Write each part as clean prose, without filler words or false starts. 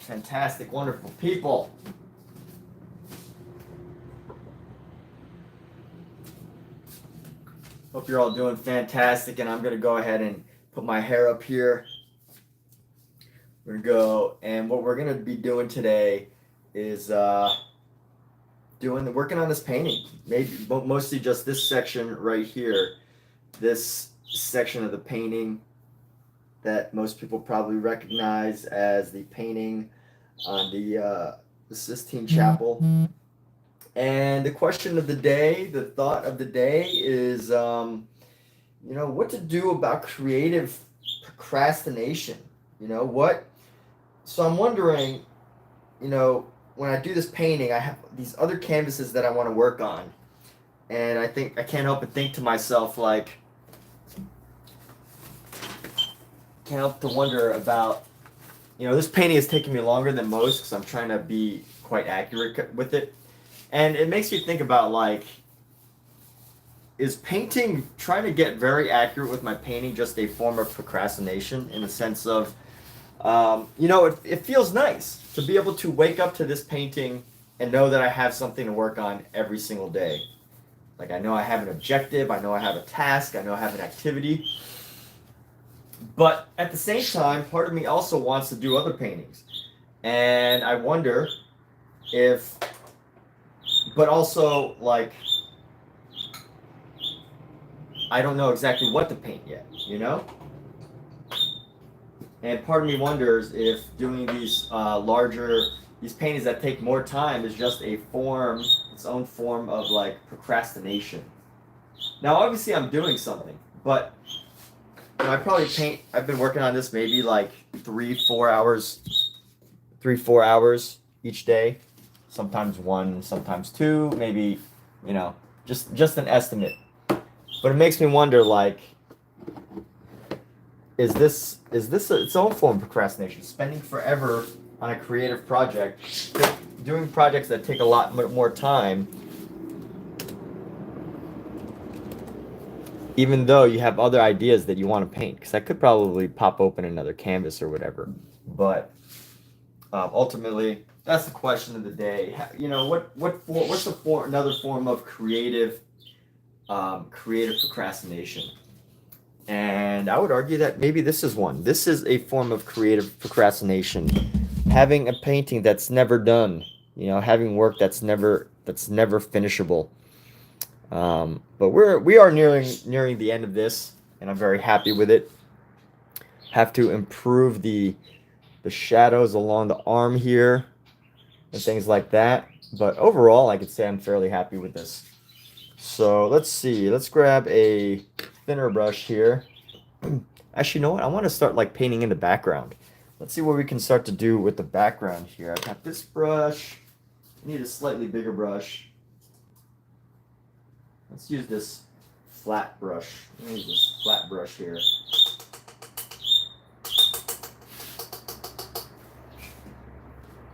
Fantastic, wonderful people. Hope you're all doing fantastic, and I'm going to go ahead and put my hair up here. We're going to go, and what we're going to be doing today is working on this painting. Maybe mostly just this section right here. This section of the painting that most people probably recognize as the painting on the Sistine Chapel. And the question of the day, the thought of the day is, what to do about creative procrastination. So I'm wondering, when I do this painting, I have these other canvases that I want to work on. And I can't help but think to myself, can't help to wonder about, this painting is taking me longer than most because I'm trying to be quite accurate with it. And it makes me think about, is painting, trying to get very accurate with my painting, just a form of procrastination in the sense of, it feels nice to be able to wake up to this painting and know that I have something to work on every single day. Like, I know I have an objective, I know I have a task, I know I have an activity. But at the same time, part of me also wants to do other paintings. And I wonder if, but also, I don't know exactly what to paint yet, And part of me wonders if doing these these paintings that take more time is just its own form of procrastination. Now, obviously I'm doing something, but I've been working on this maybe 3-4 hours each day. Sometimes 1, sometimes 2, maybe, just an estimate. But it makes me wonder, is this its own form of procrastination? Spending forever on a creative project, doing projects that take a lot more time, even though you have other ideas that you want to paint, because I could probably pop open another canvas or whatever. But ultimately, that's the question of the day. What's another form of creative procrastination? And I would argue that maybe this is one. This is a form of creative procrastination. Having a painting that's never done, having work that's never finishable. But we are nearing the end of this, and I'm very happy with it. Have to improve the shadows along the arm here and things like that. But overall, I could say I'm fairly happy with this. So let's see. Let's grab a thinner brush here. Actually, you know what? I want to start painting in the background. Let's see what we can start to do with the background here. I've got this brush. I need a slightly bigger brush. Let's use this flat brush. I'm going to use this flat brush here.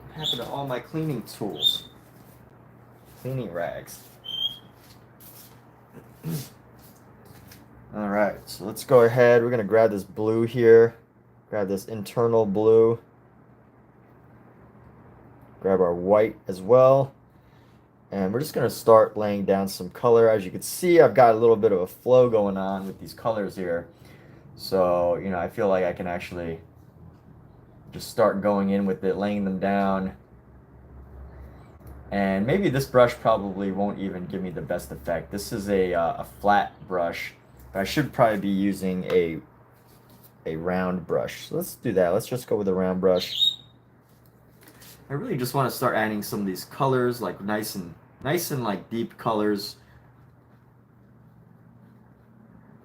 What happened to all my cleaning tools? Cleaning rags. All right, so let's go ahead. We're going to grab this blue here. Grab this internal blue. Grab our white as well. And we're just going to start laying down some color. As you can see, I've got a little bit of a flow going on with these colors here. So, I feel like I can actually just start going in with it, laying them down. And maybe this brush probably won't even give me the best effect. This is a flat brush, but I should probably be using a round brush. So let's do that. Let's just go with a round brush. I really just want to start adding some of these colors, nice and deep colors.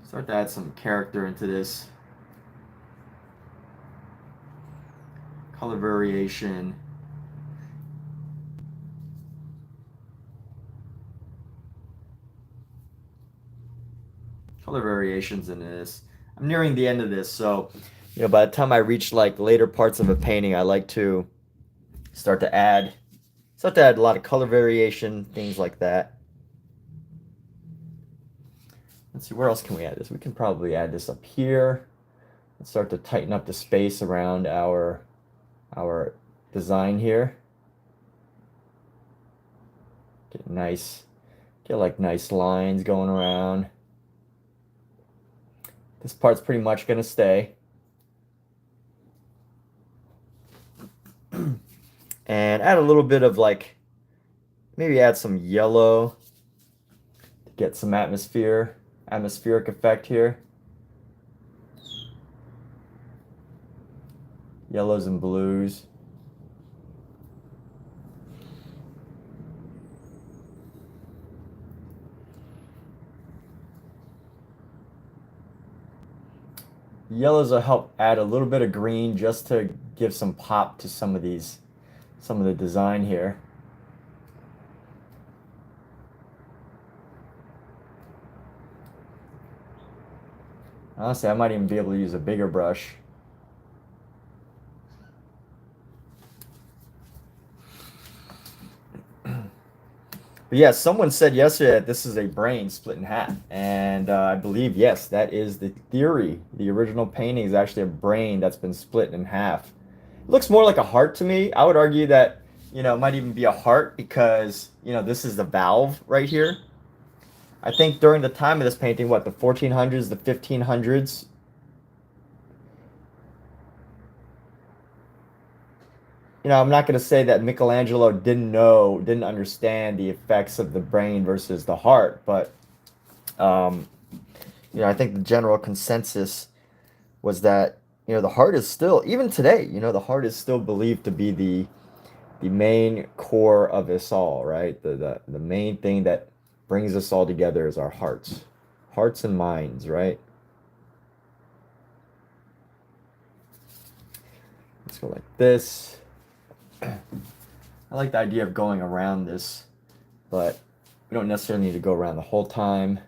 Start to add some character into this. Color variation. Color variations in this. I'm nearing the end of this, so by the time I reach later parts of a painting, I like to start to add a lot of color variation, things like that. Let's see, where else can we add this? We can probably add this up here. Let's start to tighten up the space around our design here. Get like nice lines going around. This part's pretty much gonna stay. And add a little bit of like, maybe add some yellow to get some atmospheric effect here. Yellows and blues. Yellows will help add a little bit of green just to give some pop to some of the design here. Honestly, I might even be able to use a bigger brush. But yeah, someone said yesterday that this is a brain split in half. And I believe, yes, that is the theory. The original painting is actually a brain that's been split in half. It looks more like a heart to me. I would argue that, you know, it might even be a heart because, you know, this is the valve right here. I think during the time of this painting, what, the 1400s, the 1500s, you know, I'm not going to say that Michelangelo didn't understand the effects of the brain versus the heart, but, you know, I think the general consensus was that, you know, the heart is still, even today, you know, the heart is still believed to be the main core of us all, right? The main thing that brings us all together is our hearts and minds, right? Let's go like this. I like the idea of going around this, but we don't necessarily need to go around the whole time.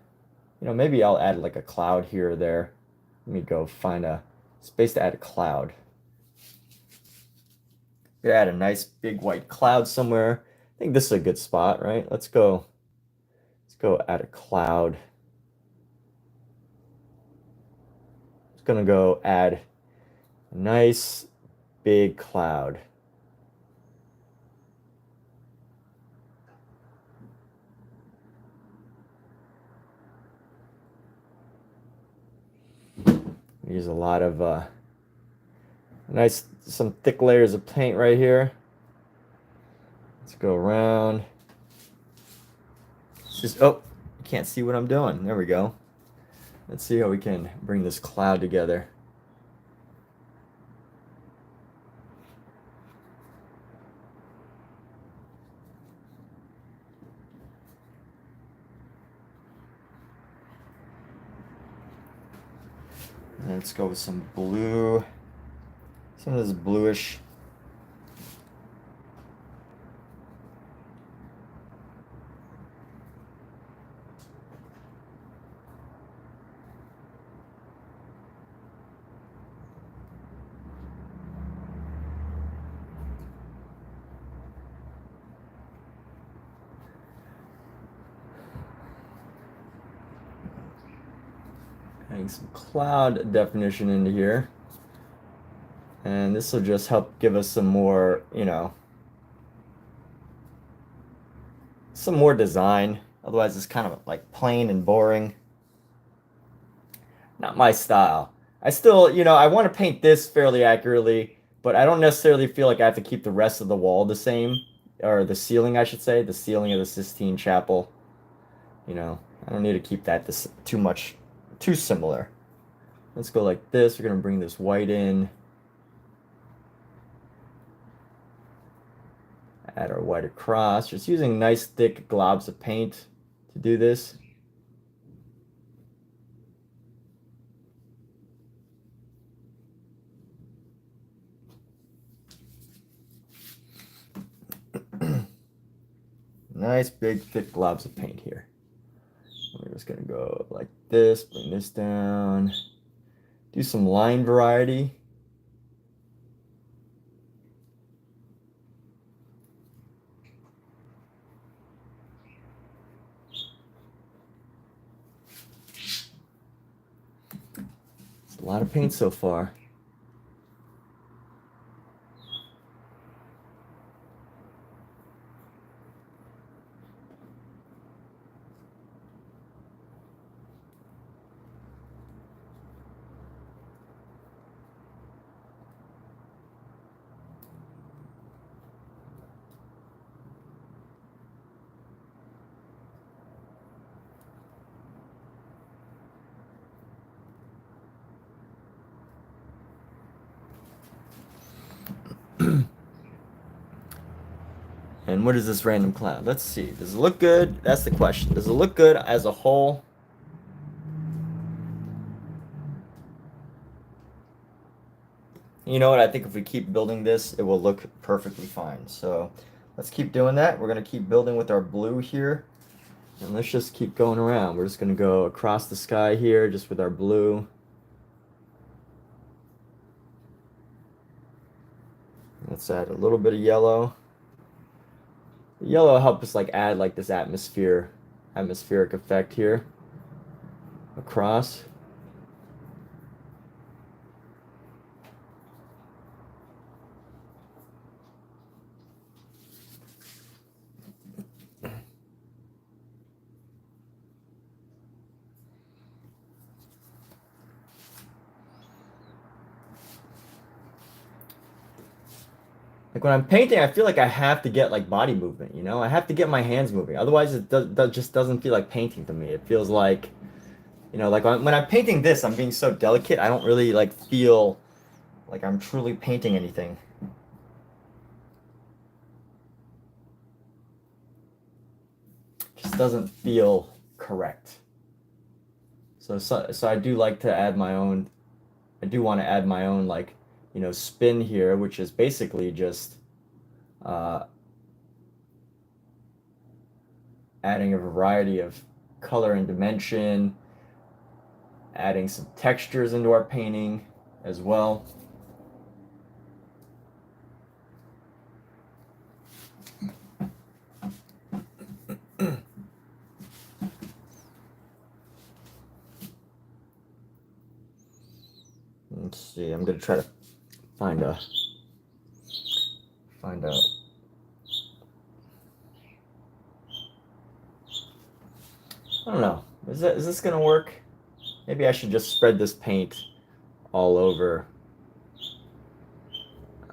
You know, maybe I'll add like a cloud here or there. Let me go find a space to add a cloud. Gonna add a nice big white cloud somewhere. I think this is a good spot, right? Let's go add a cloud. It's gonna go add a nice big cloud. Use a lot of some thick layers of paint right here. Let's go around. Oh, you can't see what I'm doing. There we go. Let's see how we can bring this cloud together. Let's go with some blue. Some of this bluish. Adding some cloud definition into here. And this will just help give us some more, you know, some more design. Otherwise, it's kind of like plain and boring. Not my style. I still, you know, I want to paint this fairly accurately, but I don't necessarily feel like I have to keep the rest of the wall the same, or the ceiling, I should say, the ceiling of the Sistine Chapel. You know, I don't need to keep that too similar. Let's go like this. We're going to bring this white in. Add our white across. Just using nice thick globs of paint to do this. Nice big thick globs of paint here. We're just gonna go like this, bring this down, do some line variety. It's a lot of paint so far. And what is this random cloud? Let's see. Does it look good? That's the question. Does it look good as a whole? You know what? I think if we keep building this, it will look perfectly fine. So let's keep doing that. We're going to keep building with our blue here. And let's just keep going around. We're just going to go across the sky here just with our blue. Let's add a little bit of yellow. The yellow will help us like add like this atmospheric effect here across. Like when I'm painting, I feel like I have to get like body movement, you know? I have to get my hands moving. Otherwise, it just doesn't feel like painting to me. It feels like, you know, like when I'm painting this, I'm being so delicate. I don't really like feel like I'm truly painting anything. Just doesn't feel correct. So I do like to add my own, I do want to add my own like, you know, spin here, which is basically just adding a variety of color and dimension, adding some textures into our painting as well. Let's see, I'm going to try to find out. I don't know. Is this gonna work? Maybe I should just spread this paint all over.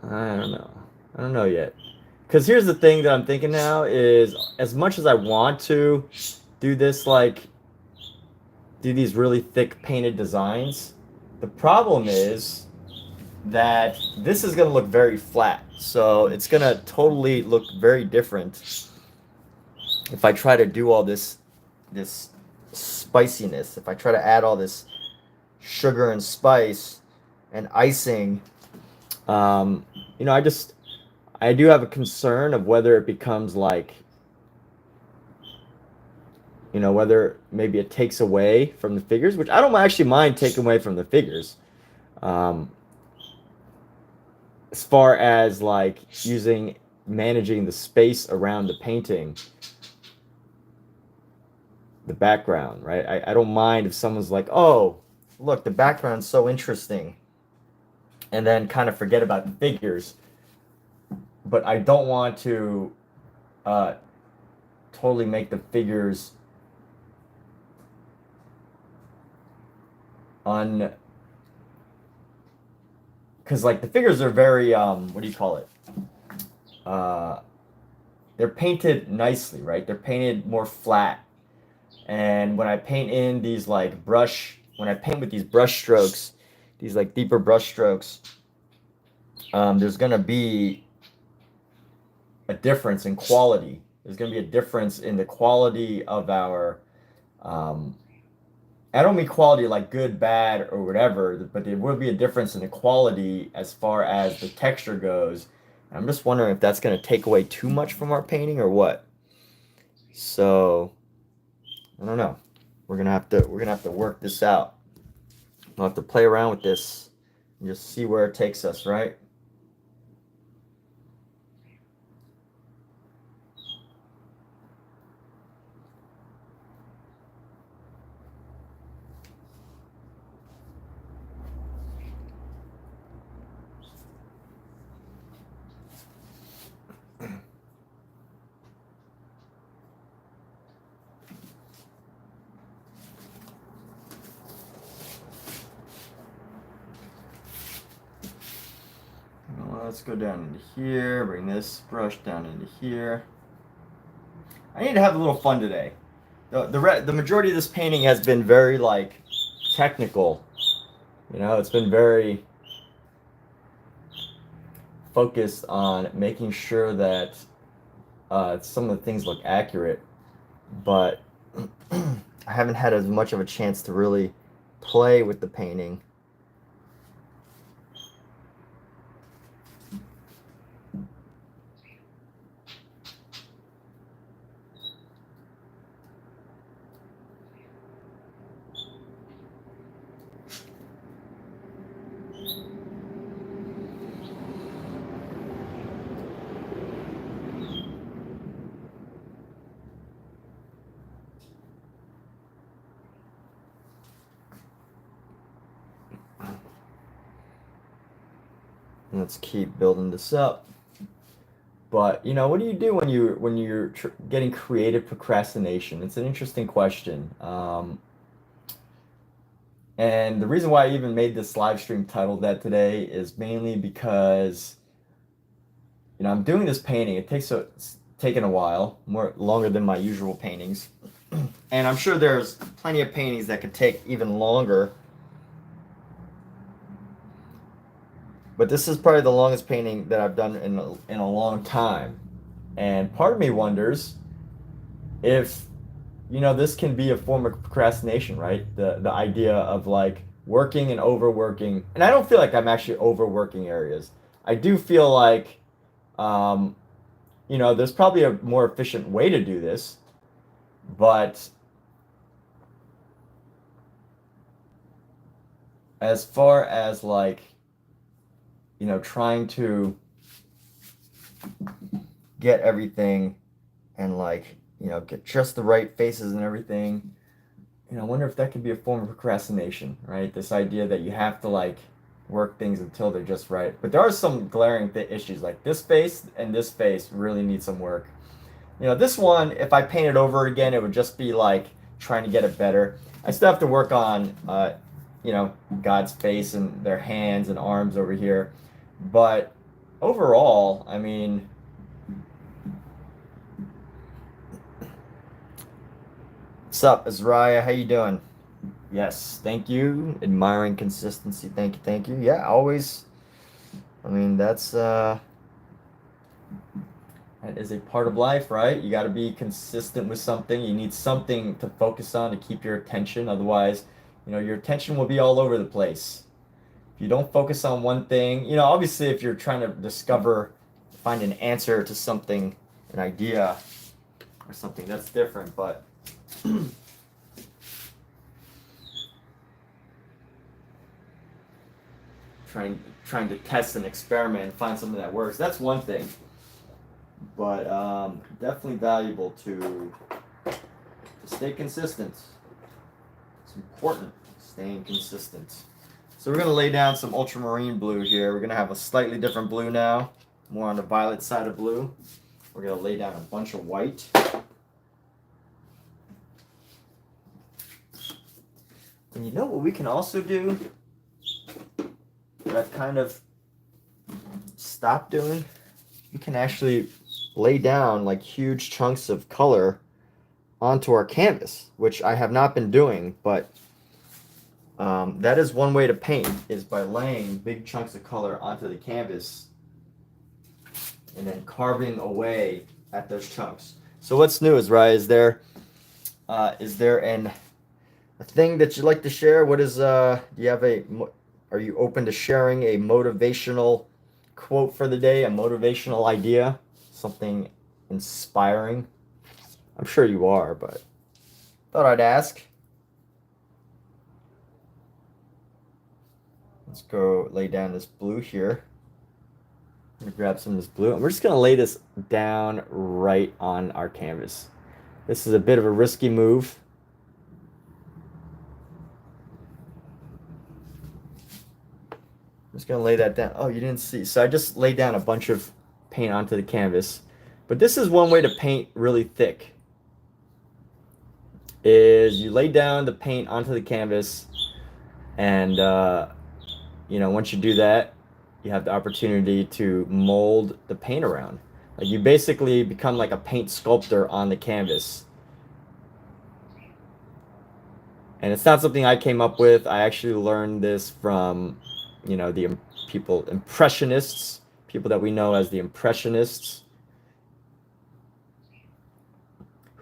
I don't know. I don't know yet. Because here's the thing that I'm thinking now is, as much as I want to do this, like, do these really thick painted designs, the problem is that this is going to look very flat. So it's going to totally look very different if I try to do all this spiciness. If I try to add all this sugar and spice and icing, you know, I do have a concern of whether it becomes like, you know, whether maybe it takes away from the figures, which I don't actually mind taking away from the figures. As far as like managing the space around the painting, the background, right? I don't mind if someone's like, oh, look, the background's so interesting, and then kind of forget about the figures. But I don't want to totally make the figures because like the figures are very what do you call it? They're painted nicely, right? They're painted more flat. And when I paint in these like when I paint with these brush strokes, these like deeper brush strokes, there's gonna be a difference in quality. There's gonna be a difference in the quality of our I don't mean quality like good, bad, or whatever, but there will be a difference in the quality as far as the texture goes. I'm just wondering if that's going to take away too much from our painting or what. So I don't know. We're gonna have to work this out. We'll have to play around with this and just see where it takes us, right? Let's go down into here, bring this brush down into here. I need to have a little fun today. The majority of this painting has been very like technical. You know, it's been very focused on making sure that some of the things look accurate, but I haven't had as much of a chance to really play with the painting. Let's keep building this up. But you know, what do you do when you're getting creative procrastination? It's an interesting question. And the reason why I even made this live stream titled that today is mainly because you know I'm doing this painting. It's taken a while, longer than my usual paintings, and I'm sure there's plenty of paintings that could take even longer. But this is probably the longest painting that I've done in a long time. And part of me wonders if, you know, this can be a form of procrastination, right? The idea of like working and overworking. And I don't feel like I'm actually overworking areas. I do feel like, you know, there's probably a more efficient way to do this. But as far as like, you know, trying to get everything and like, you know, get just the right faces and everything, you know, I wonder if that could be a form of procrastination, right? This idea that you have to like work things until they're just right. But there are some glaring issues, like this face and this face really need some work. You know, this one, if I painted over again, it would just be like trying to get it better. I still have to work on, you know, God's face and their hands and arms over here. But overall, I mean, what's up, Azariah? How you doing? Yes, thank you. Admiring consistency. Thank you. Yeah, always. I mean, that is a part of life, right? You got to be consistent with something. You need something to focus on to keep your attention. Otherwise, you know, your attention will be all over the place. If you don't focus on one thing, you know, obviously if you're trying to find an answer to something, an idea or something, that's different, but trying to test an experiment and find something that works, that's one thing. But definitely valuable to stay consistent. It's important, staying consistent. So we're going to lay down some ultramarine blue here. We're going to have a slightly different blue now, more on the violet side of blue. We're going to lay down a bunch of white. And you know what we can also do that I've kind of stopped doing? We can actually lay down like huge chunks of color onto our canvas, which I have not been doing, but that is one way to paint, is by laying big chunks of color onto the canvas and then carving away at those chunks. So what's new, is there a thing that you'd like to share? What is do you have are you open to sharing a motivational quote for the day, a motivational idea, something inspiring? I'm sure you are, but thought I'd ask. Let's go lay down this blue here. I'm gonna grab some of this blue, and we're just gonna lay this down right on our canvas. This is a bit of a risky move. I'm just gonna lay that down. Oh, you didn't see. So I just laid down a bunch of paint onto the canvas. But this is one way to paint really thick. Is you lay down the paint onto the canvas, and you know, once you do that, you have the opportunity to mold the paint around. Like you basically become like a paint sculptor on the canvas. And it's not something I came up with. I actually learned this from, you know, the impressionists, people that we know as the impressionists.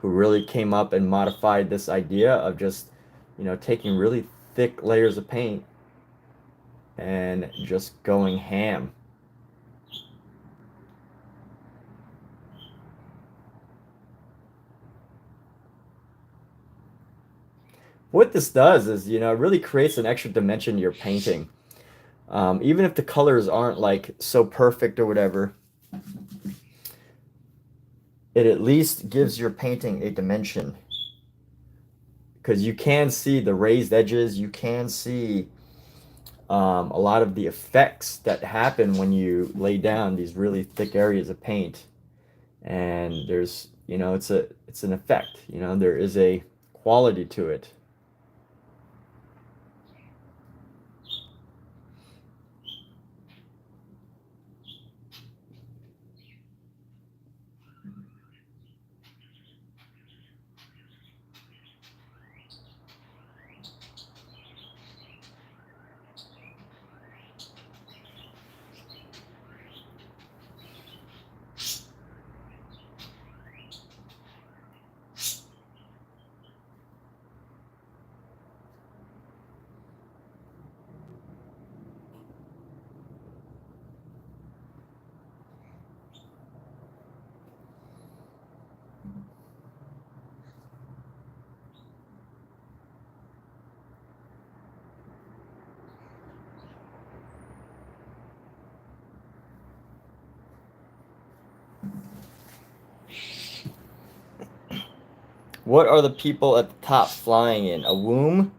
who really came up and modified this idea of just, you know, taking really thick layers of paint and just going ham. What this does is, you know, it really creates an extra dimension to your painting. Even if the colors aren't like so perfect or whatever, it at least gives your painting a dimension, because you can see the raised edges, you can see a lot of the effects that happen when you lay down these really thick areas of paint. And there's, you know, it's an effect, you know, there is a quality to it. What are the people at the top flying in? A womb?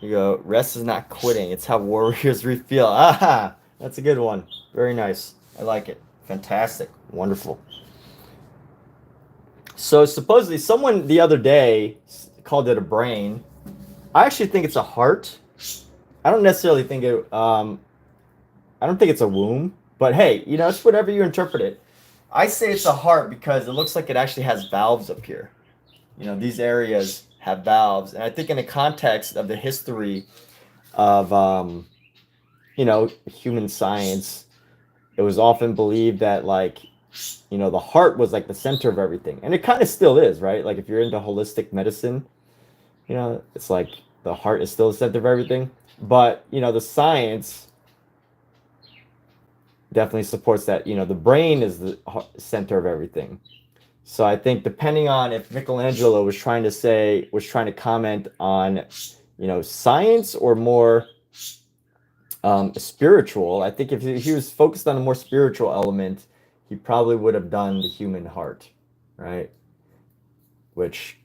You go, rest is not quitting. It's how warriors refuel. Ah, that's a good one. Very nice. I like it. Fantastic. Wonderful. So supposedly someone the other day called it a brain. I actually think it's a heart. I don't necessarily think it, I don't think it's a womb, but hey, you know, it's whatever you interpret it. I say it's a heart because it looks like it actually has valves up here. You know, these areas have valves. And I think in the context of the history of, you know, human science, it was often believed that, like, you know, the heart was like the center of everything. And it kind of still is, right? Like if you're into holistic medicine, you know, it's like the heart is still the center of everything. But, you know, the science definitely supports that, you know, the brain is the center of everything. So I think depending on if Michelangelo was trying to comment on, you know, science or more spiritual, I think if he was focused on a more spiritual element, he probably would have done the human heart, right? Which,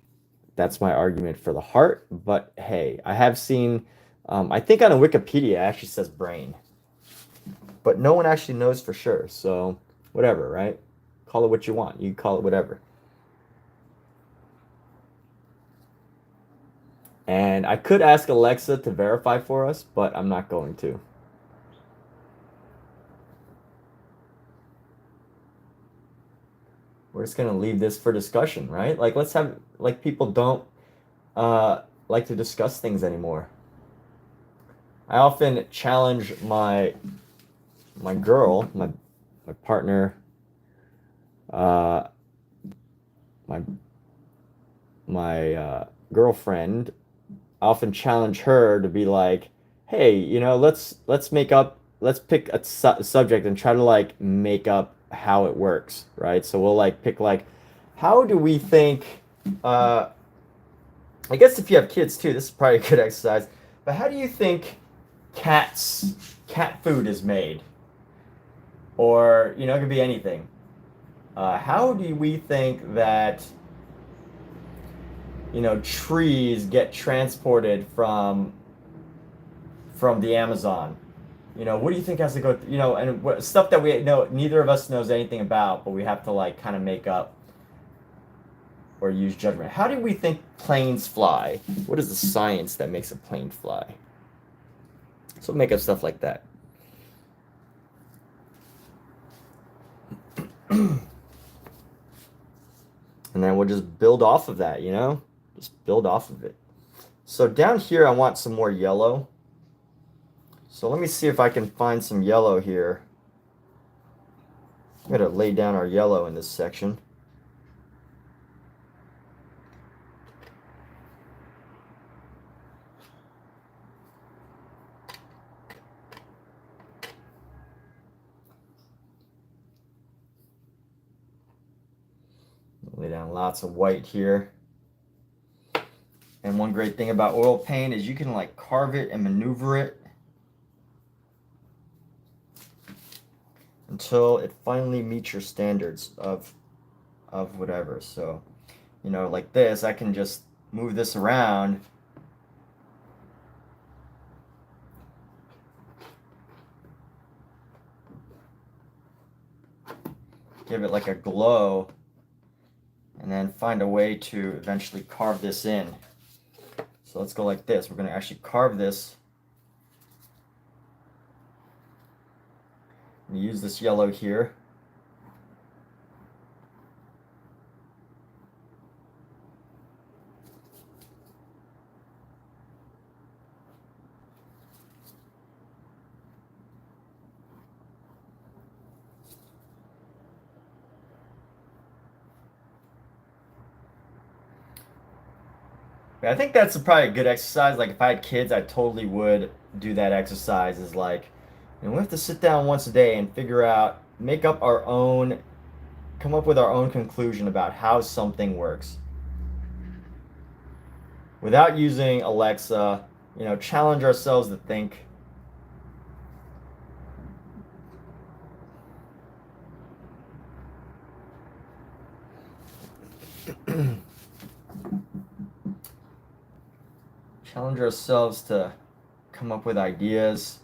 that's my argument for the heart. But hey, I have seen, I think on a Wikipedia it actually says brain, but no one actually knows for sure. So whatever, right? Call it what you want. You call it whatever. And I could ask Alexa to verify for us, but I'm not going to. We're just gonna leave this for discussion, right? Like, let's have, like, people don't like to discuss things anymore. I often challenge my girl, my partner, my girlfriend. I often challenge her to be like, hey, you know, let's pick a subject and try to like make up how it works, right? So we'll like pick like, how do we think, I guess if you have kids too, this is probably a good exercise, but how do you think cat food is made? Or, you know, it could be anything. How do we think that, you know, trees get transported from the Amazon? You know, what do you think has to go, you know, and what, stuff that we know neither of us knows anything about, but we have to like kind of make up or use judgment. How do we think planes fly? What is the science that makes a plane fly? So make up stuff like that. And then we'll just build off of that, you know? Just build off of it. So down here, I want some more yellow. So let me see if I can find some yellow here. I'm going to lay down our yellow in this section. Lay down lots of white here. And one great thing about oil paint is you can like carve it and maneuver it until it finally meets your standards of whatever. So, you know, like this, I can just move this around. Give it like a glow, and then find a way to eventually carve this in. So let's go like this. We're going to actually carve this. I'm going to use this yellow here. I think that's probably a good exercise. Like if I had kids, I totally would do that exercise. Is like, you know, we have to sit down once a day and figure out, make up our own, come up with our own conclusion about how something works. Without using Alexa, you know, challenge ourselves to think. Challenge ourselves to come up with ideas.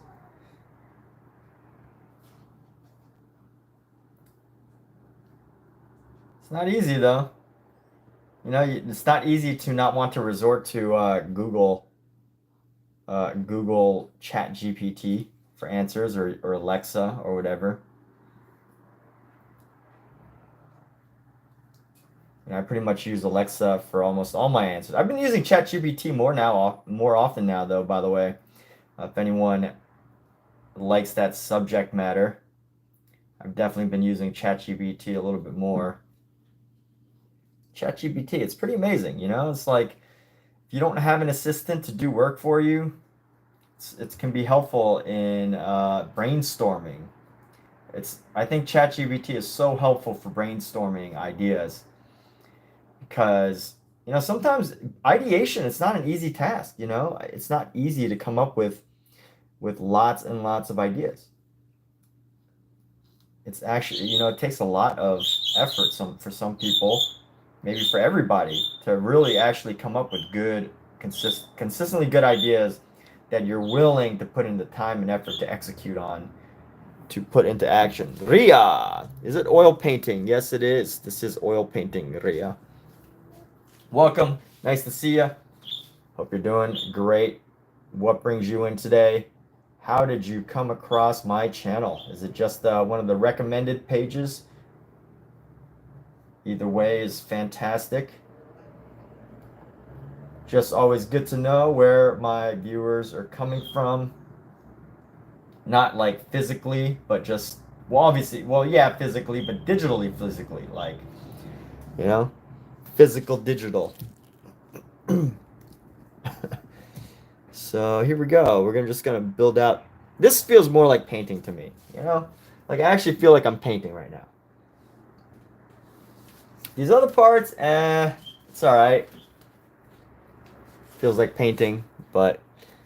It's not easy though. You know, it's not easy to not want to resort to Google Chat GPT for answers, or Alexa or whatever. And I pretty much use Alexa for almost all my answers. I've been using ChatGPT more often now, though, by the way. If anyone likes that subject matter, I've definitely been using ChatGPT a little bit more. ChatGPT, it's pretty amazing, you know? It's like, if you don't have an assistant to do work for you, it can be helpful in brainstorming. I think ChatGPT is so helpful for brainstorming ideas. Because, you know, sometimes ideation, it's not an easy task, you know. It's not easy to come up with lots and lots of ideas. It's actually, you know, it takes a lot of effort for some people, maybe for everybody, to really actually come up with good, consistently good ideas that you're willing to put in the time and effort to execute on, to put into action. Ria, is it oil painting? Yes, it is. This is oil painting, Ria. Welcome. Nice to see you. Hope you're doing great. What brings you in today? How did you come across my channel? Is it just one of the recommended pages? Either way is fantastic. Just always good to know where my viewers are coming from. Not like physically, but just, well, obviously, well, yeah, physically, but digitally, physically, like, you know, physical, digital. So here we go. We're just gonna build out. This feels more like painting to me, you know? Like I actually feel like I'm painting right now. These other parts, it's alright. Feels like painting, but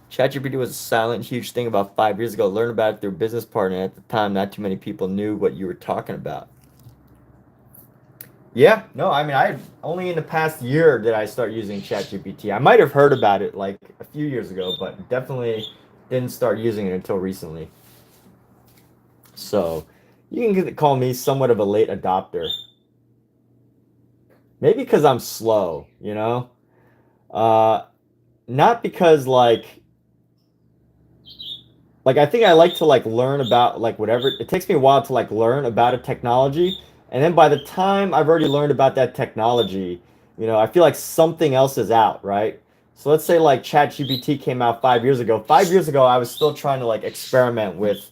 ChatGPT was a silent, huge thing about 5 years ago. Learned about it through a business partner. At the time, not too many people knew what you were talking about. Yeah, no, I mean, I only in the past year did I start using ChatGPT. I might have heard about it like a few years ago, but definitely didn't start using it until recently. So you can call me somewhat of a late adopter. Maybe because I'm slow, you know? Not because like I think I like to like learn about like whatever. It takes me a while to like learn about a technology, and then by the time I've already learned about that technology, you know, I feel like something else is out, right? So let's say like ChatGPT came out 5 years ago. 5 years ago, I was still trying to like experiment with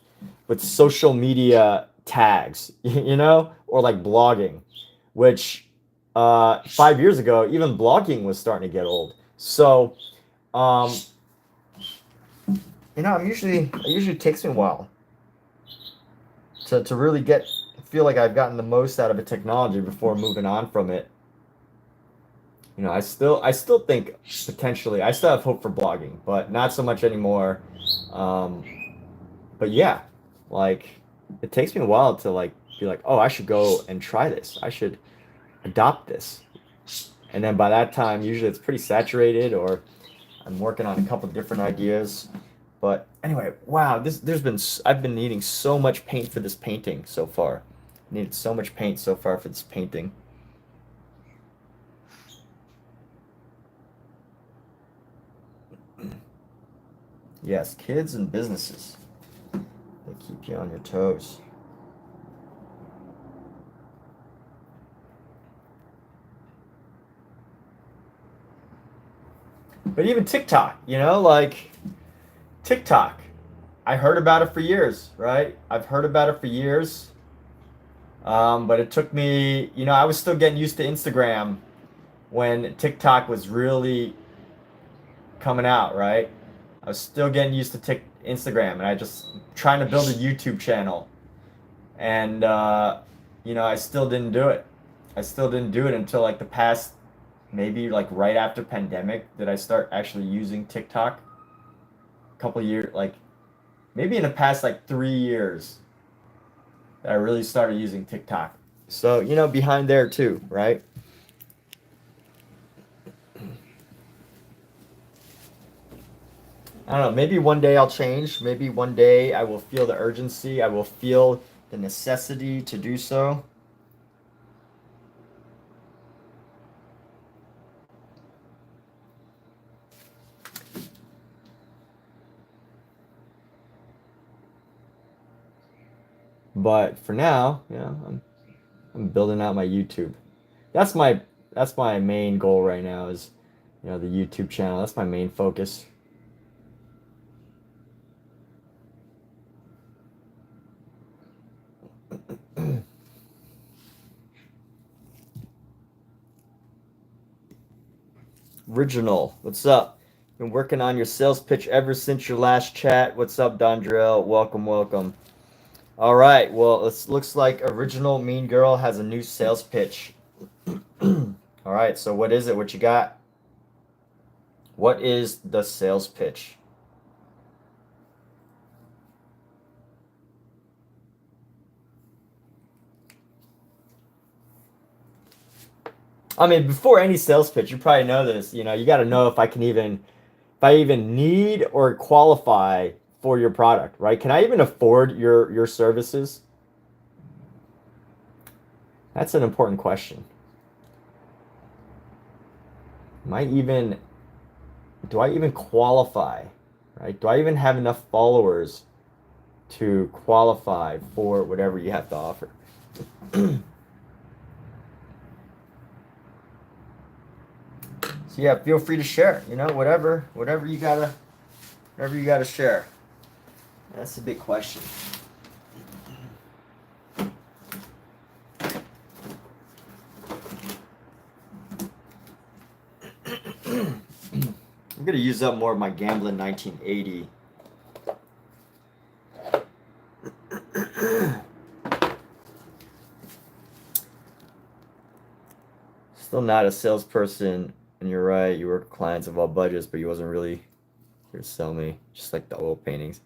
social media tags, you know, or like blogging, which 5 years ago, even blogging was starting to get old. So you know, it usually takes me a while to really get feel like I've gotten the most out of a technology before moving on from it. You know, I still think potentially I still have hope for blogging, but not so much anymore. Um, but yeah, like it takes me a while to like be like, oh, I should go and try this. I should adopt this. And then by that time, usually it's pretty saturated, or I'm working on a couple different ideas. But anyway, wow, I've been needing so much paint for this painting so far. Needed so much paint so far for this painting. Yes, kids and businesses. They keep you on your toes. But even TikTok, you know, like TikTok. I heard about it for years, right? I've heard about it for years. But it took me, you know, I was still getting used to Instagram when TikTok was really coming out, right? I was still getting used to Instagram, and I just trying to build a YouTube channel, and you know, I still didn't do it. I still didn't do it until like the past, maybe like right after pandemic, did I start actually using TikTok. A couple years, like maybe in the past like 3 years, that I really started using TikTok. So you know, behind there too, right? I don't know. Maybe one day I'll change. Maybe one day I will feel the urgency. I will feel the necessity to do so. But for now, you know, I'm building out my YouTube. That's my that's my main goal right now is, you know, the YouTube channel. That's my main focus. Original, what's up? Been working on your sales pitch ever since your last chat. What's up, Dondrell? Welcome, welcome. All right, well, it looks like Original Mean Girl has a new sales pitch. All right, so what is it? What you got? What is the sales pitch? I mean, before any sales pitch, you probably know this. You know, you got to know if I even need or qualify for your product, right? Can I even afford your services? That's an important question. Am I even do I even qualify, right? Do I even have enough followers to qualify for whatever you have to offer? So yeah, feel free to share. You know, whatever you gotta share. That's a big question. I'm gonna use up more of my Gamblin 1980. Still not a salesperson, and you're right. You work with clients of all budgets, but you wasn't really here to sell me. Just like the oil paintings.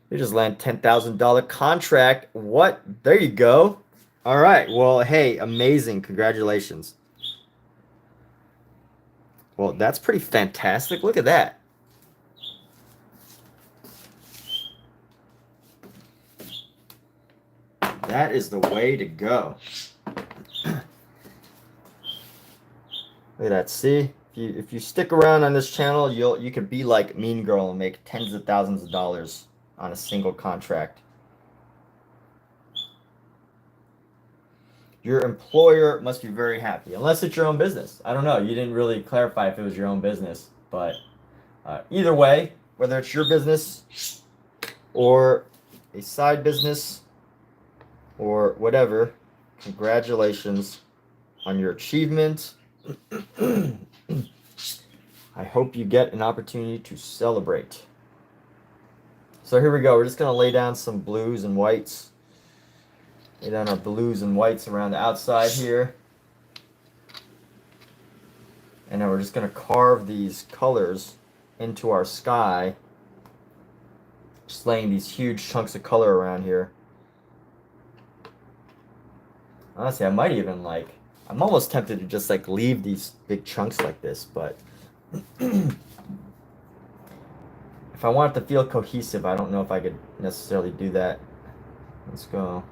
You just land $10,000 contract. What? There you go. All right. Well, hey, amazing. Congratulations. Well, that's pretty fantastic. Look at that. That is the way to go. Look at that. See, if you stick around on this channel, you could be like Mean Girl and make tens of thousands of dollars on a single contract. Your employer must be very happy, unless it's your own business. I don't know. You didn't really clarify if it was your own business, but either way, whether it's your business or a side business or whatever, congratulations on your achievement. I hope you get an opportunity to celebrate. So here we go. We're just going to lay down some blues and whites. lay down our blues and whites around the outside here. And now we're just going to carve these colors into our sky. Just laying these huge chunks of color around here. Honestly, I might even like, I'm almost tempted to just like leave these big chunks like this, but if I want it to feel cohesive, I don't know if I could necessarily do that. Let's go.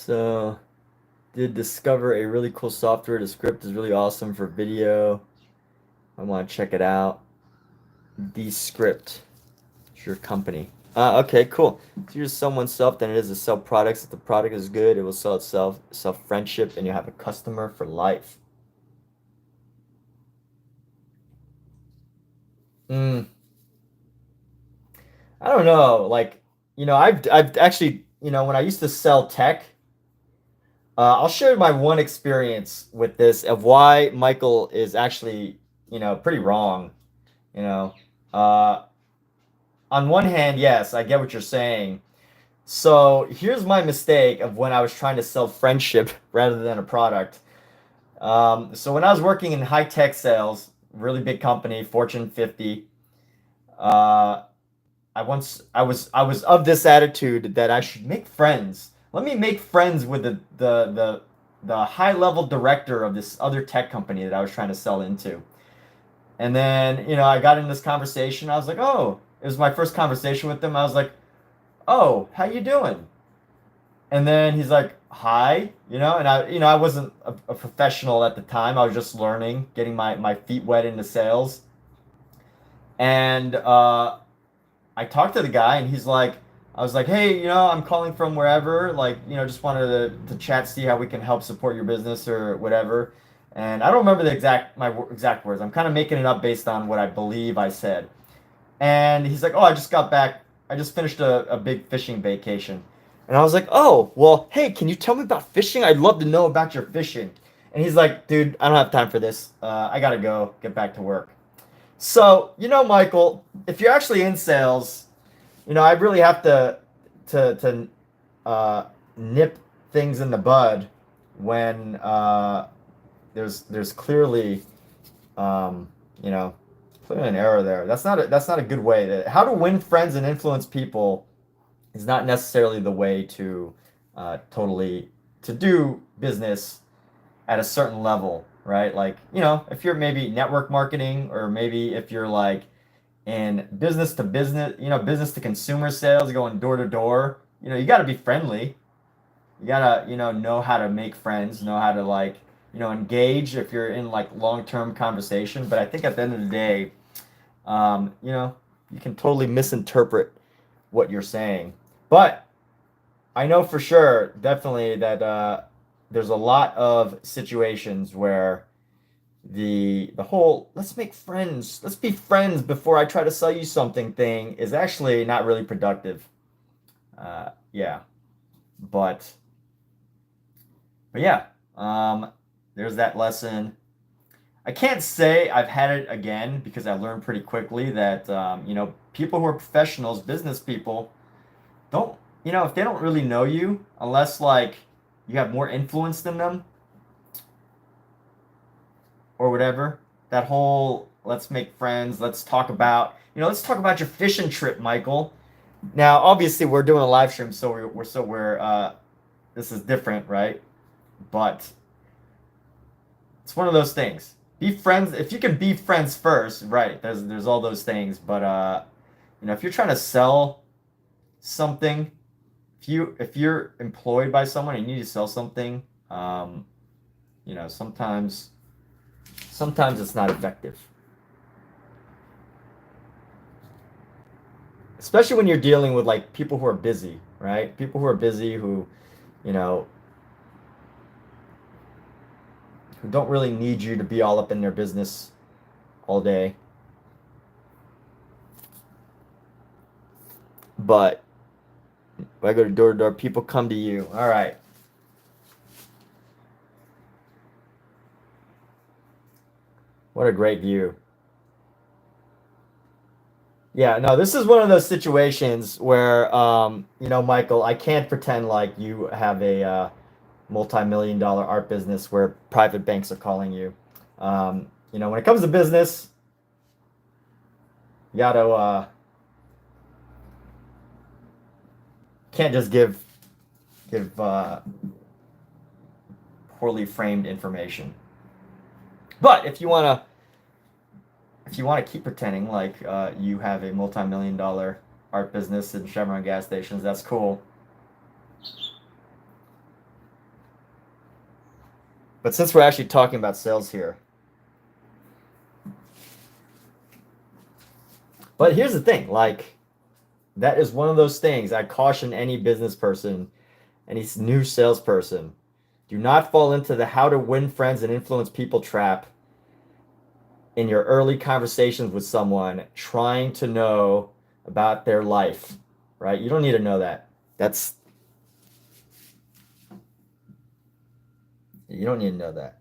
So, did discover a really cool software. The script is really awesome for video. I want to check it out. Descript. It's your company. Okay, cool. So you're sell oneself than it is to sell products. If the product is good, it will sell itself. Sell friendship, and you have a customer for life. Mm, I don't know. Like, I've actually, when I used to sell tech, I'll share my one experience with this of why Michael is actually, pretty wrong. You know, uh, on one hand, yes, I get what you're saying. So here's my mistake of when I was trying to sell friendship rather than a product. So when I was working in high tech sales, really big company, Fortune 50, uh, I was of this attitude that I should make friends. Let me make friends with the high level director of this other tech company that I was trying to sell into. And then, I got in this conversation. I was like, oh, it was my first conversation with them. I was like, oh, how you doing? And then he's like, hi, and I wasn't a professional at the time. I was just learning, getting my feet wet into sales. And I talked to the guy, and he's like, I was like, hey, I'm calling from wherever, like, just wanted to chat, see how we can help support your business or whatever. And I don't remember my exact words. I'm kind of making it up based on what I believe I said. And he's like, oh, I just got back. I just finished a big fishing vacation. And I was like, oh, well, hey, can you tell me about fishing? I'd love to know about your fishing. And he's like, dude, I don't have time for this. I gotta go get back to work. So, Michael, if you're actually in sales, I really have to nip things in the bud when there's clearly um, you know clearly an error there. That's not a good way. How to win friends and influence people is not necessarily the way to totally to do business at a certain level, right? Like, if you're maybe network marketing, or maybe if you're like in business to business, business to consumer sales, going door to door, you got to be friendly. You got to, know how to make friends, know how to like, engage if you're in like long-term conversation. But I think at the end of the day, you can totally misinterpret what you're saying. But I know for sure, definitely, that there's a lot of situations where the whole let's make friends, let's be friends before I try to sell you something thing is actually not really productive. Yeah, but yeah, there's that lesson. I can't say I've had it again because I learned pretty quickly that people who are professionals, business people, don't if they don't really know you, unless like you have more influence than them or whatever. That whole let's make friends, let's talk about your fishing trip, Michael. Now, obviously, we're doing a live stream, so we're this is different, right? But it's one of those things. Be friends if you can be friends first, right? There's all those things, but if you're trying to sell something, if you're employed by someone and you need to sell something, You know, sometimes it's not effective. Especially when you're dealing with like people who are busy, right? People who are busy who, you know, who don't really need you to be all up in their business all day. But when I go to door to door, people come to you. All right. What a great view. Yeah, no, this is one of those situations where, you know, Michael, I can't pretend like you have a multi-million dollar art business where private banks are calling you. You know, when it comes to business, you gotta can't just give poorly framed information. But if you wanna keep pretending like you have a multi-million dollar art business in Chevron gas stations, that's cool. But since we're actually talking about sales here, but here's the thing, like that is one of those things I caution any business person, any new salesperson, do not fall into the how to win friends and influence people trap in your early conversations with someone, trying to know about their life, right? You don't need to know that. That's You don't need to know that.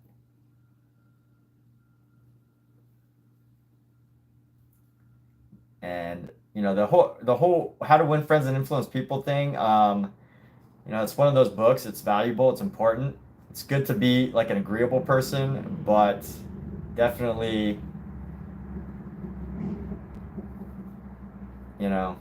And you know the whole how to win friends and influence people thing. You know, it's one of those books. It's valuable. It's important. It's good to be like an agreeable person, but definitely, you know,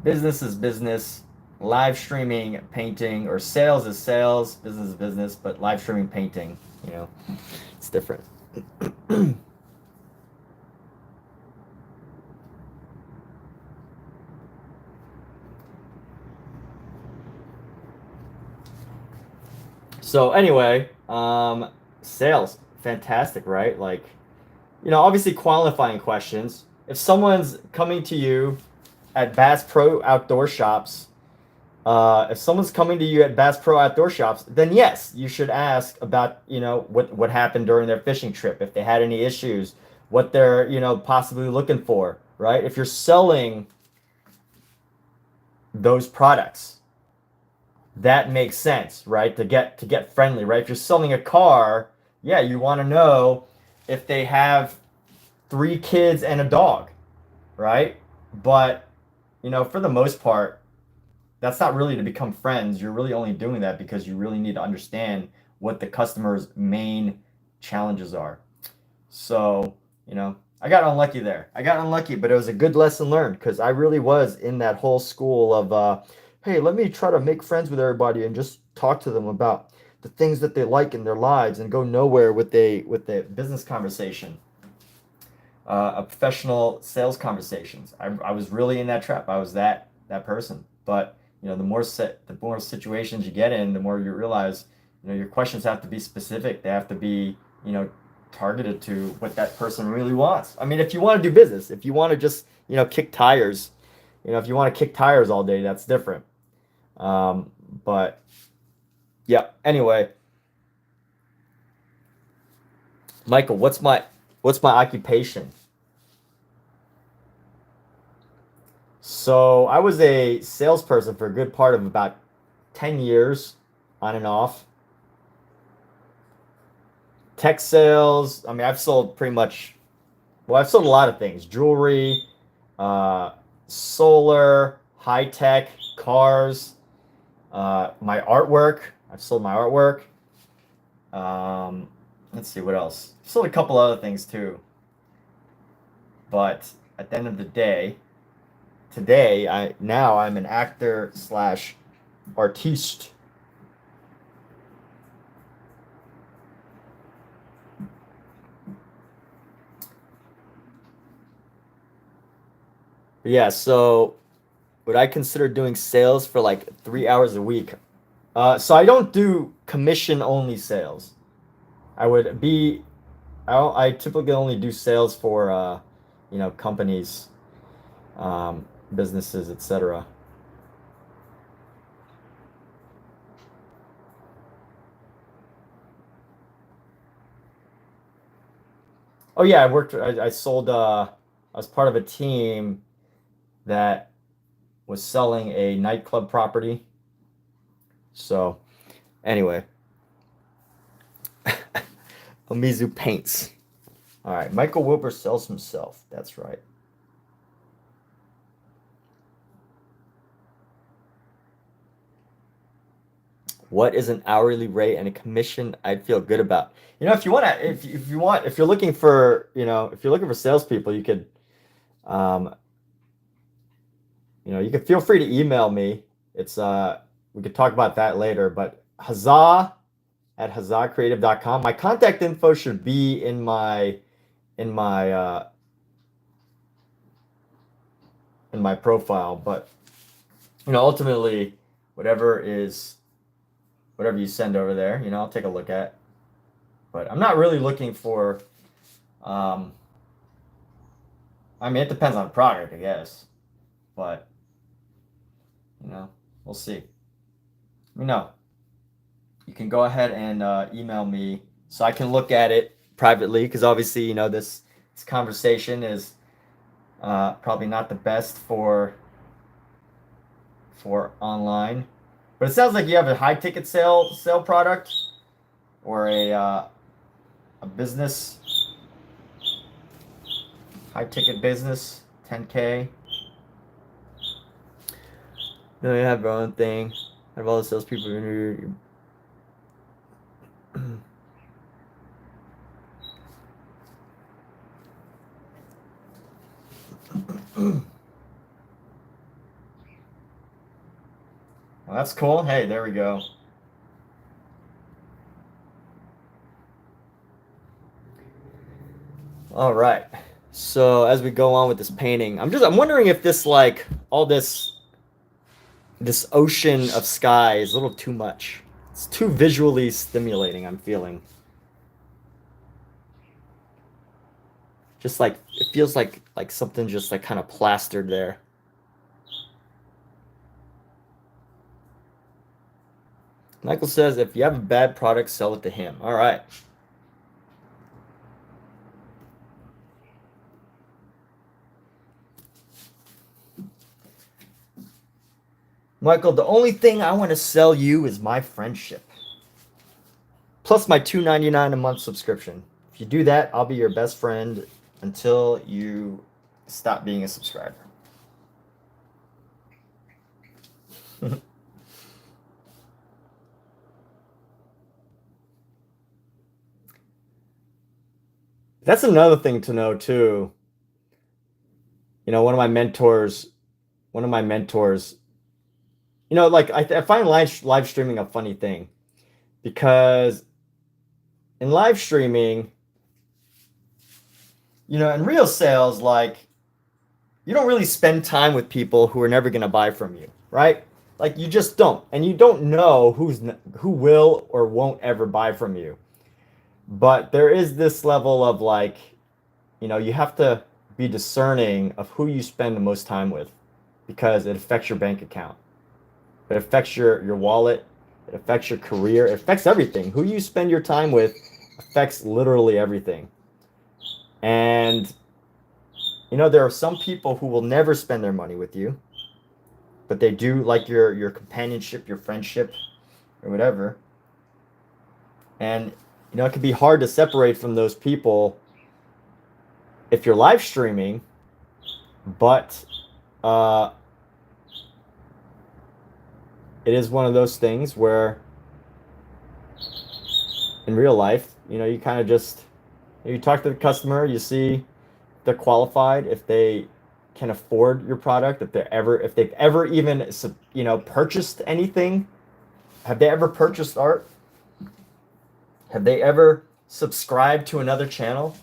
business is business. Live streaming painting or sales is sales. Business is business, but live streaming painting, you know, it's different. So anyway, sales, fantastic, right? Like, you know, obviously qualifying questions. If someone's coming to you at Bass Pro Outdoor Shops, if someone's coming to you at Bass Pro Outdoor Shops, then yes, you should ask about, you know, what happened during their fishing trip, if they had any issues, what they're, you know, possibly looking for, right? If you're selling those products, that makes sense, right? To get friendly, right? If you're selling a car, yeah, you want to know if they have 3 kids and a dog, right? But you know, for the most part, that's not really to become friends. You're really only doing that because you really need to understand what the customer's main challenges are. So, you know, I got unlucky there. I got unlucky, but it was a good lesson learned because I really was in that whole school of, hey, let me try to make friends with everybody and just talk to them about the things that they like in their lives and go nowhere with the business conversation, a professional sales conversations. I was really in that trap. I was that person. But you know, the more situations you get in, the more you realize, you know, your questions have to be specific. They have to be, you know, targeted to what that person really wants. I mean, if you want to do business, if you want to just, you know, kick tires, you know, if you want to kick tires all day, that's different. But yeah. Anyway, Michael, what's my occupation? So I was a salesperson for a good part of about 10 years, on and off. Tech sales. I mean, I've sold pretty much, well, I've sold a lot of things: jewelry, uh, solar, high tech, cars, my artwork. I've sold my artwork. Um, let's see what else. I've sold a couple other things too. But at the end of the day, today I'm an actor slash artiste. Yeah, so would I consider doing sales for like 3 hours a week? So I don't do commission only sales. I typically only do sales for companies, businesses, etc. Oh yeah, I sold. I was part of a team that was selling a nightclub property. So anyway, Omizu Paints. All right, Michael Wilbur sells himself. That's right. What is an hourly rate and a commission I'd feel good about? If you want to, if you're looking for, if you're looking for salespeople, you could, um, you could feel free to email me. It's we could talk about that later. But Huzzah@huzzahcreative.com. My contact info should be in my in my uh, in my profile. But ultimately, whatever you send over there, I'll take a look at. But I'm not really looking for. I mean, it depends on the product, I guess. But we'll see. Let me know. You can go ahead and email me so I can look at it privately, because obviously, this conversation is probably not the best for online. But it sounds like you have a high ticket sale product, or a business, high ticket business, 10K. No, you have your own thing. Out of all the salespeople you interviewed, well, that's cool. Hey, there we go. All right. So as we go on with this painting, I'm wondering if this, like, all this ocean of sky is a little too much. It's too visually stimulating, I'm feeling. Just like it feels like something just like kind of plastered there. Michael says, if you have a bad product, sell it to him. All right. Michael, the only thing I want to sell you is my friendship. Plus my $2.99 a month subscription. If you do that, I'll be your best friend until you stop being a subscriber. That's another thing to know too. One of my mentors, like I find live streaming a funny thing, because in live streaming, in real sales, like, you don't really spend time with people who are never going to buy from you, right? Like, you just don't. And you don't know who will or won't ever buy from you. But there is this level of, like, you have to be discerning of who you spend the most time with, because it affects your bank account. It affects your wallet. It affects your career. It affects everything. Who you spend your time with affects literally everything. And, there are some people who will never spend their money with you, but they do like your companionship, your friendship, or whatever. And, it can be hard to separate from those people if you're live streaming, but it is one of those things where in real life, you kind of just, you talk to the customer, you see if they're qualified, if they can afford your product, if they've ever even, purchased anything. Have they ever purchased art? Have they ever subscribed to another channel?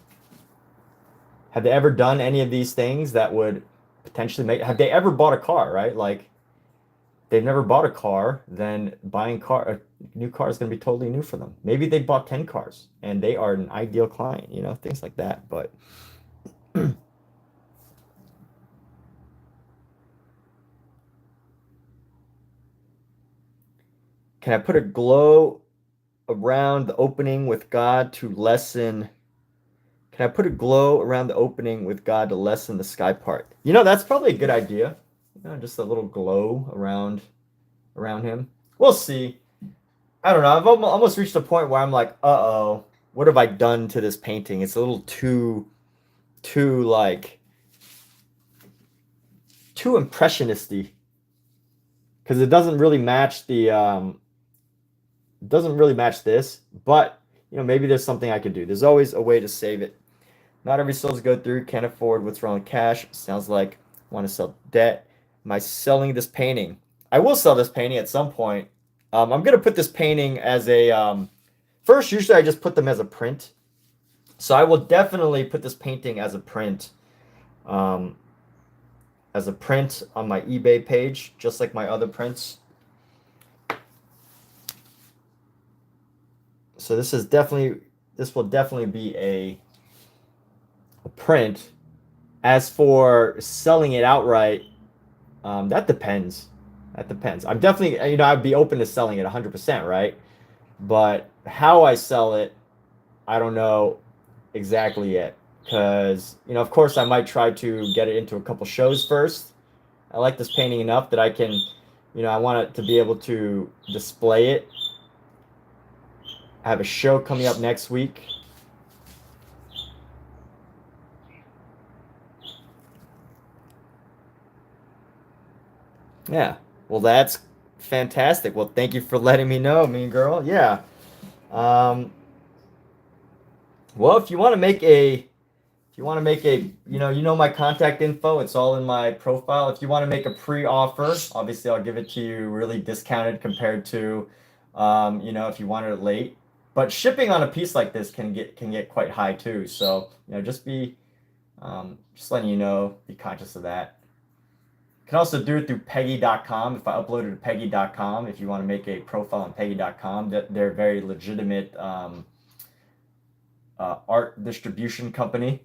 Have they ever done any of these things that would potentially make. Have they ever bought a car, right? Like, they've never bought a car, then buying a new car is going to be totally new for them. Maybe they bought 10 cars and they are an ideal client, you know, things like that. But can I put a glow around the opening with God to lessen? Can I put a glow around the opening with God to lessen the sky part? You know, that's probably a good idea. You know, just a little glow around him. We'll see. I don't know. I've almost reached a point where I'm like, uh-oh, what have I done to this painting? It's a little too like too impressionisty because it doesn't really match the doesn't really match this, but you know, maybe there's something I could do. There's always a way to save it. Not every soul's go through, can't afford what's wrong with cash. Sounds like want to sell debt. Am I selling this painting? I will sell this painting at some point. I'm gonna put this painting as a first, usually I just put them as a print. So I will definitely put this painting as a print. Um, as a print on my eBay page, just like my other prints. So this will definitely be a print. As for selling it outright, that depends. That depends. I'm definitely, you know, I'd be open to selling it 100%, right? But how I sell it, I don't know exactly yet. Because, you know, of course, I might try to get it into a couple shows first. I like this painting enough that I can, you know, I want it to be able to display it. I have a show coming up next week. Yeah. Well, that's fantastic. Well, thank you for letting me know, mean girl. Yeah. Um, well, if you want to make you know my contact info, it's all in my profile. If you want to make a pre-offer, obviously I'll give it to you really discounted compared to, you know, if you wanted it late. But shipping on a piece like this can get quite high too. So, you know, just letting you know, be conscious of that. You can also do it through Peggy.com. If I upload it to Peggy.com, if you want to make a profile on Peggy.com, they're a very legitimate art distribution company.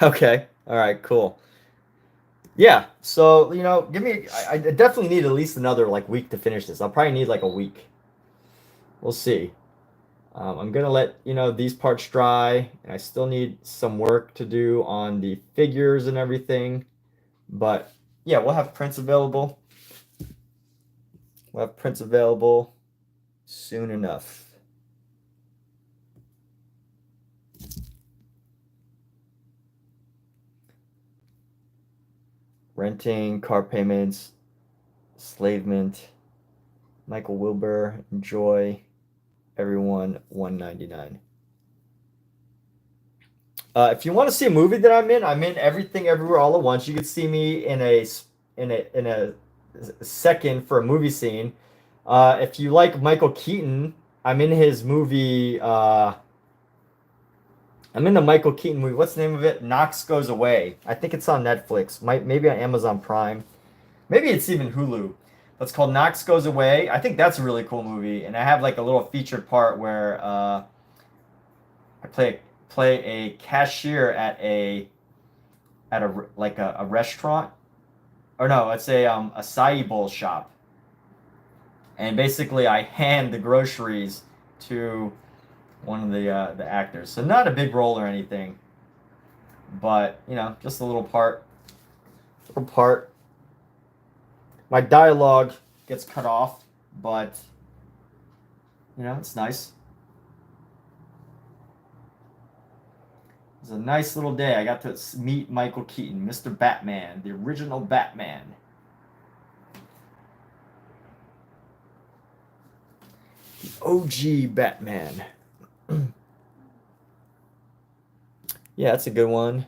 Okay. All right. Cool. Yeah. So, you know, I definitely need at least another like week to finish this. I'll probably need like a week. We'll see. I'm gonna let you know these parts dry, and I still need some work to do on the figures and everything. But yeah, we'll have prints available. We'll have prints available soon enough. Renting, car payments, enslavement, Michael Wilbur, enjoy, everyone, $1.99. If you want to see a movie that I'm in Everything Everywhere All at Once. You could see me in a second for a movie scene. If you like Michael Keaton, I'm in his movie. I'm in the Michael Keaton movie. What's the name of it? Knox Goes Away. I think it's on Netflix. Maybe on Amazon Prime. Maybe it's even Hulu. It's called Knox Goes Away. I think that's a really cool movie. And I have like a little featured part where I play a cashier at a like a restaurant. Or no, it's a acai bowl shop. And basically I hand the groceries to one of the actors. So not a big role or anything, but you know, just a little part. Little part. My dialogue gets cut off, but you know, it's nice. It's a nice little day. I got to meet Michael Keaton, Mr. Batman, the original Batman. The OG Batman. Yeah, that's a good one.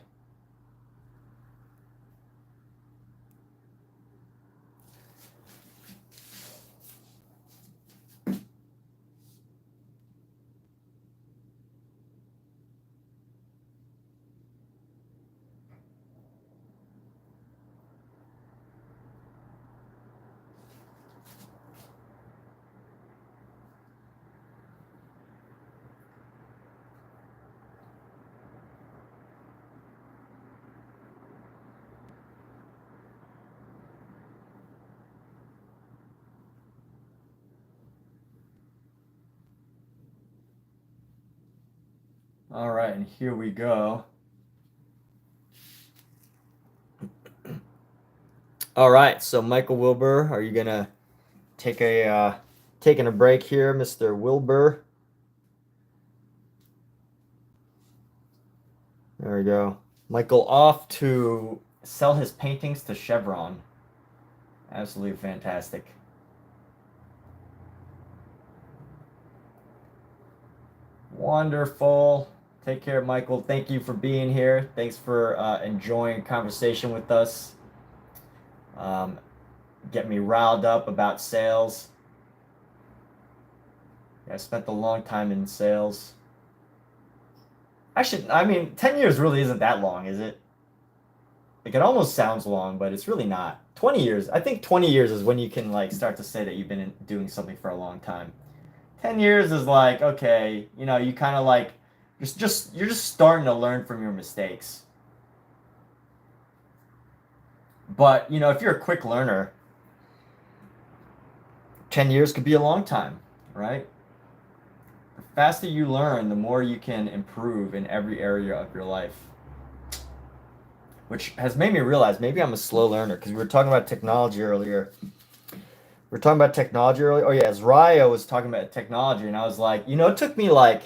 All right, and here we go. All right, so Michael Wilbur, are you gonna take a taking a break here, Mr. Wilbur? There we go. Michael off to sell his paintings to Chevron. Absolutely fantastic. Wonderful. Take care, Michael. Thank you for being here. Thanks for enjoying conversation with us. Get me riled up about sales. I spent a long time in sales. Actually, I mean, 10 years really isn't that long, is it? Like, it almost sounds long, but it's really not. 20 years. I think 20 years is when you can like start to say that you've been doing something for a long time. 10 years is like, okay, you know, you kind of like you're just starting to learn from your mistakes. But, you know, if you're a quick learner, 10 years could be a long time, right? The faster you learn, the more you can improve in every area of your life. Which has made me realize maybe I'm a slow learner, because we were talking about technology earlier. Oh yeah, as Raya was talking about technology, and I was like, you know, it took me like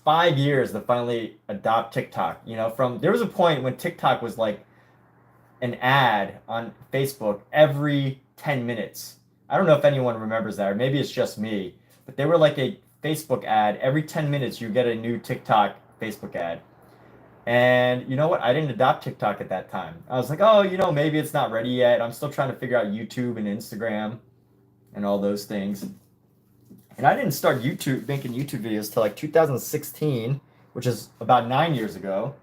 5 years to finally adopt TikTok. You know, from there was a point when TikTok was like an ad on Facebook every 10 minutes. I don't know if anyone remembers that, or maybe it's just me, but they were like a Facebook ad. Every 10 minutes, you get a new TikTok Facebook ad. And you know what? I didn't adopt TikTok at that time. I was like, oh, you know, maybe it's not ready yet. I'm still trying to figure out YouTube and Instagram and all those things. And I didn't start making YouTube videos till like 2016, which is about 9 years ago.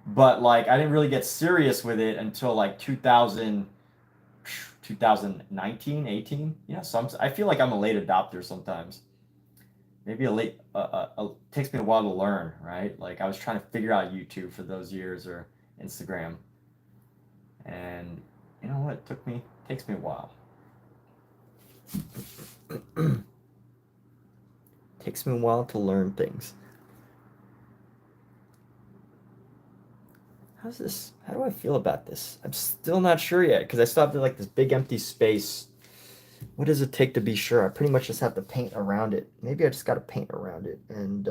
But like, I didn't really get serious with it until like 2019, 18. Yeah, so I feel like I'm a late adopter sometimes. Maybe takes me a while to learn, right? Like I was trying to figure out YouTube for those years, or Instagram. And you know what? Takes me a while. Takes me a while to learn things. How's this? How do I feel about this? I'm still not sure yet, because I still have like this big empty space. What does it take to be sure? I pretty much just have to paint around it. Maybe I just got to paint around it. And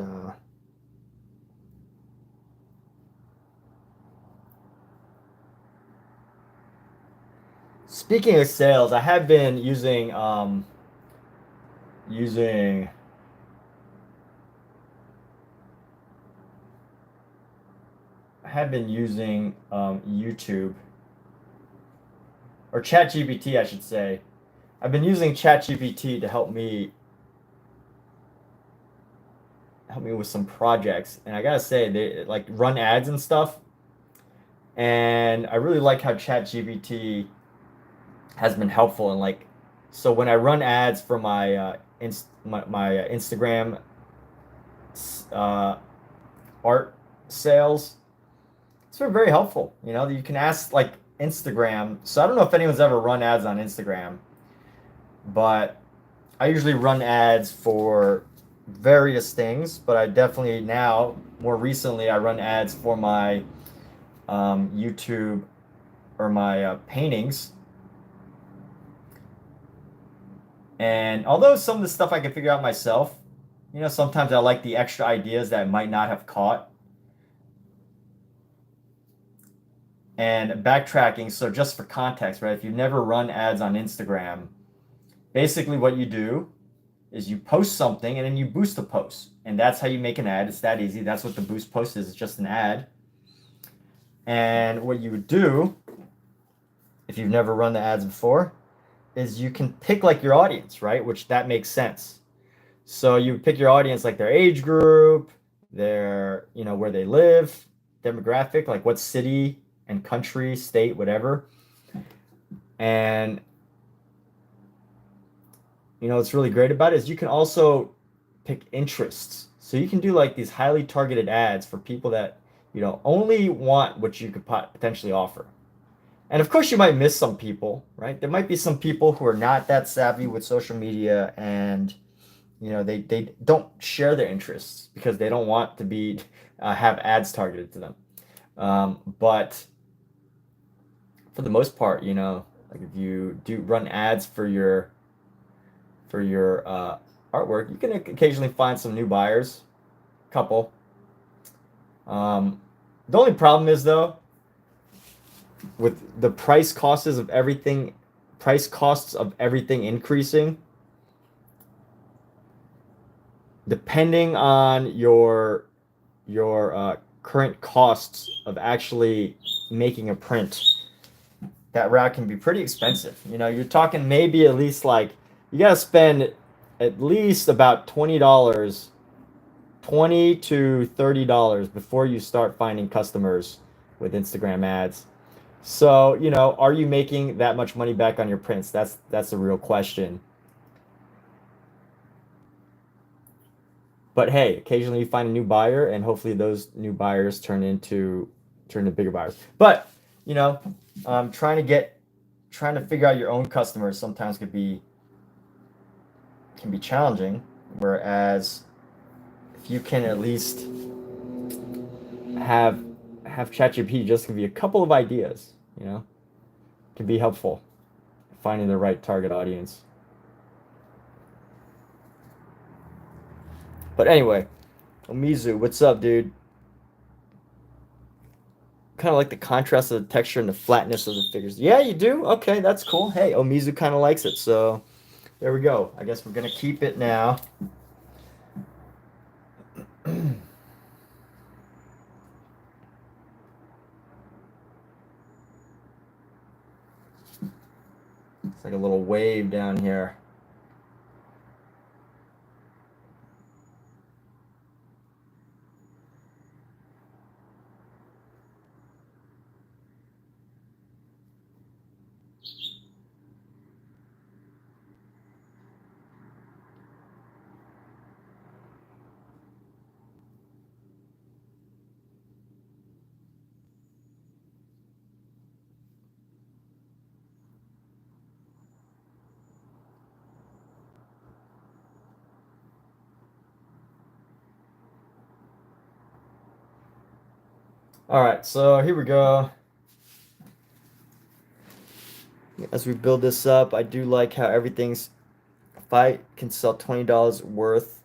speaking of sales, I have been using YouTube, or ChatGPT, I should say. I've been using ChatGPT to help me with some projects, and I gotta say, they like run ads and stuff. And I really like how ChatGPT has been helpful. And like, so when I run ads for my Instagram art sales, it's been very helpful. You know, you can ask like Instagram. So I don't know if anyone's ever run ads on Instagram, but I usually run ads for various things. But I definitely now, more recently, I run ads for my YouTube, or my paintings. And although some of the stuff I can figure out myself, you know, sometimes I like the extra ideas that I might not have caught. And backtracking, so just for context, right? If you've never run ads on Instagram, basically what you do is you post something and then you boost the post. And that's how you make an ad. It's that easy. That's what the boost post is. It's just an ad. And what you would do, if you've never run the ads before, is you can pick like your audience, right? Which that makes sense. So you pick your audience, like their age group, their, you know, where they live, demographic, like what city and country, state, whatever. And you know, what's really great about it is you can also pick interests. So you can do like these highly targeted ads for people that, you know, only want what you could potentially offer. And of course, you might miss some people, right? There might be some people who are not that savvy with social media, and you know, they don't share their interests because they don't want to be have ads targeted to them. But for the most part, you know, like if you do run ads for your artwork, you can occasionally find some new buyers, couple. The only problem is though, with the price costs of everything increasing, depending on your current costs of actually making a print, that route can be pretty expensive. You know, you're talking maybe at least like you gotta spend at least about $20, $20 to $30 before you start finding customers with Instagram ads. So, you know, are you making that much money back on your prints? That's a real question. But hey, occasionally you find a new buyer, and hopefully those new buyers turn into bigger buyers. But you know, trying to figure out your own customers sometimes can be challenging. Whereas if you can at least have ChatGPT just give you a couple of ideas, you know, can be helpful finding the right target audience. But anyway, Omizu, what's up, dude? Kind of like the contrast of the texture and the flatness of the figures. Yeah, you do? Okay, that's cool. Hey, Omizu kind of likes it, so there we go. I guess we're going to keep it now. It's like a little wave down here. All right, so here we go. As we build this up, I do like how everything's, if I can sell $20 worth,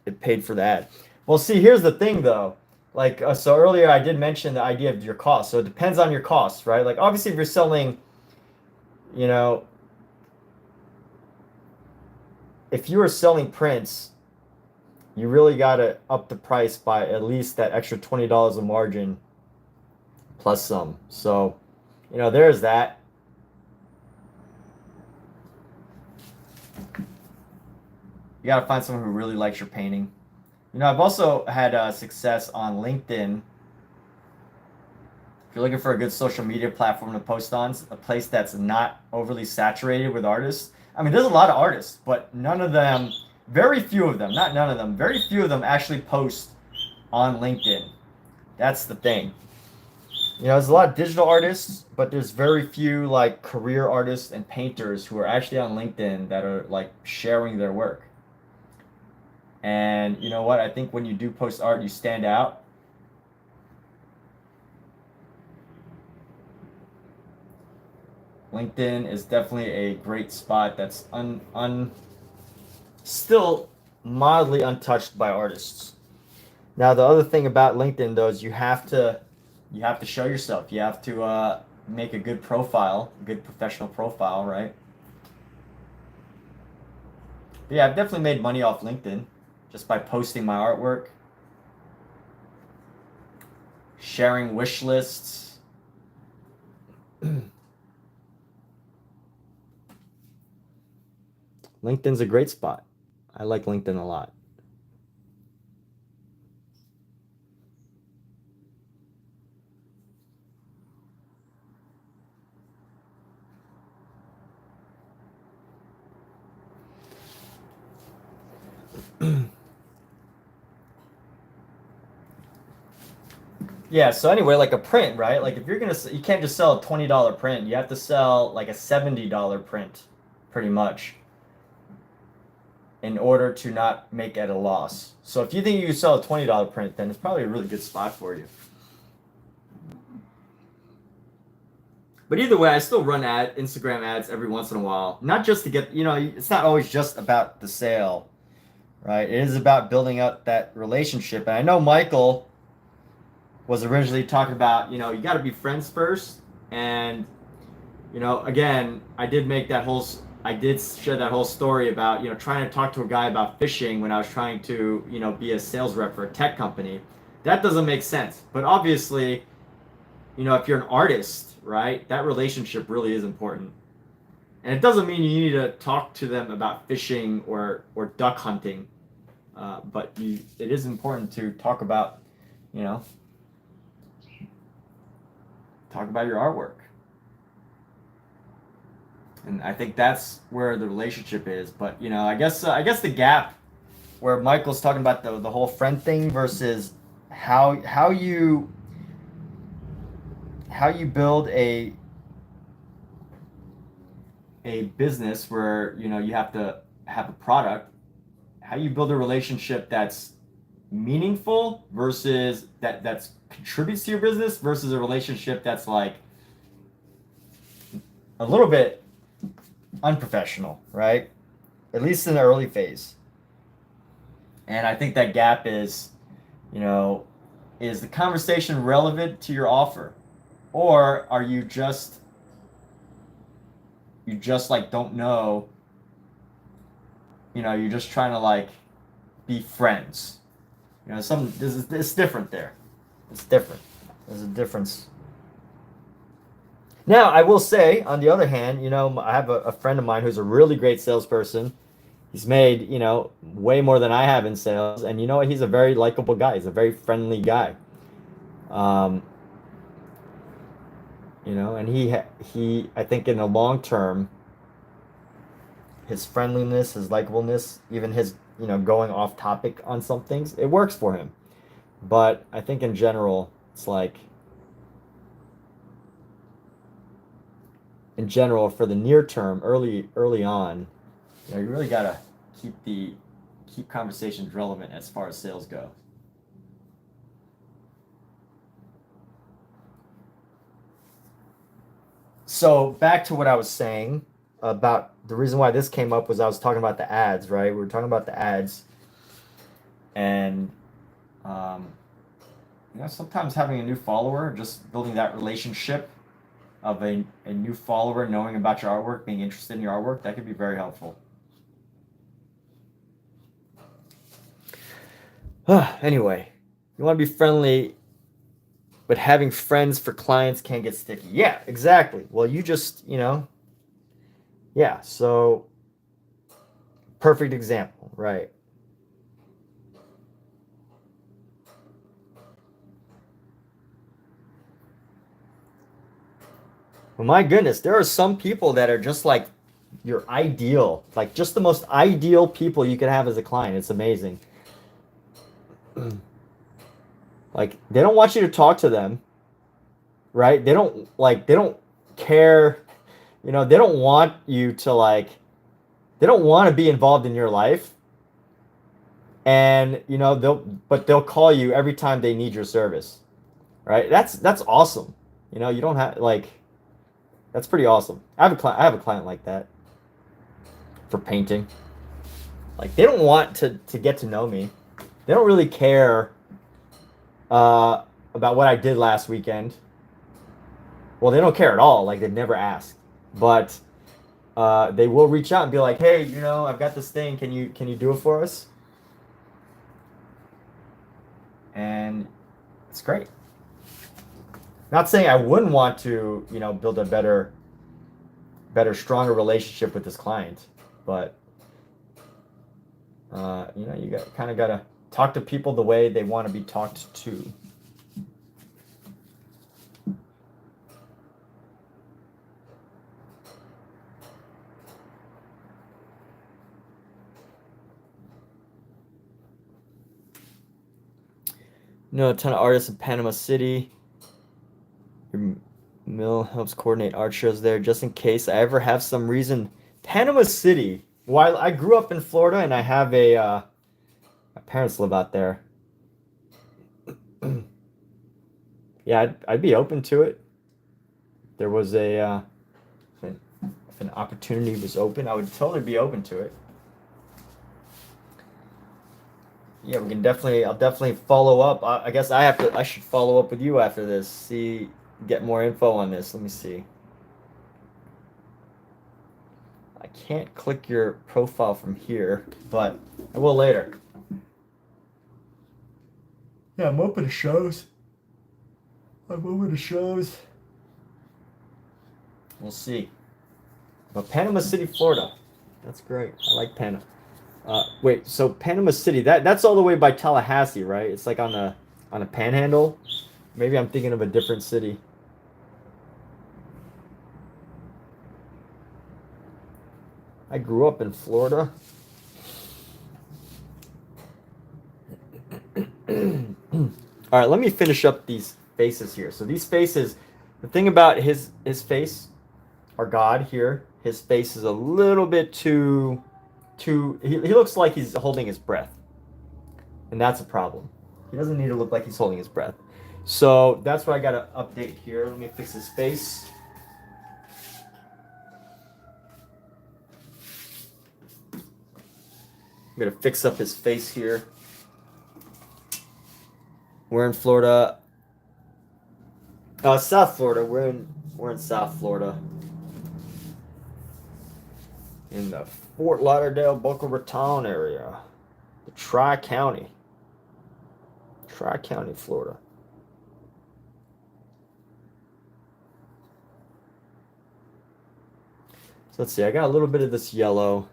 it paid for the ad. Well, see, here's the thing though. Like, so earlier I did mention the idea of your cost. So it depends on your costs, right? Like, obviously, if you're selling, you know, if you are selling prints, you really got to up the price by at least that extra $20 a margin plus some. So, you know, there's that. You got to find someone who really likes your painting. You know, I've also had success on LinkedIn. If you're looking for a good social media platform to post on, a place that's not overly saturated with artists. I mean, there's a lot of artists, but none of them, very few of them, not none of them, very few of them actually post on LinkedIn. That's the thing. You know, there's a lot of digital artists, but there's very few like career artists and painters who are actually on LinkedIn that are like sharing their work. And you know what? I think when you do post art, you stand out. LinkedIn is definitely a great spot that's still mildly untouched by artists. Now, the other thing about LinkedIn though is you have to show yourself. You have to make a good profile, a good professional profile, right? But yeah, I've definitely made money off LinkedIn just by posting my artwork, sharing wish lists. LinkedIn's a great spot. I like LinkedIn a lot. Yeah, so anyway, like a print, right? Like if you're gonna, you can't just sell a $20 print. You have to sell like a $70 print, pretty much. in order to not make at a loss. So if you think you can sell a $20 print, then it's probably a really good spot for you. But either way, I still run Instagram ads every once in a while. Not just to get, it's not always just about the sale, right? It is about building up that relationship. And I know Michael was originally talking about, you got to be friends first. And, again, I did share that whole story about, trying to talk to a guy about fishing when I was trying to, be a sales rep for a tech company. That doesn't make sense. But obviously, if you're an artist, right, that relationship really is important. And it doesn't mean you need to talk to them about fishing or duck hunting. But it is important to talk about, talk about your artwork. And I think that's where the relationship is. But I guess the gap where Michael's talking about the whole friend thing versus how you build a business where you have to have a product, how you build a relationship that's meaningful versus that's contributes to your business versus a relationship that's like a little bit unprofessional, right? At least in the early phase. And I think that gap is, is the conversation relevant to your offer? Or are you just like don't know, you're just trying to like be friends. It's different there. It's different. There's a difference. Now, I will say, on the other hand, I have a friend of mine who's a really great salesperson. He's made, way more than I have in sales. And you know what? He's a very likable guy. He's a very friendly guy. And he, I think in the long term, his friendliness, his likableness, even his, going off topic on some things, it works for him. But I think in general, it's like, in general, for the near term, early on, you really gotta keep conversations relevant as far as sales go. So back to what I was saying about the reason why this came up was I was talking about the ads, right? We were talking about the ads, and sometimes having a new follower, just building that relationship of a new follower knowing about your artwork, being interested in your artwork, that could be very helpful. Anyway, you want to be friendly, but having friends for clients can get sticky. Yeah, exactly. Well, you just, yeah, so perfect example, right? Well, my goodness, there are some people that are just like your ideal, like just the most ideal people you can have as a client. It's amazing. Like they don't want you to talk to them, right? They don't care, they don't want you to they don't want to be involved in your life. And they'll call you every time they need your service. Right? That's awesome. You don't have that's pretty awesome. I have a client like that for painting. Like they don't want to get to know me. They don't really care about what I did last weekend. Well, they don't care at all. Like they've never asked, but they will reach out and be like, "Hey, I've got this thing. Can you do it for us?" And it's great. Not saying I wouldn't want to, build a better, stronger relationship with this client, but you kind of gotta talk to people the way they want to be talked to. A ton of artists in Panama City. Your mill helps coordinate art shows there, just in case I ever have some reason. Panama City While I grew up in Florida and I have a, my parents live out there. Yeah, I'd be open to it. There was a, if an opportunity was open, I would totally be open to it. Yeah, we can definitely. I'll definitely follow up. I guess I should follow up with you after this. See, get more info on this. Let me see. I can't click your profile from here, but I will later. Yeah, I'm open to shows. I'm open to shows. We'll see. But Panama City, Florida. That's great. I like Panama. Wait, so Panama City, that's all the way by Tallahassee, right? It's like on a panhandle. Maybe I'm thinking of a different city. I grew up in Florida. All right, let me finish up these faces here. So these faces, the thing about his face, our God here, his face is a little bit too he looks like he's holding his breath. And that's a problem. He doesn't need to look like he's holding his breath. So that's what I got to update here. Let me fix his face. I'm going to fix up his face here. We're in Florida. South Florida. We're in South Florida. In the Fort Lauderdale, Boca Raton area. The Tri-County, Florida. So let's see, I got a little bit of this yellow.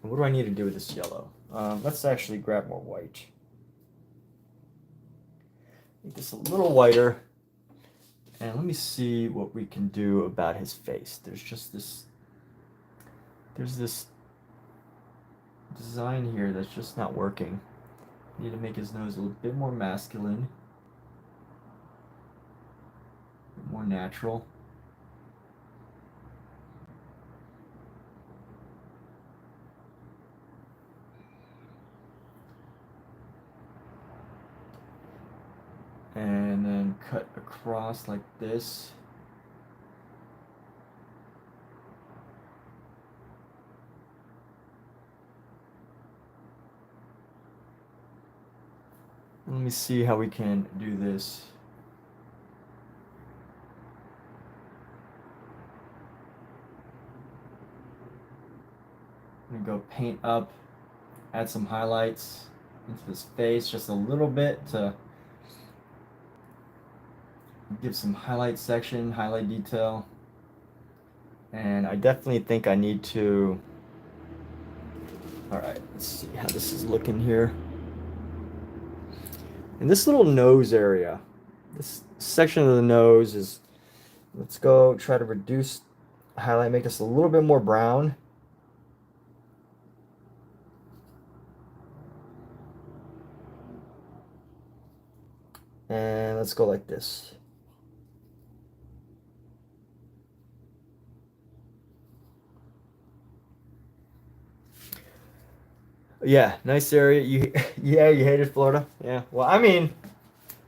What do I need to do with this yellow? Let's actually grab more white. Make this a little whiter. And let me see what we can do about his face. There's this design here that's just not working. I need to make his nose a little bit more masculine, a bit more natural. And then cut across like this. Let me see how we can do this. I'm gonna go paint up, add some highlights into this face just a little bit to give some highlight section, highlight detail. And I definitely think I need to, all right, let's see how this is looking here. In this little nose area, this section of the nose is, let's go try to reduce, highlight, make this a little bit more brown. And let's go like this. Yeah, nice area. You hated Florida. Yeah. Well, I mean,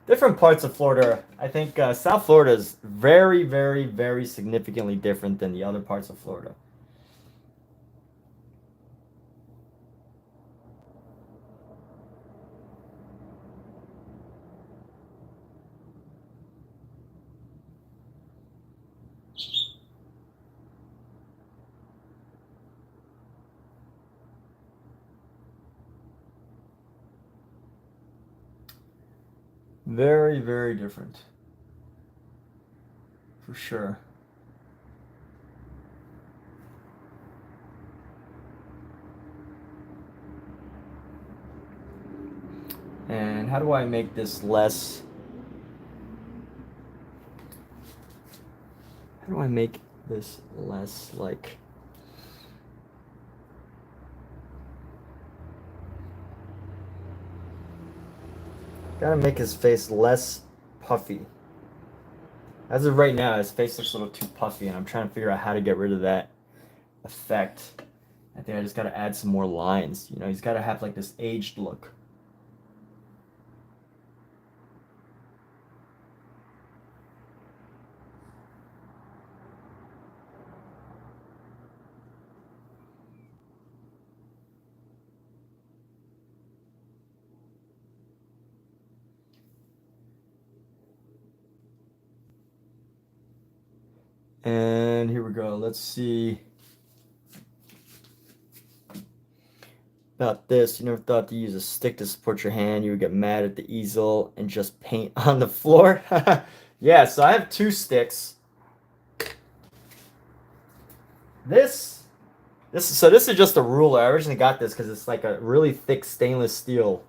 different parts of Florida. I think South Florida is very, very, very significantly different than the other parts of Florida. Very, very different. For sure. And how do I make this less? How do I make this less like? Gotta make his face less puffy. As of right now, his face looks a little too puffy, and I'm trying to figure out how to get rid of that effect think I just got to add some more lines. You know, he's got to have like this aged look. And here we go. Let's see about this. You never thought to use a stick to support your hand. You would get mad at the easel and just paint on the floor. Yeah, so I have two sticks. This is just a ruler. I originally got this because it's like a really thick stainless steel.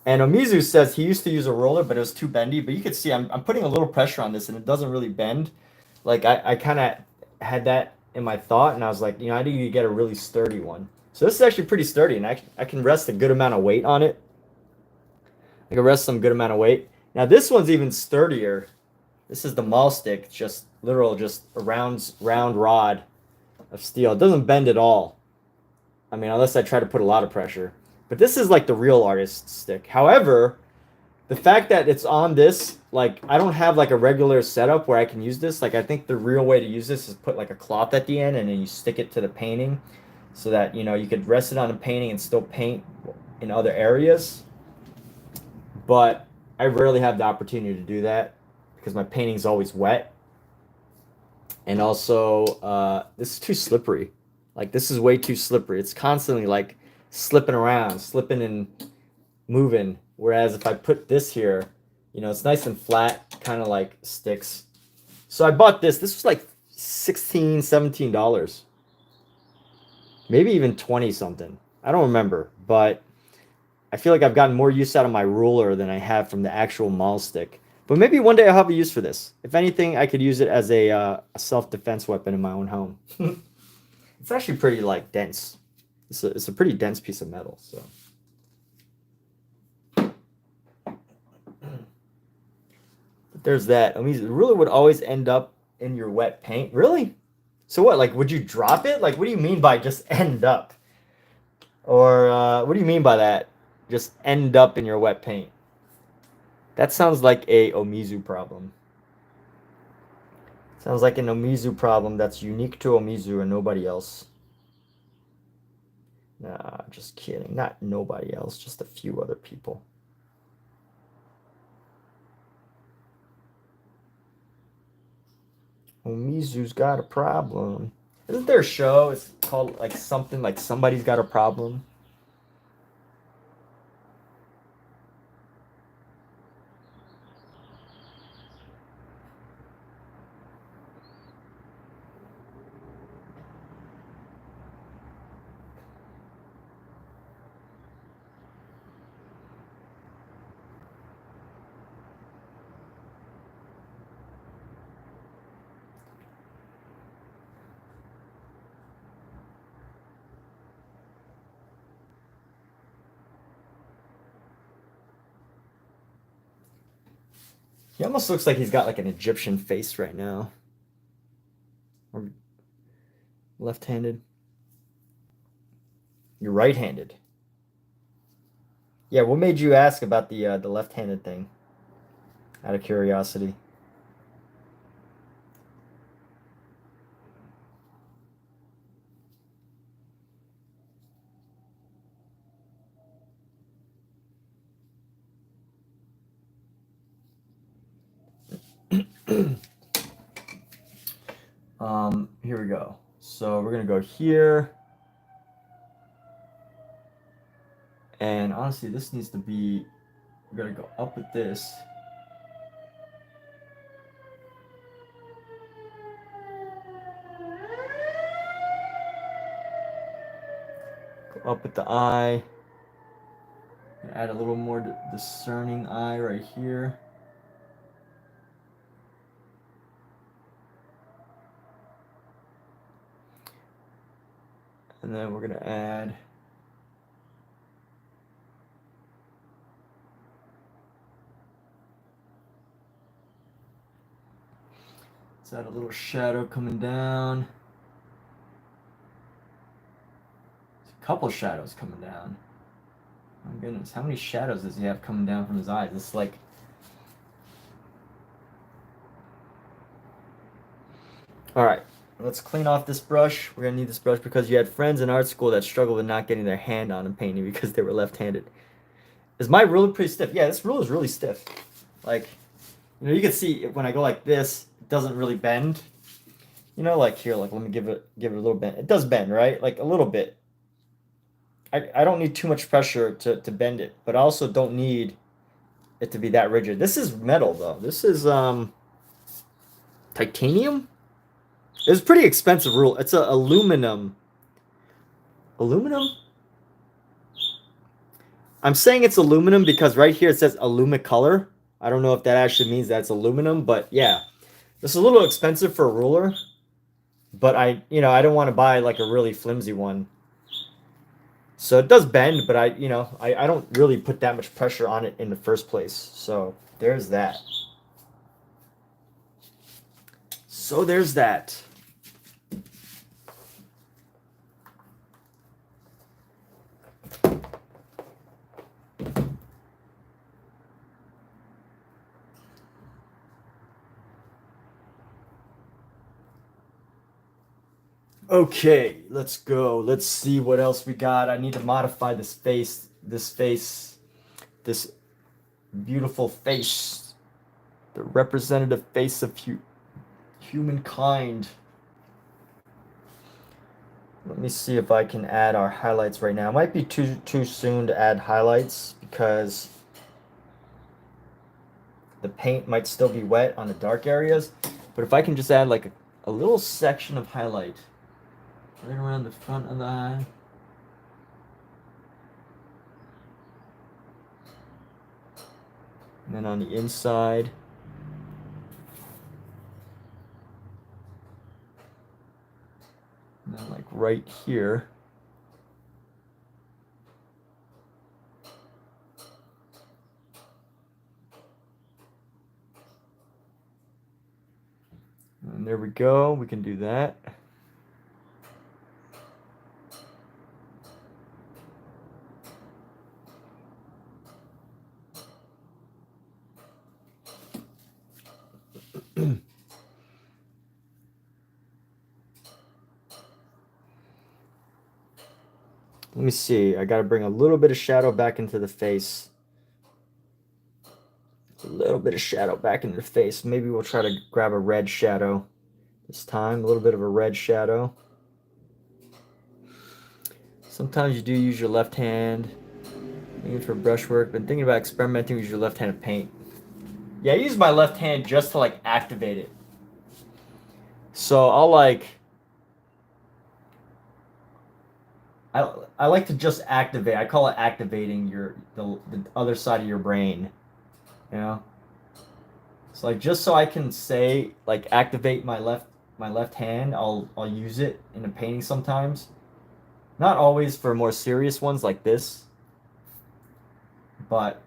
And Omizu says he used to use a roller, but it was too bendy. But you can see I'm putting a little pressure on this, and it doesn't really bend. Like I kind of had that in my thought, and I was like, you know, I need to get a really sturdy one. So this is actually pretty sturdy, and I can rest a good amount of weight on it. I can rest some good amount of weight. Now this one's even sturdier. This is the maul stick, just a round rod of steel. It doesn't bend at all. I mean, unless I try to put a lot of pressure. But this is like the real artist stick. However, the fact that it's on this, like, I don't have like a regular setup where I can use this. Like, I think the real way to use this is put like a cloth at the end and then you stick it to the painting so that, you know, you could rest it on the painting and still paint in other areas. But I rarely have the opportunity to do that because my painting's always wet. And also, this is too slippery. Like, this is way too slippery. It's constantly like slipping around, slipping and moving. Whereas if I put this here, you know, it's nice and flat, kind of like sticks. So I bought this. This was like $16, $17. Maybe even 20 something. I don't remember, but I feel like I've gotten more use out of my ruler than I have from the actual maul stick. But maybe one day I'll have a use for this. If anything, I could use it as a self-defense weapon in my own home. It's actually pretty like dense. It's a pretty dense piece of metal. So but there's that. I mean, it really would always end up in your wet paint. Really? So what? Like, would you drop it? Like, what do you mean by just end up? Or what do you mean by that? Just end up in your wet paint. That sounds like a Omizu problem. Sounds like an Omizu problem that's unique to Omizu and nobody else. Nah, just kidding. Not nobody else, just a few other people. Omizu's got a problem. Isn't there a show? It's called like something like Somebody's Got a Problem. He almost looks like he's got like an Egyptian face right now. Or left-handed. You're right-handed. Yeah, what made you ask about the left-handed thing? Out of curiosity. Here we go. So we're gonna go here. And honestly, this needs to be, we're gonna go up with this. Go up with the eye. Add a little more discerning eye right here. And then we're gonna add let's add a little shadow coming down. Couple shadows coming down. My goodness, how many shadows does he have coming down from his eyes? It's like... Alright, let's clean off this brush. We're going to need this brush because you had friends in art school that struggled with not getting their hand on a painting because they were left-handed. Is my ruler pretty stiff? Yeah, this ruler is really stiff. Like, you know, you can see when I go like this, it doesn't really bend. You know, like here, like let me give it a little bend. It does bend, right? Like a little bit. I don't need too much pressure to bend it, but I also don't need it to be that rigid. This is metal though. This is titanium. It's a pretty expensive rule. It's a aluminum. Aluminum? I'm saying it's aluminum because right here it says Alumicolor. I don't know if that actually means that's aluminum, but yeah. This is a little expensive for a ruler, but I don't want to buy like a really flimsy one. So it does bend, but I don't really put that much pressure on it in the first place. So there's that. So there's that. Okay, let's go. Let's see what else we got. I need to modify this face, this beautiful face, the representative face of humankind. Let me see if I can add our highlights right now. It might be too soon to add highlights because the paint might still be wet on the dark areas. But if I can just add like a little section of highlight right around the front of the eye. And then on the inside. And then like right here. And there we go. We can do that. Let me see. I got to bring a little bit of shadow back into the face. A little bit of shadow back into the face. Maybe we'll try to grab a red shadow this time. A little bit of a red shadow. Sometimes you do use your left hand. Even for brushwork. Been thinking about experimenting with your left-handed paint. Yeah, I use my left hand just to like activate it. So I'll like... I like to just activate. I call it activating the other side of your brain. You know? So like just so I can say like activate my left hand, I'll use it in a painting sometimes. Not always for more serious ones like this. But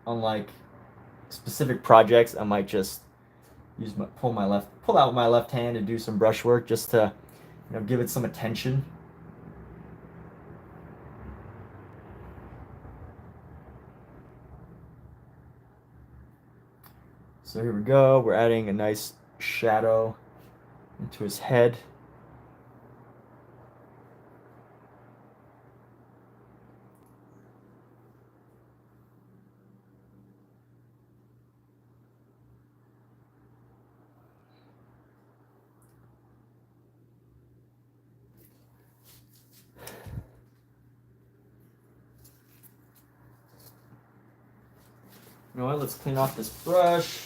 on like specific projects, I might just pull out my left hand and do some brush work just to give it some attention. So here we go. We're adding a nice shadow into his head. You know what? Let's clean off this brush.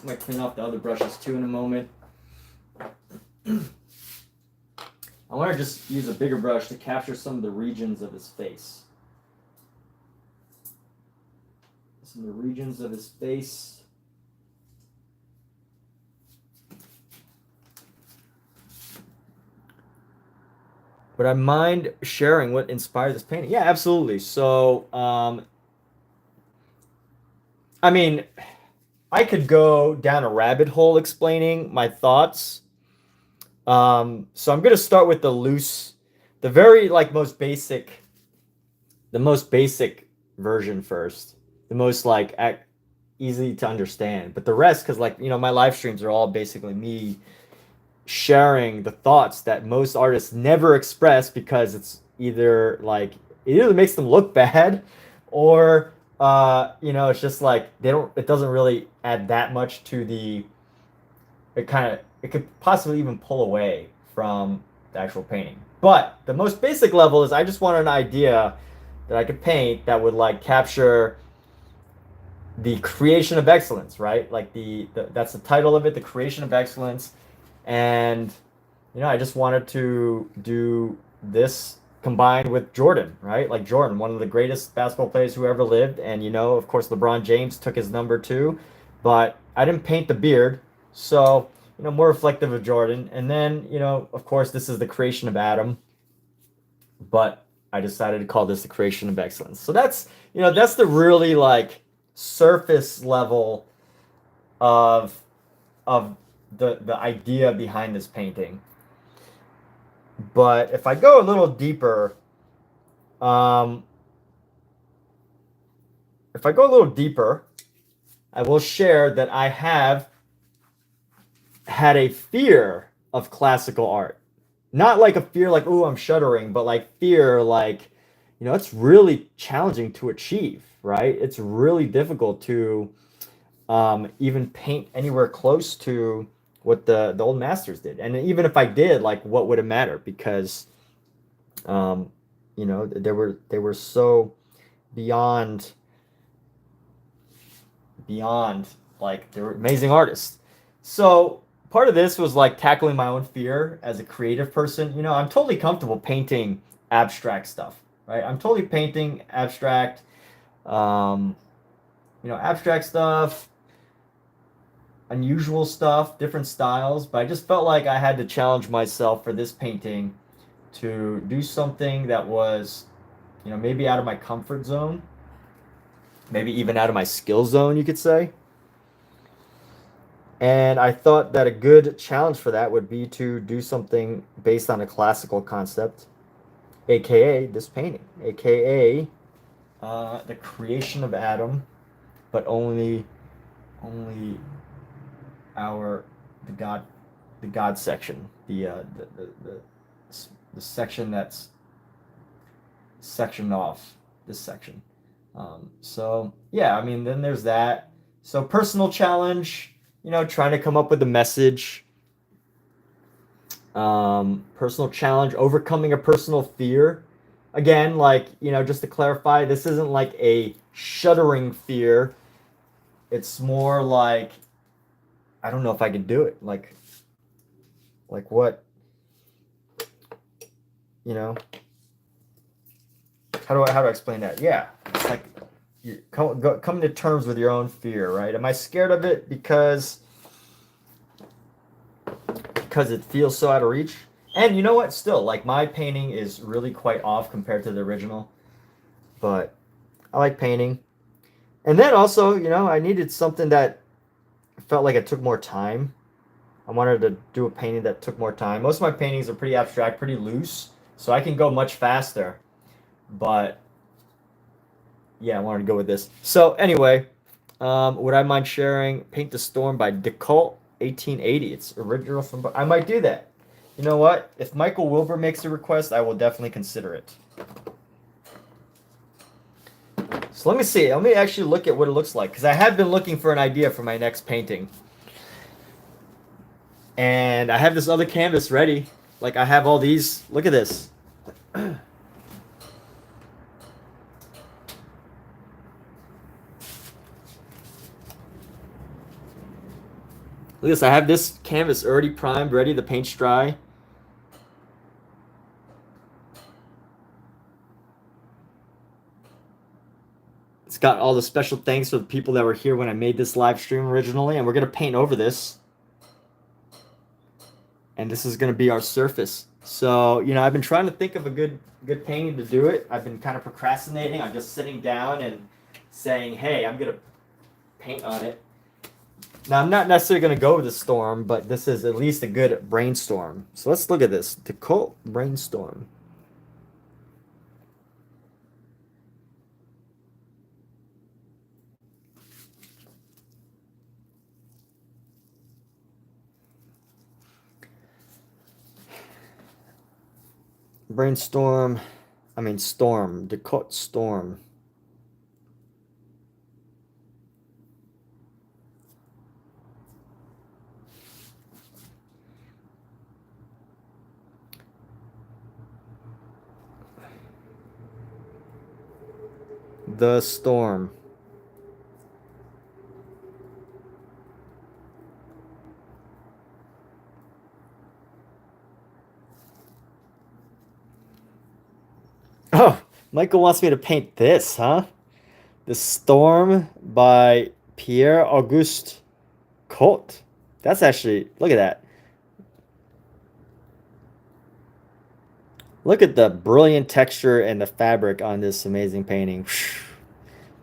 I might clean off the other brushes too in a moment. I want to just use a bigger brush to capture some of the regions of his face. Some of the regions of his face. Would I mind sharing what inspired this painting? Yeah, absolutely. So, I mean, I could go down a rabbit hole explaining my thoughts. So I'm going to start with the loose the very like the most basic version first, the most like easy to understand. But the rest, because like my live streams are all basically me sharing the thoughts that most artists never express because it's either like it either makes them look bad or it's just like it doesn't really add that much to it could possibly even pull away from the actual painting. But the most basic level is I just want an idea that I could paint that would like capture the creation of excellence, right? Like that's the title of it, the creation of excellence. And I just wanted to do this combined with Jordan, right? Like Jordan, one of the greatest basketball players who ever lived. And of course, LeBron James took his number too, but I didn't paint the beard. So, more reflective of Jordan. And then, of course, this is the creation of Adam, but I decided to call this the creation of excellence. So that's the really like surface level of the idea behind this painting. But if I go a little deeper, I will share that I have had a fear of classical art. Not like a fear like, oh, I'm shuddering, but like fear like, it's really challenging to achieve, right? It's really difficult to even paint anywhere close to what the old masters did. And even if I did, like, what would it matter? Because, they were so beyond, like, they were amazing artists. So part of this was like tackling my own fear as a creative person. I'm totally comfortable painting abstract stuff, right? I'm totally painting abstract, abstract stuff, unusual stuff, different styles, but I just felt like I had to challenge myself for this painting to do something that was, maybe out of my comfort zone, maybe even out of my skill zone, you could say. And I thought that a good challenge for that would be to do something based on a classical concept, aka this painting, aka the creation of Adam, but only the God section, the section that's sectioned off this section. So yeah, I mean, then there's that. So personal challenge, trying to come up with a message. Personal challenge, overcoming a personal fear. Again, like, just to clarify, this isn't like a shuddering fear. It's more like, I don't know if I can do it. Like what, how do I explain that? Yeah, it's like you come to terms with your own fear, right? Am I scared of it because it feels so out of reach? And you know what? Still, like, my painting is really quite off compared to the original, but I like painting. And then also, I needed something that felt like it took more time. I wanted to do a painting that took more time. Most of my paintings are pretty abstract, pretty loose, so I can go much faster. But yeah, I wanted to go with this. So anyway, would I mind sharing Paint the Storm by Decolt 1880? It's original from... I might do that. You know what? If Michael Wilbur makes a request, I will definitely consider it. So let me see. Let me actually look at what it looks like, because I have been looking for an idea for my next painting. And I have this other canvas ready. Like, I have all these. Look at this. Look at this. I have this canvas already primed, ready. The paint's dry. It's got all the special thanks for the people that were here when I made this live stream originally. And we're going to paint over this. And this is going to be our surface. So, I've been trying to think of a good painting to do it. I've been kind of procrastinating. I'm just sitting down and saying, hey, I'm going to paint on it. Now, I'm not necessarily going to go with the storm, but this is at least a good brainstorm. So let's look at this. Decolt brainstorm. Brainstorm. I mean, storm. Dakota storm. The storm. Oh, Michael wants me to paint this, huh? The Storm by Pierre-Auguste Cote. That's actually, look at that. Look at the brilliant texture and the fabric on this amazing painting.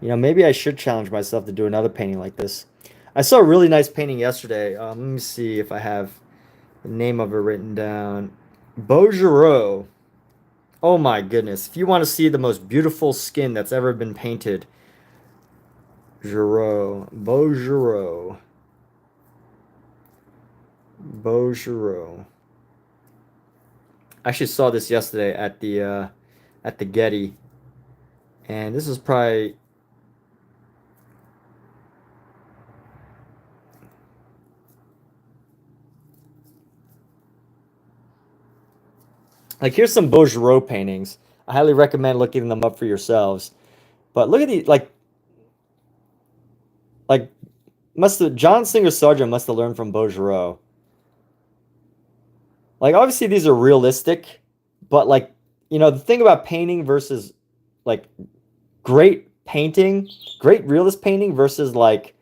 You know, maybe I should challenge myself to do another painting like this. I saw a really nice painting yesterday. Let me see if I have the name of it written down. Beaugereau. Oh my goodness. If you want to see the most beautiful skin that's ever been painted, Beaugereau. I actually saw this yesterday at the Getty, and this is probably like, here's some Beaugereau paintings. I highly recommend looking them up for yourselves. But look at these, like John Singer Sargent must have learned from Beaugereau. Like, obviously these are realistic, but like, you know, the thing about painting versus like great painting, great realist painting versus like,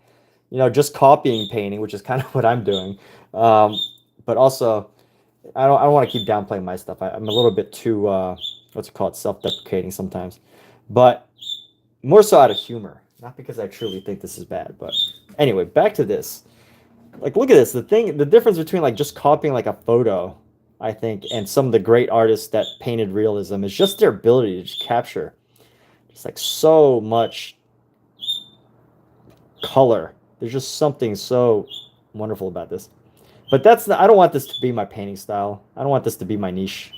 you know, just copying painting, which is kind of what I'm doing. But also, I don't want to keep downplaying my stuff. I'm a little bit too what's it called, self-deprecating sometimes, but more so out of humor, not because I truly think this is bad. But anyway, back to this. Like, look at this. The difference between like just copying like a photo, I think, and some of the great artists that painted realism is just their ability to just capture just like so much color. There's just something so wonderful about this. But that's I don't want this to be my painting style. I don't want this to be my niche.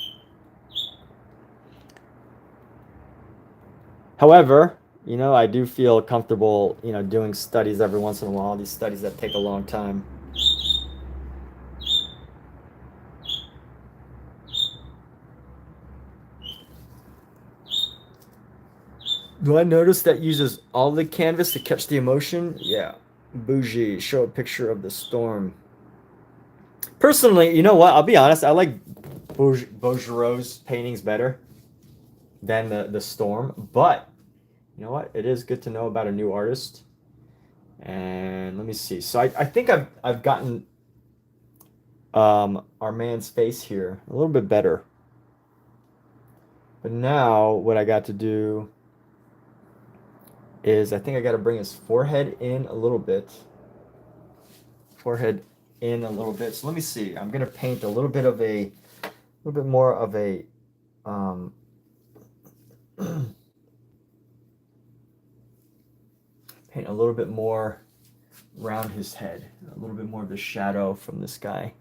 However, you know, I do feel comfortable, you know, doing studies every once in a while. These studies that take a long time. Do I notice that uses all the canvas to catch the emotion? Yeah. Bougie, show a picture of the storm. Personally, you know what? I'll be honest. I like Beaugereau's paintings better than the storm. But you know what? It is good to know about a new artist. And let me see. So I think I've gotten our man's face here a little bit better. But now what I got to do is I think I got to bring his forehead in a little bit. Forehead in a little bit. So let me see. I'm gonna paint a little bit more of a paint a little bit more around his head, a little bit more of the shadow from this guy.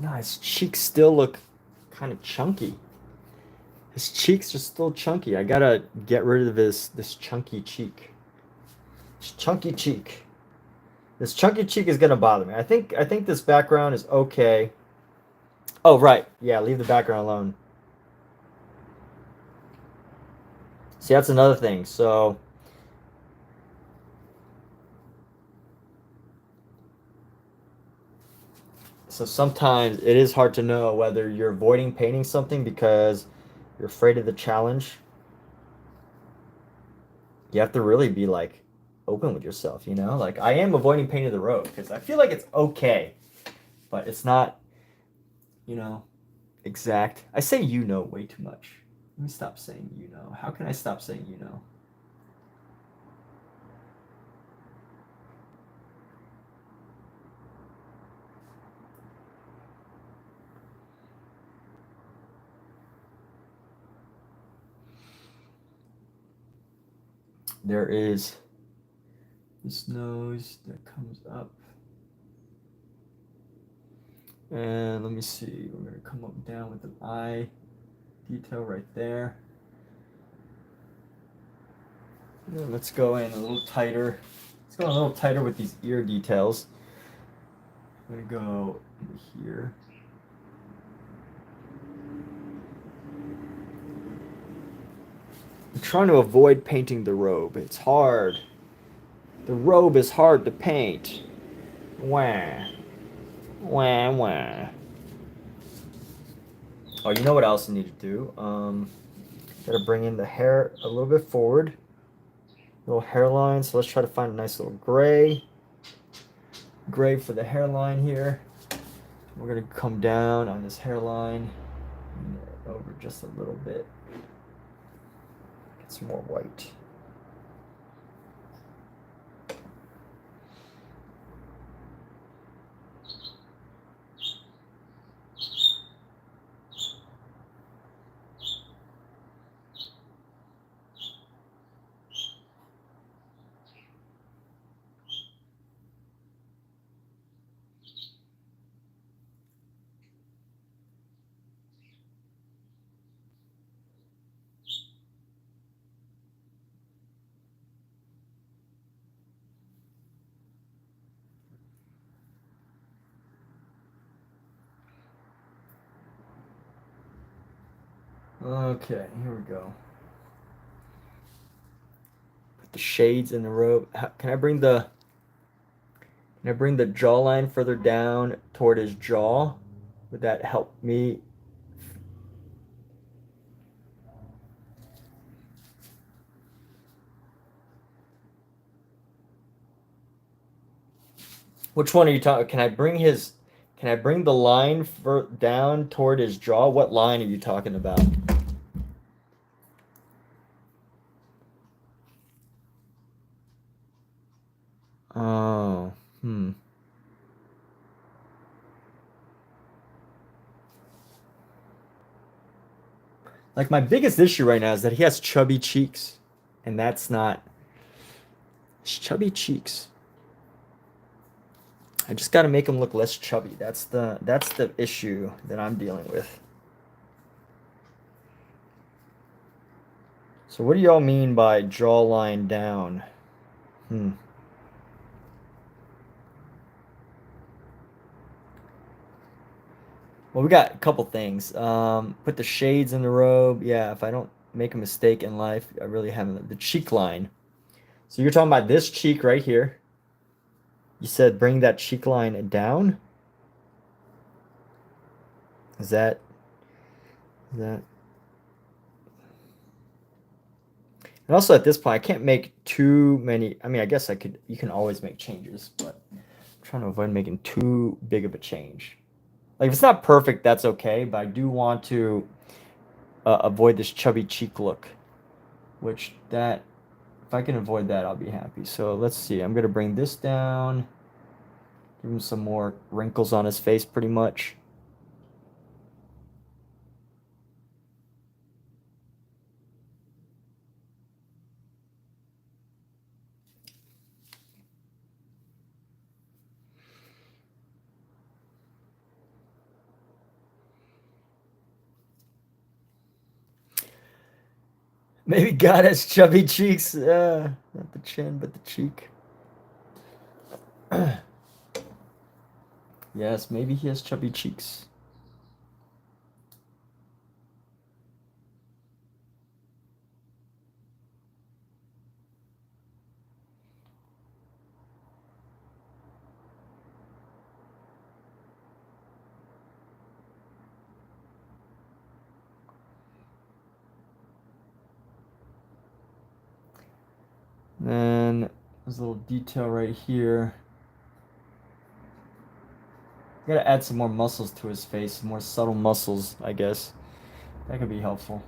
No, his cheeks still look kind of chunky. His cheeks are still chunky. I gotta get rid of this chunky cheek. This chunky cheek. This chunky cheek is gonna bother me. I think this background is okay. Oh right, yeah, leave the background alone. See, that's another thing. So sometimes it is hard to know whether you're avoiding painting something because you're afraid of the challenge. You have to really be like open with yourself, you know? Like, I am avoiding painting the road because I feel like it's okay, but it's not, you know, exact. I say you know way too much. Let me stop saying you know. How can I stop saying you know? There is this nose that comes up. And let me see, we're gonna come up down with an eye detail right there. And then let's go in a little tighter. Let's go a little tighter with these ear details. I'm gonna go into here. I'm trying to avoid painting the robe. It's hard. The robe is hard to paint. Wah. Wah, wah. Oh, you know what else I need to do? Gotta bring in the hair a little bit forward. Little hairline. So let's try to find a nice little gray. Gray for the hairline here. We're gonna come down on this hairline over just a little bit. Get some more white. Okay, here we go. Put the shades in the robe. Can I bring the jawline further down toward his jaw? Would that help me? Which one are you talking? Can I bring the line down toward his jaw? What line are you talking about? Oh, Like my biggest issue right now is that he has chubby cheeks, and that's not chubby cheeks. I just got to make him look less chubby. That's the issue that I'm dealing with. So what do y'all mean by jawline down? Well, we got a couple things. Put the shades in the robe. Yeah, if I don't make a mistake in life, I really haven't. The cheek line. So you're talking about this cheek right here. You said bring that cheek line down? Is that... And also at this point, I can't make too many. I mean, I guess I could. You can always make changes, but I'm trying to avoid making too big of a change. Like if it's not perfect, that's okay. But I do want to avoid this chubby cheek look, which if I can avoid that, I'll be happy. So let's see. I'm gonna bring this down. Give him some more wrinkles on his face, pretty much. Maybe God has chubby cheeks. Not the chin, but the cheek. Yes, maybe he has chubby cheeks. Then there's a little detail right here. Gotta add some more muscles to his face, more subtle muscles, I guess. That could be helpful.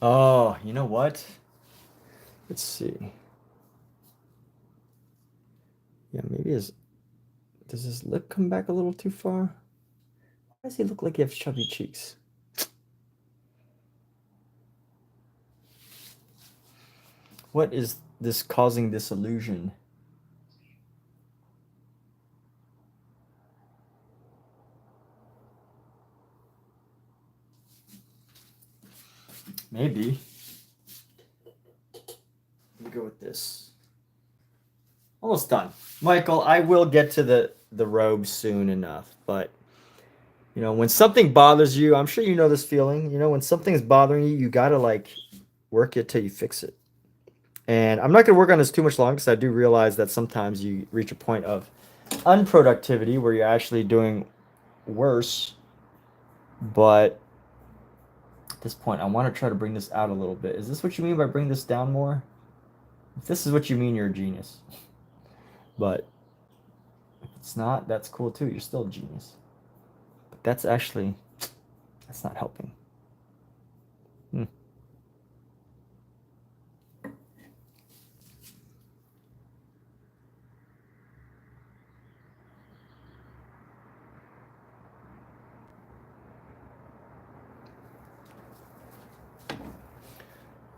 Oh, you know what? Let's see. Yeah, maybe does his lip come back a little too far? Why does he look like he has chubby cheeks? What is this causing this illusion? Maybe. Let me go with this. Almost done. Michael, I will get to the robe soon enough, but you know, when something bothers you, I'm sure you know this feeling, you know, when something's bothering you, you gotta like work it till you fix it. And I'm not gonna work on this too much longer because I do realize that sometimes you reach a point of unproductivity where you're actually doing worse. But at this point, I want to try to bring this out a little bit. Is this what you mean by bring this down more? If this is what you mean, you're a genius. But if it's not, that's cool too. You're still a genius. But that's not helping.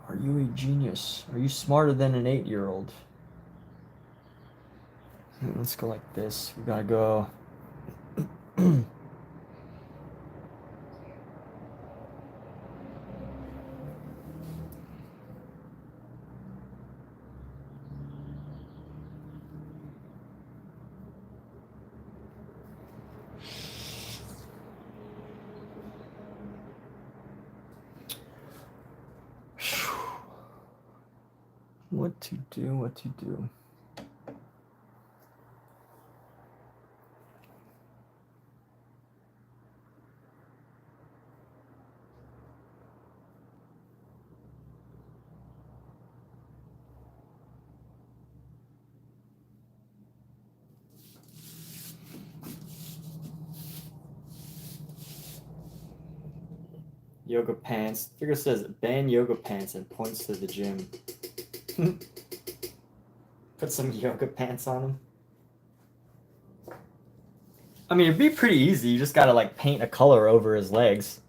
Are you a genius? Are you smarter than an 8-year-old? Let's go like this. We gotta go. What to do. Yoga pants. Figure says ban yoga pants and points to the gym. Put some yoga pants on him. I mean, it'd be pretty easy. You just gotta like paint a color over his legs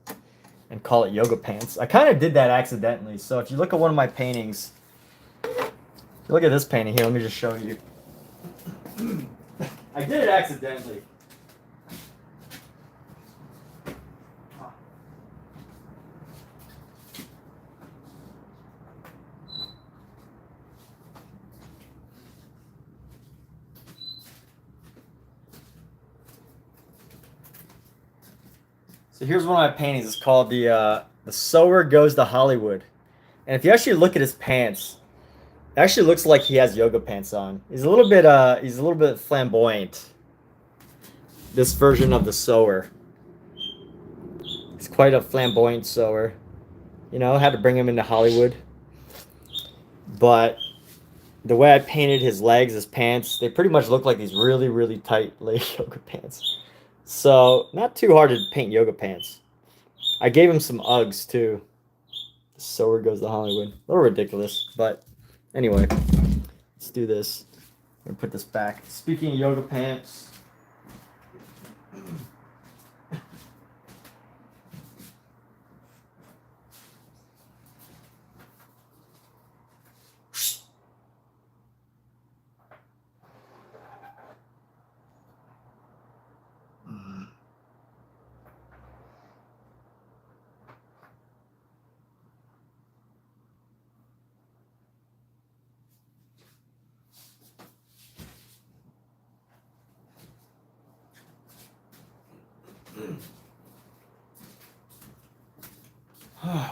and call it yoga pants. I kind of did that accidentally. So if you look at one of my paintings, look at this painting here. Let me just show you. I did it accidentally. So here's one of my paintings. It's called the Sower Goes to Hollywood. And if you actually look at his pants, it actually looks like he has yoga pants on. He's a little bit flamboyant. This version of the Sower. He's quite a flamboyant sower. You know, had to bring him into Hollywood. But the way I painted his legs, his pants, they pretty much look like these really, really tight leg yoga pants. So, not too hard to paint yoga pants. I gave him some Uggs, too. The Sower Goes to Hollywood. A little ridiculous, but anyway. Let's do this. I'm going to put this back. Speaking of yoga pants.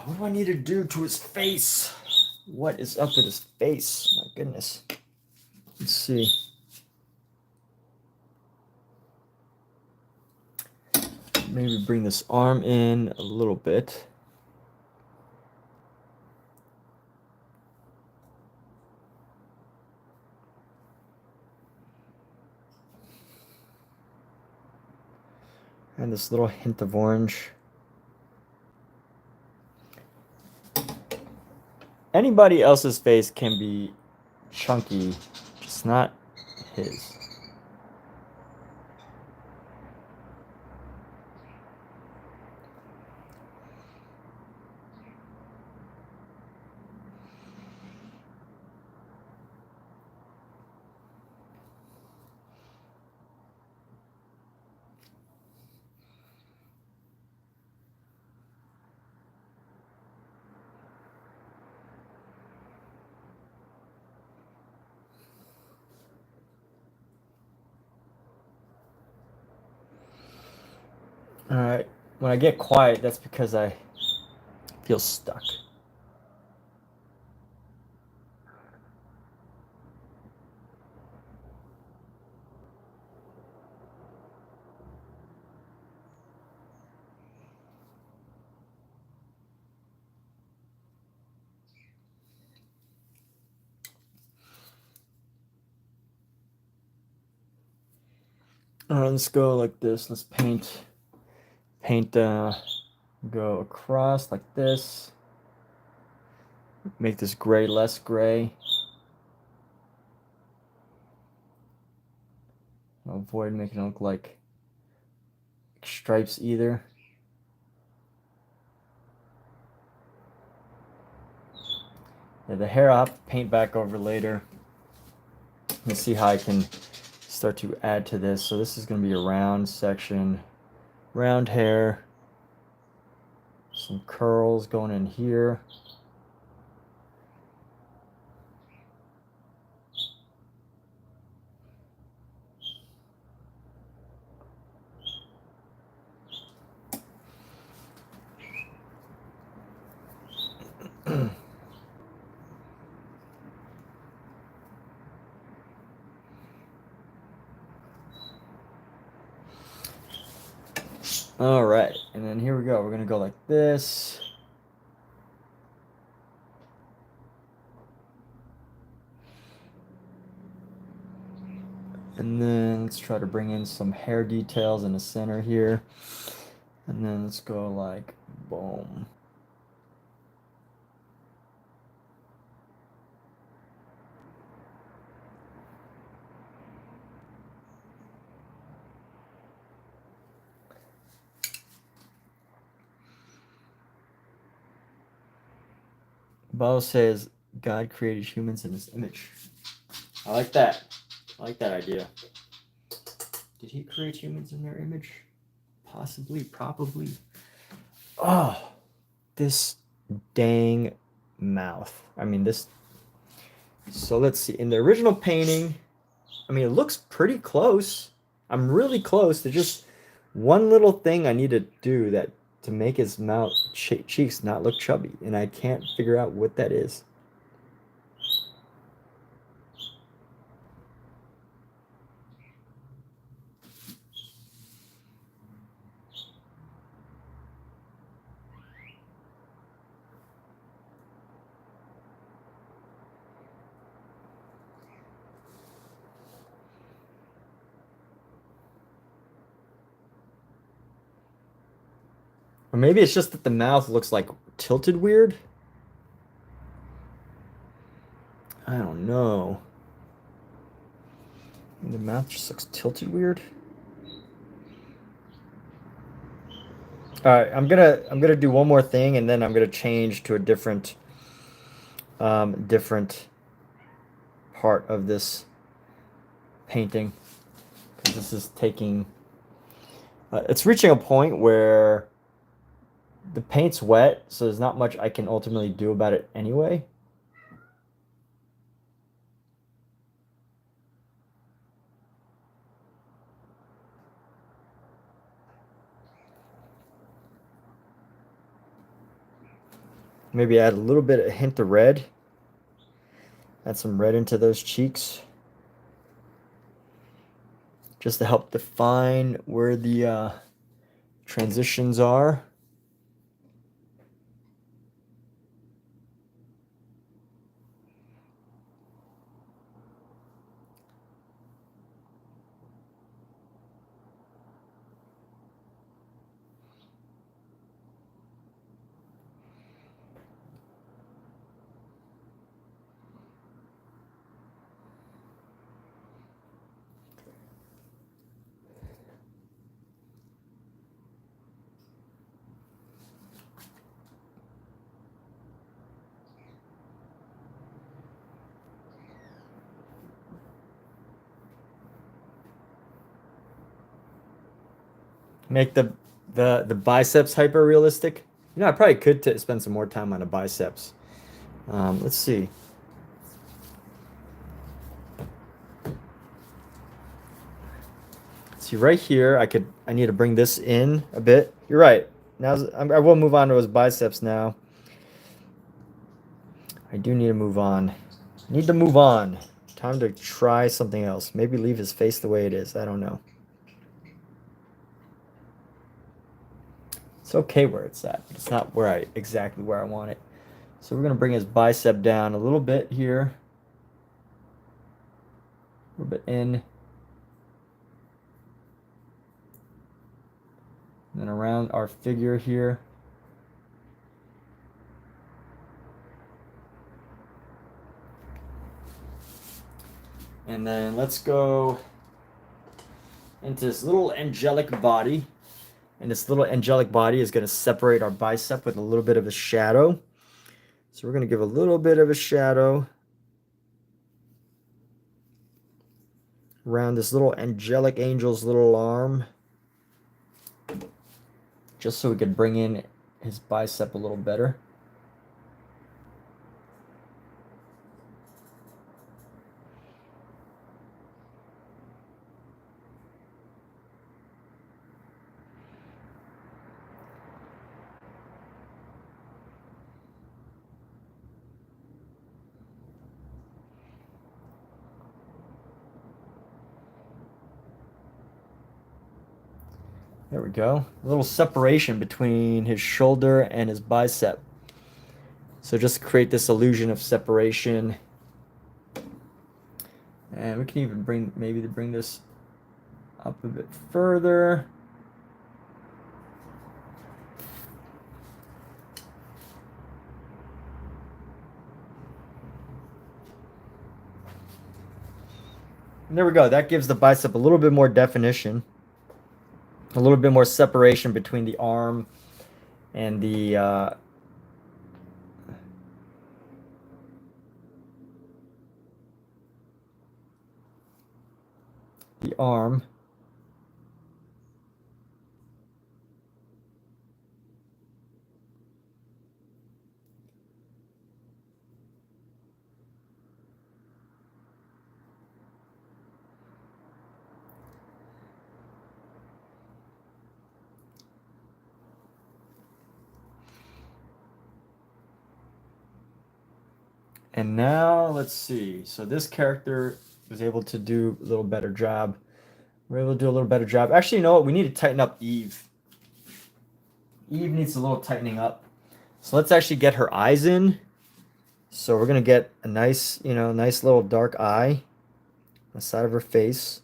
What do I need to do to his face? What is up with his face? My goodness. Let's see. maybe bring this arm in a little bit. And this little hint of orange. Anybody else's face can be chunky, just not his. All right, when I get quiet, that's because I feel stuck. All right, let's go like this. Let's paint, go across like this. Make this gray less gray. Avoid making it look like stripes either. Yeah, the hair I'll have to paint back over later. Let's see how I can start to add to this. So this is going to be a round section, round hair, some curls going in here. All right, and then here we go. We're gonna go like this. And then let's try to bring in some hair details in the center here. And then let's go like, boom. The Bible says God created humans in his image. I like that. I like that idea. Did he create humans in their image? Possibly, probably. Oh, this dang mouth. I mean, this. So let's see. In the original painting, I mean, it looks pretty close. I'm really close. There's just one little thing I need to do that to make his mouth cheeks not look chubby, and I can't figure out what that is. Or maybe it's just that the mouth looks like tilted weird. I don't know. The mouth just looks tilted weird. All right, I'm gonna do one more thing, and then I'm gonna change to a different different part of this painting, because this is taking. It's reaching a point where the paint's wet, so there's not much I can ultimately do about it anyway. Maybe add a little bit, a hint of red. Add some red into those cheeks, just to help define where the transitions are. Make the biceps hyper realistic. You know, I probably could spend some more time on the biceps. Let's see. See right here, I need to bring this in a bit. You're right. Now I will move on to his biceps now. I do need to move on. Need to move on. Time to try something else. Maybe leave his face the way it is. I don't know. It's okay where it's at, but it's not exactly where I want it. So we're gonna bring his bicep down a little bit here. A little bit in. And then around our figure here. And then let's go into this little angelic body. And this little angelic body is going to separate our bicep with a little bit of a shadow. So we're going to give a little bit of a shadow around this little angelic angel's little arm, just so we could bring in his bicep a little better. There we go. A little separation between his shoulder and his bicep. So just create this illusion of separation. And we can even bring this up a bit further. And there we go. That gives the bicep a little bit more definition. A little bit more separation between the arm and the arm. And now let's see. So this character was able to do a little better job. We're able to do a little better job. Actually, you know what? We need to tighten up Eve. Eve needs a little tightening up. So let's actually get her eyes in. So we're gonna get a nice, nice little dark eye on the side of her face.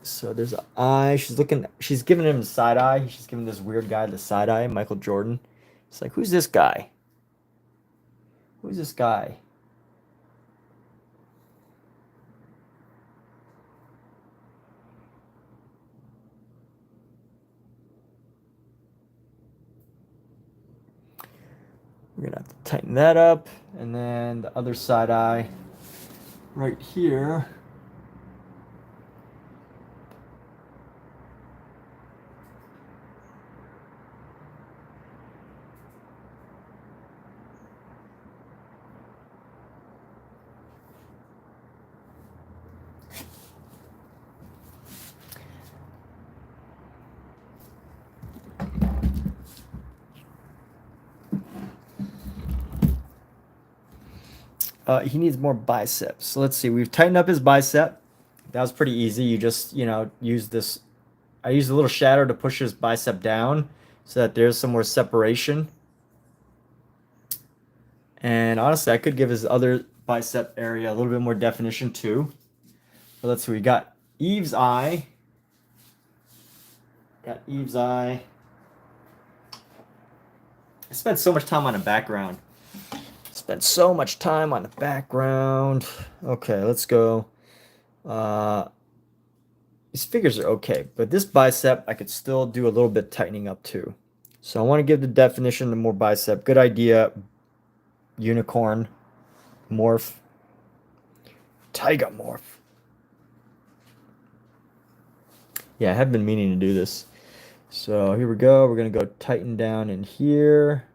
So there's an eye. She's giving him the side eye. She's giving this weird guy the side eye, Michael Jordan. It's like, who's this guy? Who's this guy? We're gonna have to tighten that up. And then the other side eye right here. He needs more biceps. So let's see. We've tightened up his bicep. That was pretty easy. You just, use this. I used a little shadow to push his bicep down so that there's some more separation. And honestly, I could give his other bicep area a little bit more definition too. But let's see, we got Eve's eye. Got Eve's eye. I spent so much time on the background. Spent so much time on the background. Okay, let's go. These figures are okay, but this bicep I could still do a little bit tightening up too. So I want to give the definition to more bicep. Good idea. Unicorn. Morph. Tiger morph. Yeah, I have been meaning to do this. So here we go. We're going to go tighten down in here.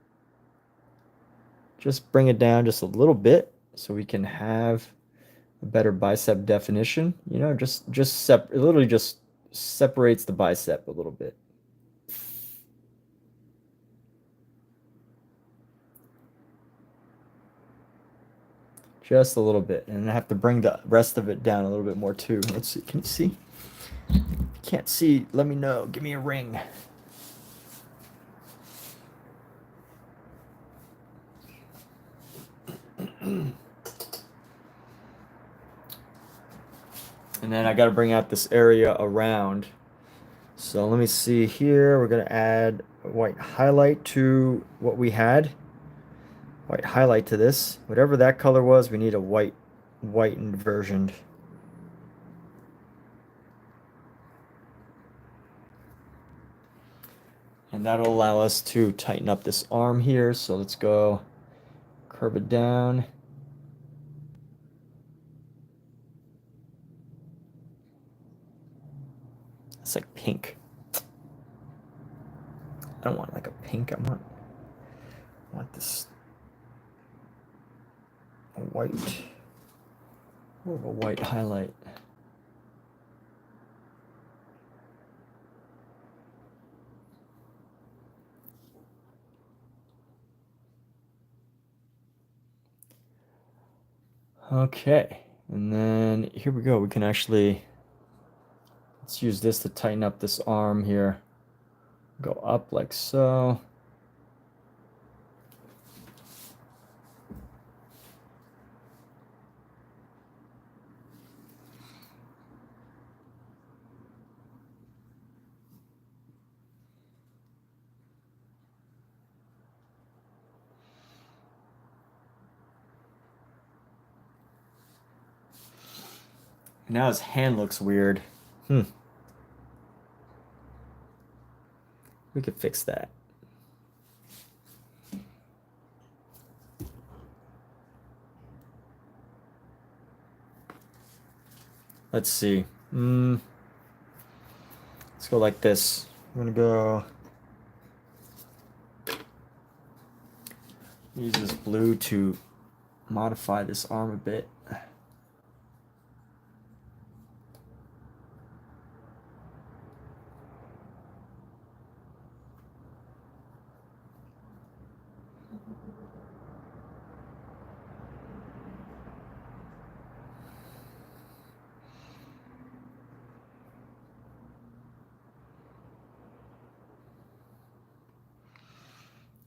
Just bring it down just a little bit so we can have a better bicep definition. It literally just separates the bicep a little bit. Just a little bit. And I have to bring the rest of it down a little bit more too. Let's see. Can you see? If you can't see, let me know. Give me a ring. And then I got to bring out this area around. So let me see here. We're going to add a white highlight to what we had. White highlight to this. Whatever that color was, we need a whitened version. And that'll allow us to tighten up this arm here. So let's go curve it down. It's like pink. I don't want like a pink. I want this white. More of a white highlight. Okay, and then here we go. We can actually, let's use this to tighten up this arm here. Go up like so. Now his hand looks weird. We could fix that. Let's see. Let's go like this. I'm gonna go use this blue to modify this arm a bit.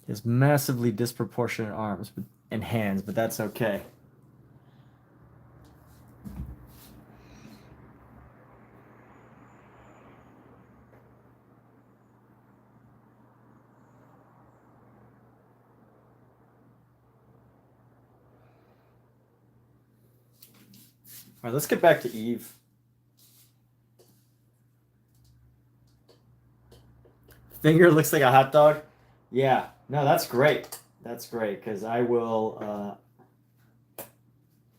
He has massively disproportionate arms and hands, but that's okay. All right, let's get back to Eve. Finger looks like a hot dog. Yeah, no, that's great. That's great because I will.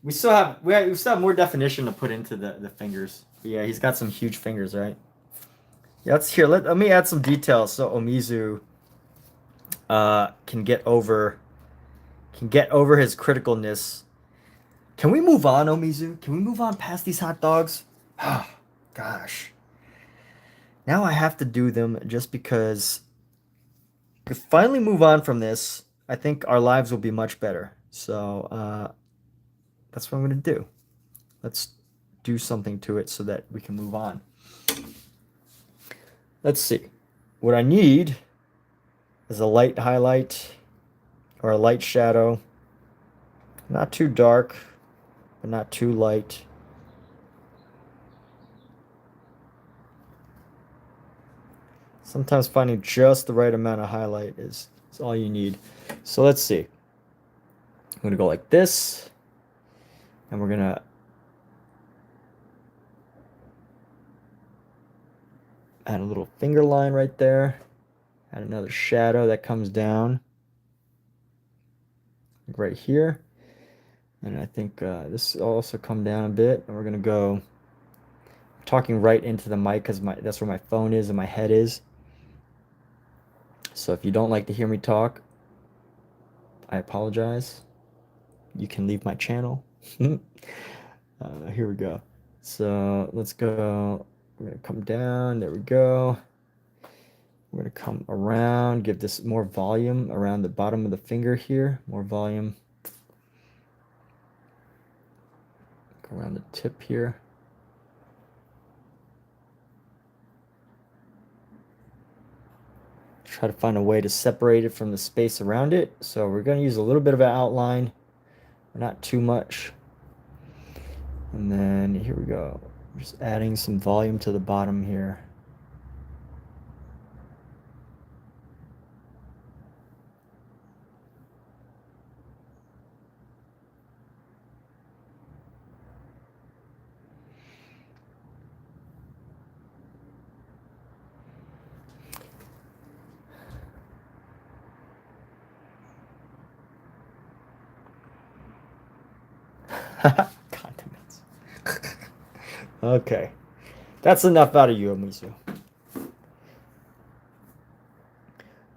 We still have more definition to put into the fingers. Yeah, he's got some huge fingers, right? Yeah, let me add some details so Omizu can get over his criticalness. Can we move on, Omizu? Can we move on past these hot dogs? Oh, gosh. Now I have to do them just because if we finally move on from this, I think our lives will be much better. So that's what I'm going to do. Let's do something to it so that we can move on. Let's see. What I need is a light highlight or a light shadow. Not too dark, but not too light. Sometimes finding just the right amount of highlight is all you need. So let's see. I'm going to go like this, and we're going to add a little finger line right there. Add another shadow that comes down right here. And I think this will also come down a bit. And we're going to go talking right into the mic because that's where my phone is and my head is. So if you don't like to hear me talk, I apologize. You can leave my channel. Here we go. So let's go. We're going to come down. There we go. We're going to come around, give this more volume around the bottom of the finger here. More volume. Go around the tip here. Try to find a way to separate it from the space around it. So we're going to use a little bit of an outline, not too much. And then here we go. Just adding some volume to the bottom here. Condiments. Okay. That's enough out of you, Amisu.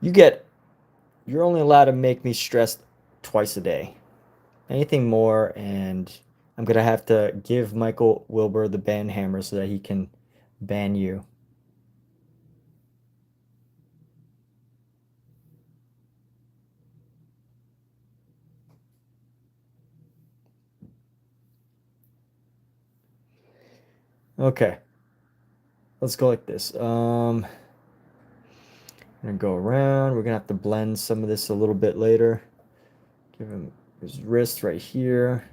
You're only allowed to make me stressed twice a day. Anything more, and I'm going to have to give Michael Wilbur the ban hammer so that he can ban you. Okay. Let's go like this. I'm going to go around. We're going to have to blend some of this a little bit later. Give him his wrist right here.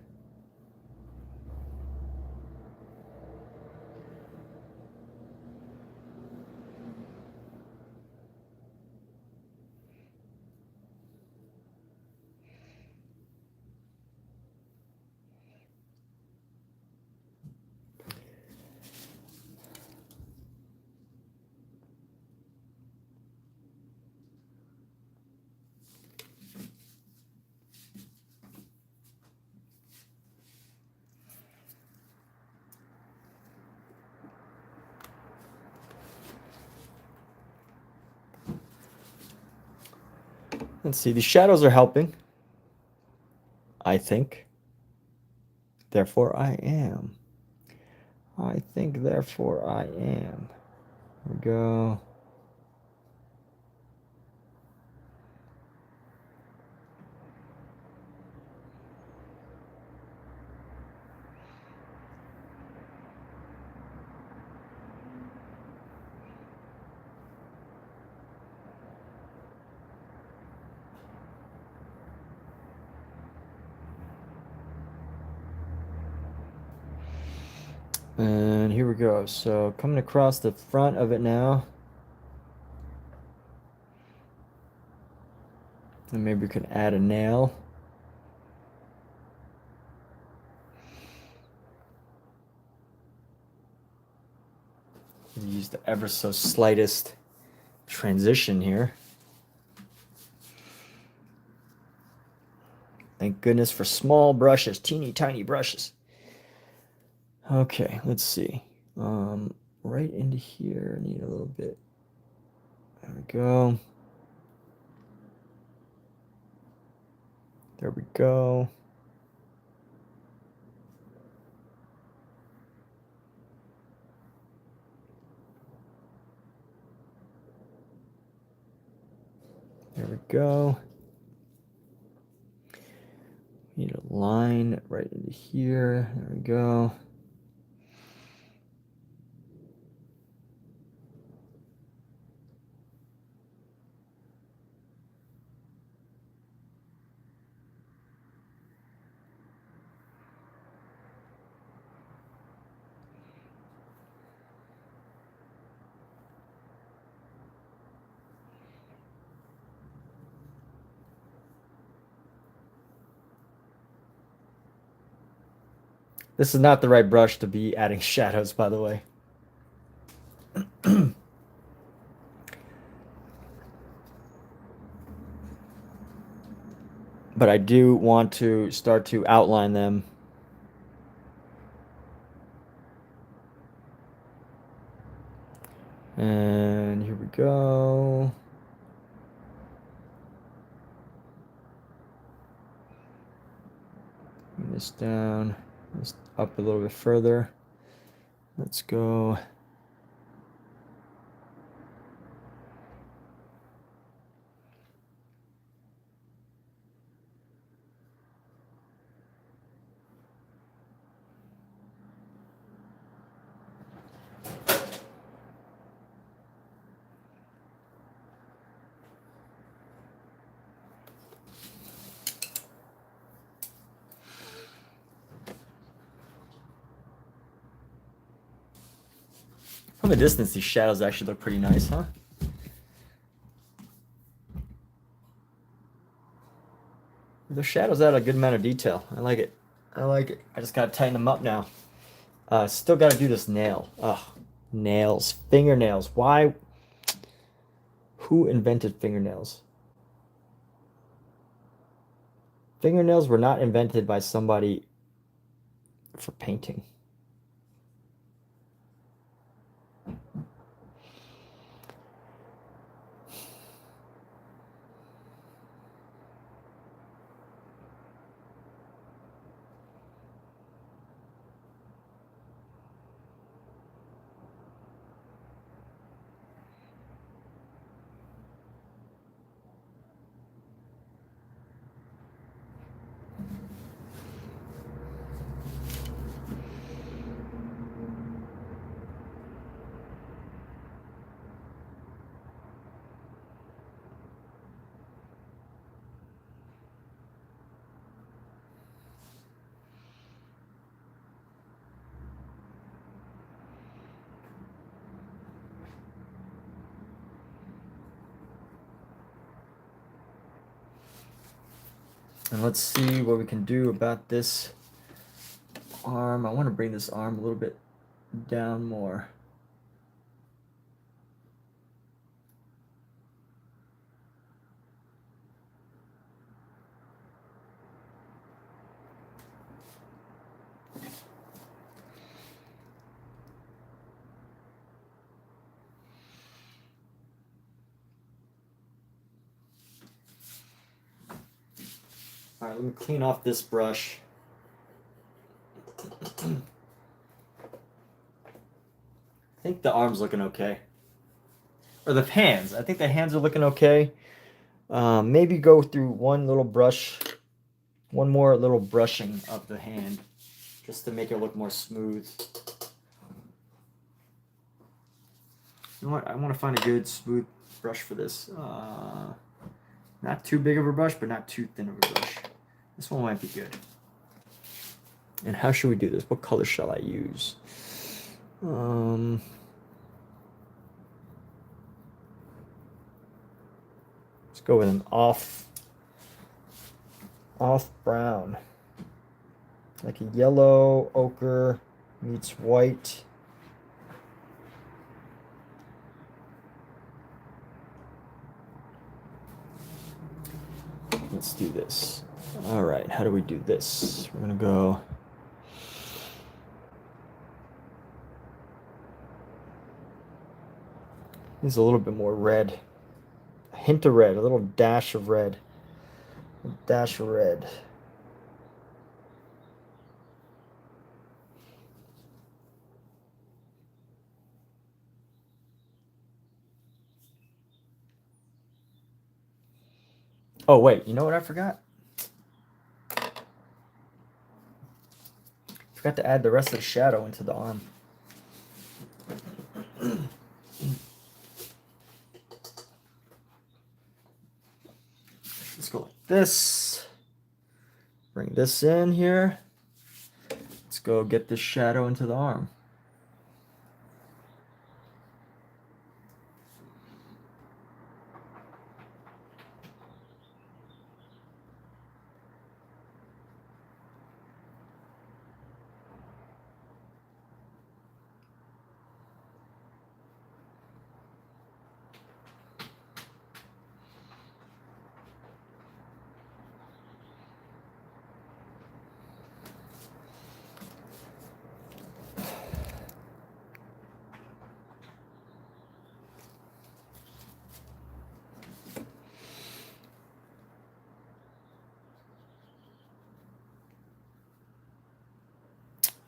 Let's see, the shadows are helping, I think. Therefore, I am. I think, therefore, I am. Here we go. And here we go. So coming across the front of it now. And maybe we can add a nail. Use the ever so slightest transition here. Thank goodness for small brushes, teeny tiny brushes. Okay, let's see. Right into here, I need a little bit. There we go. There we go. There we go. Need a line right into here. There we go. This is not the right brush to be adding shadows, by the way. But I do want to start to outline them. And here we go. Bring this down, this up a little bit further. Let's go. From a distance, these shadows actually look pretty nice, huh? The shadows add a good amount of detail. I like it. I like it. I just gotta tighten them up now. Still gotta do this nail. Ugh, nails, fingernails. Why? Who invented fingernails? Fingernails were not invented by somebody for painting. And let's see what we can do about this arm. I want to bring this arm a little bit down more. All right, let me clean off this brush. I think the arm's looking okay. Or the hands. I think the hands are looking okay. Maybe go through one little brush, one more little brushing of the hand, just to make it look more smooth. You know what? I want to find a good smooth brush for this. Not too big of a brush, but not too thin of a brush. This one might be good. And how should we do this? What color shall I use? Let's go with an off brown. Like a yellow ochre meets white. Let's do this. All right, how do we do this? We're gonna go. This is a little bit more red. A hint of red, a little dash of red. A dash of red. Oh, wait, you know what I forgot? Forgot to add the rest of the shadow into the arm. Let's go like this. Bring this in here. Let's go get this shadow into the arm.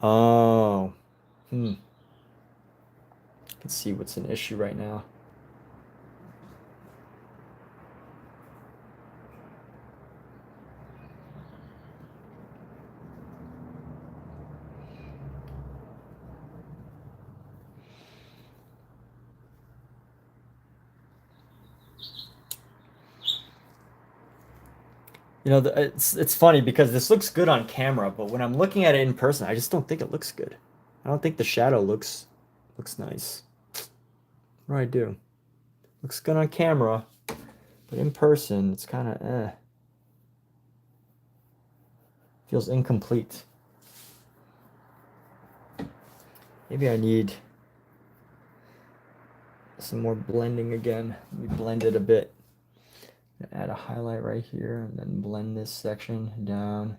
Oh, let's see what's an issue right now. You know, it's funny because this looks good on camera, but when I'm looking at it in person, I just don't think it looks good. I don't think the shadow looks nice. What do I do? Looks good on camera, but in person, it's kind of feels incomplete. Maybe I need some more blending again. Let me blend it a bit. Add a highlight right here and then blend this section down.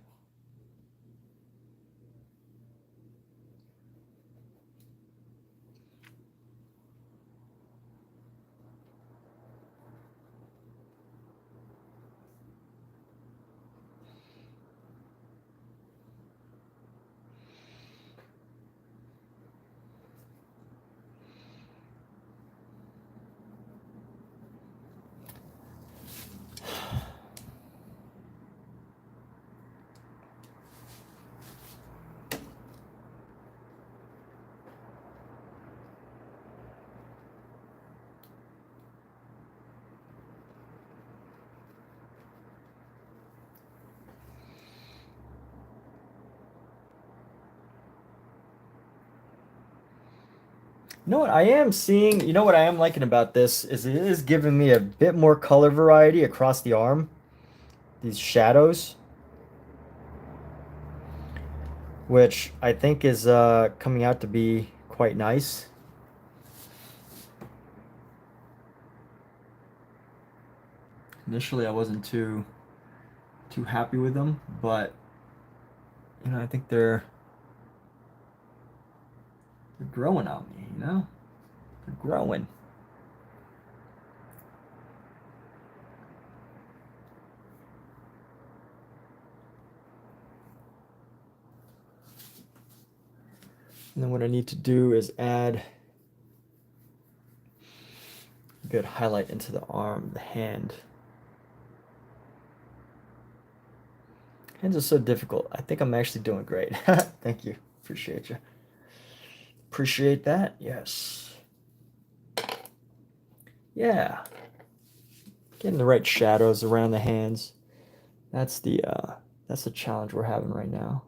You know what I am seeing, you know what I am liking about this is it is giving me a bit more color variety across the arm. These shadows, which I think is coming out to be quite nice. Initially, I wasn't too happy with them, but you know, I think they're growing on me, you know? They're growing. And then what I need to do is add a good highlight into the arm, the hand. Hands are so difficult. I think I'm actually doing great. Thank you. Appreciate you. Appreciate that. Yes. Yeah. Getting the right shadows around the hands. That's the challenge we're having right now.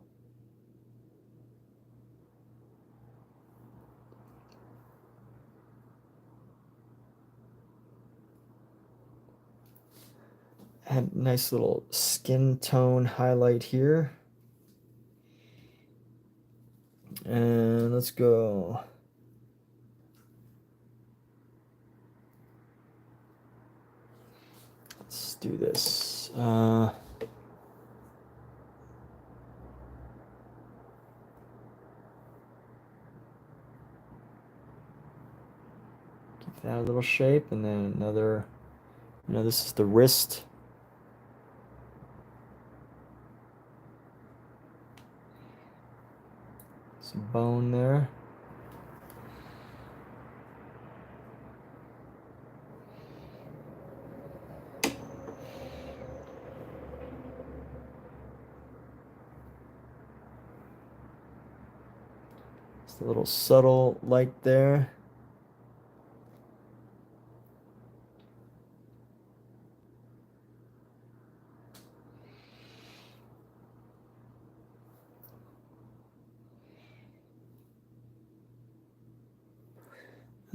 Add a nice little skin tone highlight here. And let's go. Let's do this. Give that a little shape, and then another. You know, this is the wrist. Some bone there. Just a little subtle light there.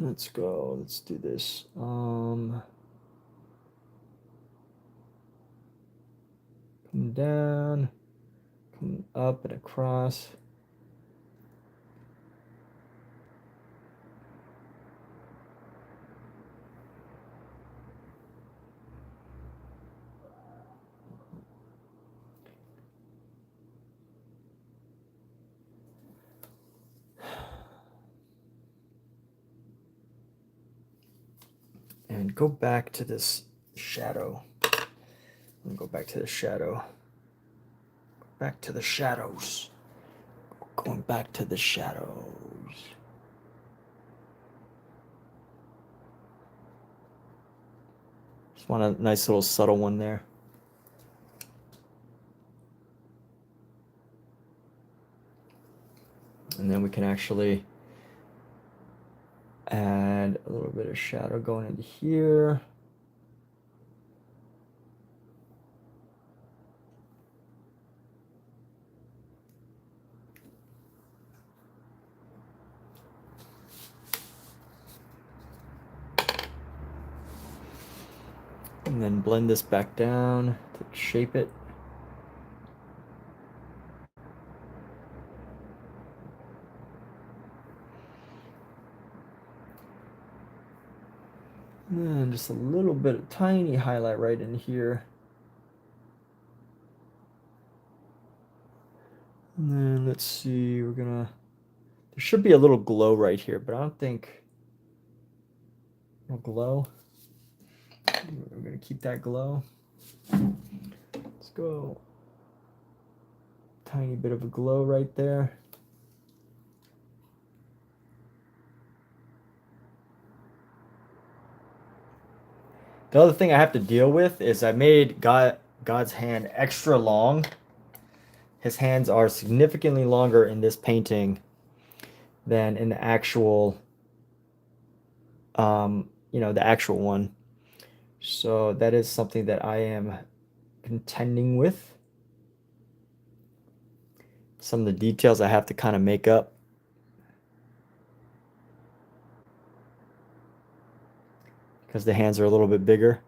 Let's go. Let's do this. Come down, come up and across. And go back to this shadow. Go back to the shadow. Go back to the shadows. Going back to the shadows. Just want a nice little subtle one there. And then we can actually add a little bit of shadow going into here. And then blend this back down to shape it. And just a little bit of tiny highlight right in here. And then let's see, we're gonna, there should be a little glow right here, but I don't think, no glow. We're gonna keep that glow. Let's go. Tiny bit of a glow right there. The other thing I have to deal with is I made God's hand extra long. His hands are significantly longer in this painting than in the actual, the actual one. So that is something that I am contending with. Some of the details I have to kind of make up. Because the hands are a little bit bigger.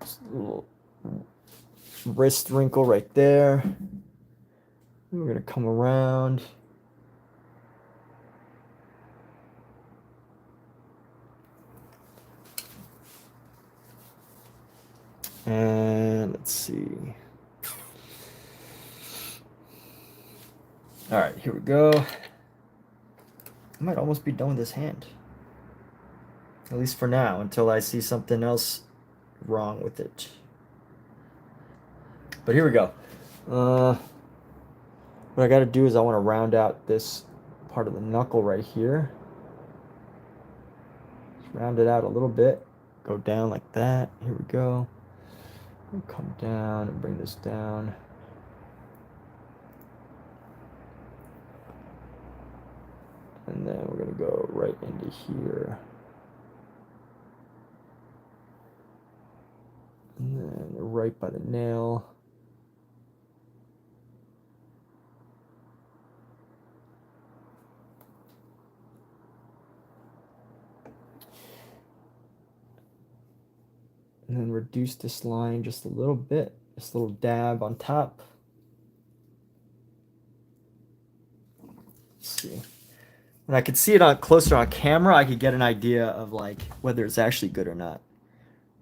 Just a little wrist wrinkle right there. We're going to come around. And let's see. All right, here we go. I might almost be done with this hand. At least for now, until I see something else wrong with it. But here we go. What I got to do is I want to round out this part of the knuckle right here. Just round it out a little bit. Go down like that. Here we go. We'll come down and bring this down. And then we're going to go right into here. And then right by the nail. And then reduce this line just a little bit. Just a little dab on top. Let's see. When I could see it on closer on camera, I could get an idea of like whether it's actually good or not.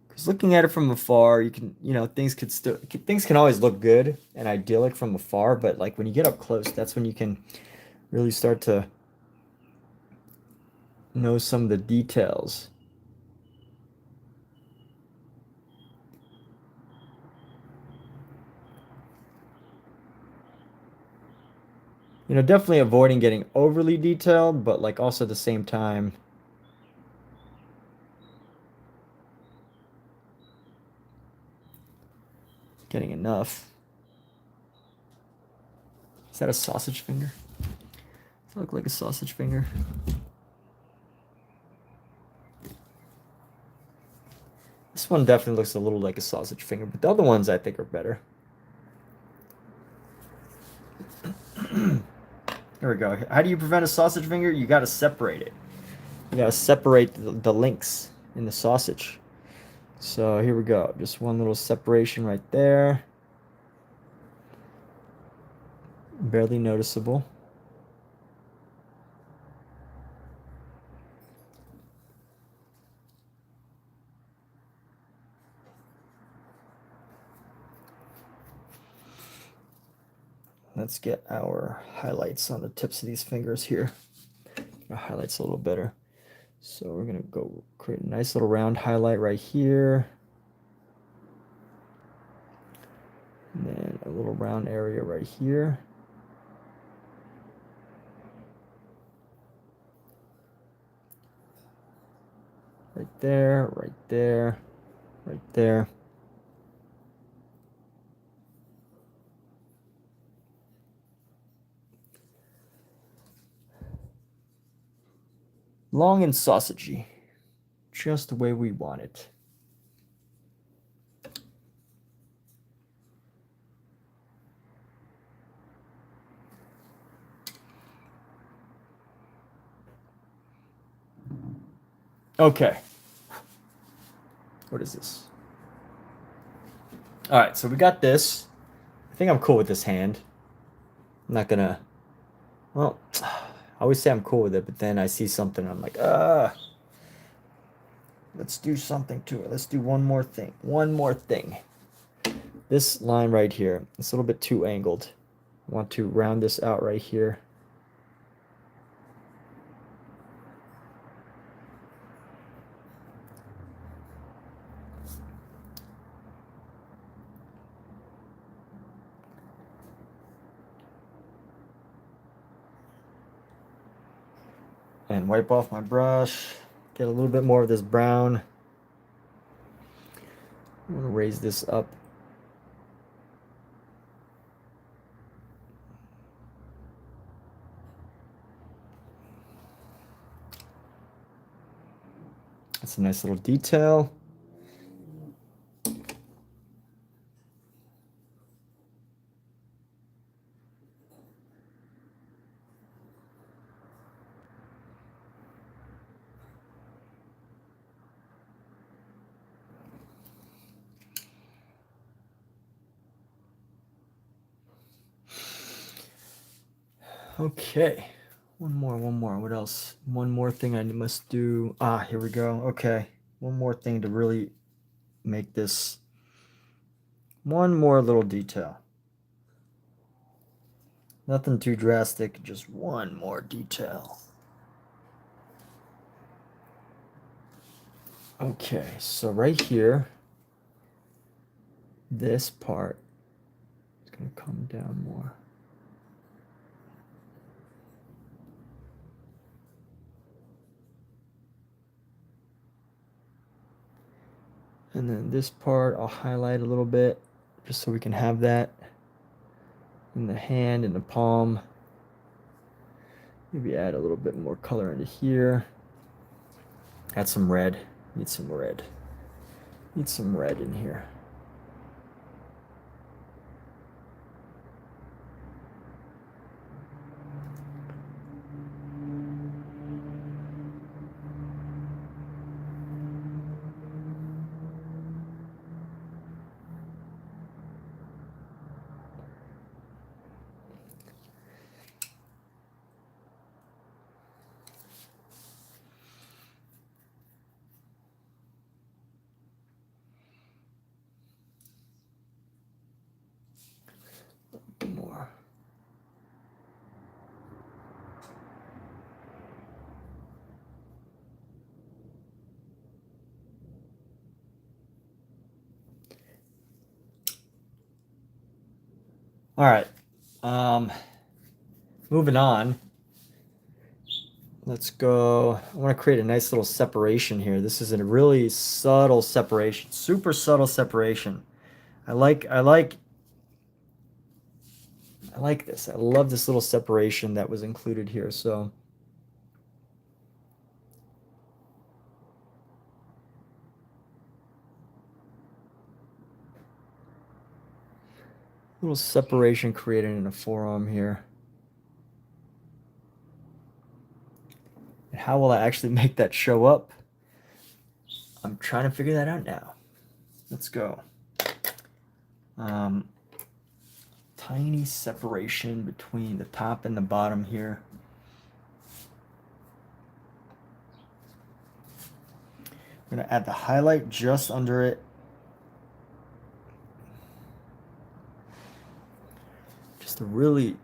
Because looking at it from afar, you can, things can always look good and idyllic from afar, but like when you get up close, that's when you can really start to know some of the details. Definitely avoiding getting overly detailed, but like also at the same time, getting enough. Is that a sausage finger? Does it look like a sausage finger? This one definitely looks a little like a sausage finger, but the other ones I think are better. There we go. How do you prevent a sausage finger? You got to separate it. You got to separate the links in the sausage. So here we go. Just one little separation right there. Barely noticeable. Let's get our highlights on the tips of these fingers here. Our highlights a little better. So we're going to go create a nice little round highlight right here. And then little round area right here. Right there, right there, right there. Long and sausagey, just the way we want it. Okay. What is this? All right, so we got this. I think I'm cool with this hand. I'm not gonna, well, I always say I'm cool with it, but then I see something, I'm like, let's do something to it. Let's do one more thing. One more thing. This line right here, it's a little bit too angled. I want to round this out right here. And wipe off my brush. Get a little bit more of this brown. I'm going to raise this up. That's a nice little detail. Okay, one more. What else? One more thing I must do. Here we go. Okay, one more thing to really make this. One more little detail. Nothing too drastic, just one more detail. Okay, so right here, this part is going to come down more. And then this part I'll highlight a little bit just so we can have that in the hand and the palm. Maybe add a little bit more color into here. Add some red. Need some red. Need some red in here. More. All right. Moving on. Let's go. I want to create a nice little separation here. This is a really subtle separation, super subtle separation. I like this. I love this little separation that was included here. So little separation created in a forearm here. And how will I actually make that show up? I'm trying to figure that out now. Let's go. Tiny separation between the top and the bottom here. I'm going to add the highlight just under it. Just a really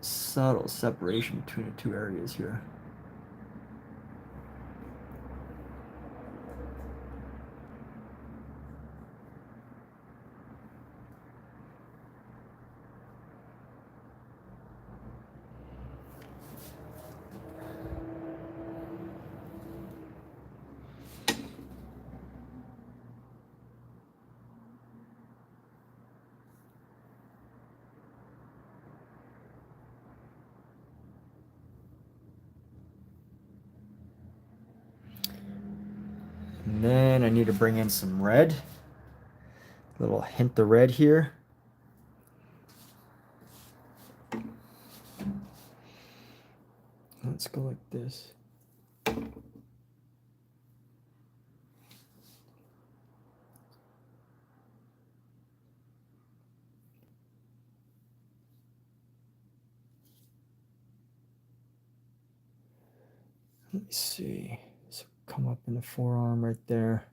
subtle separation between the two areas here. And then I need to bring in some red. A little hint of red here. Let's go like this. Let me see. So come up in the forearm right there.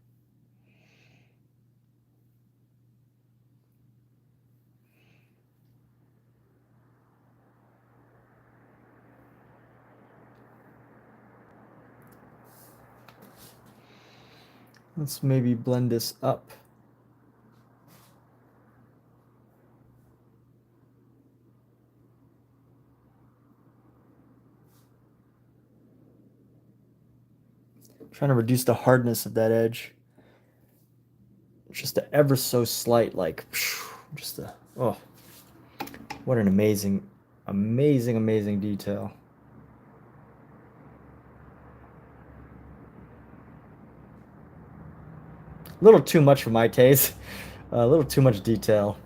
Let's maybe blend this up. Trying to reduce the hardness of that edge. Just ever so slight, like, just a, oh, what an amazing, amazing, amazing detail. A little too much for my taste. A little too much detail.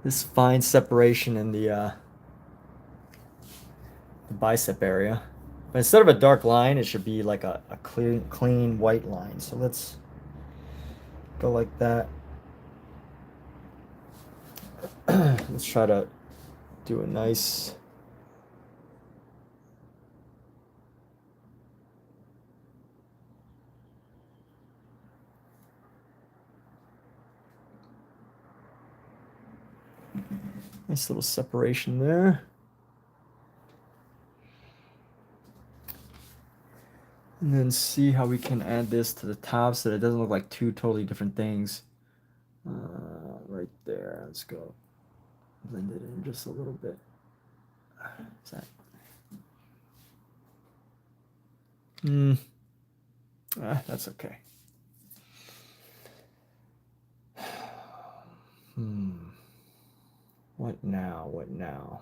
This fine separation in the bicep area. But instead of a dark line, it should be like a clean white line. So let's go like that. Let's try to do a nice... nice little separation there. And then see how we can add this to the top so that it doesn't look like two totally different things. Right there. Let's go blend it in just a little bit. Is that? That's okay. What now? What now?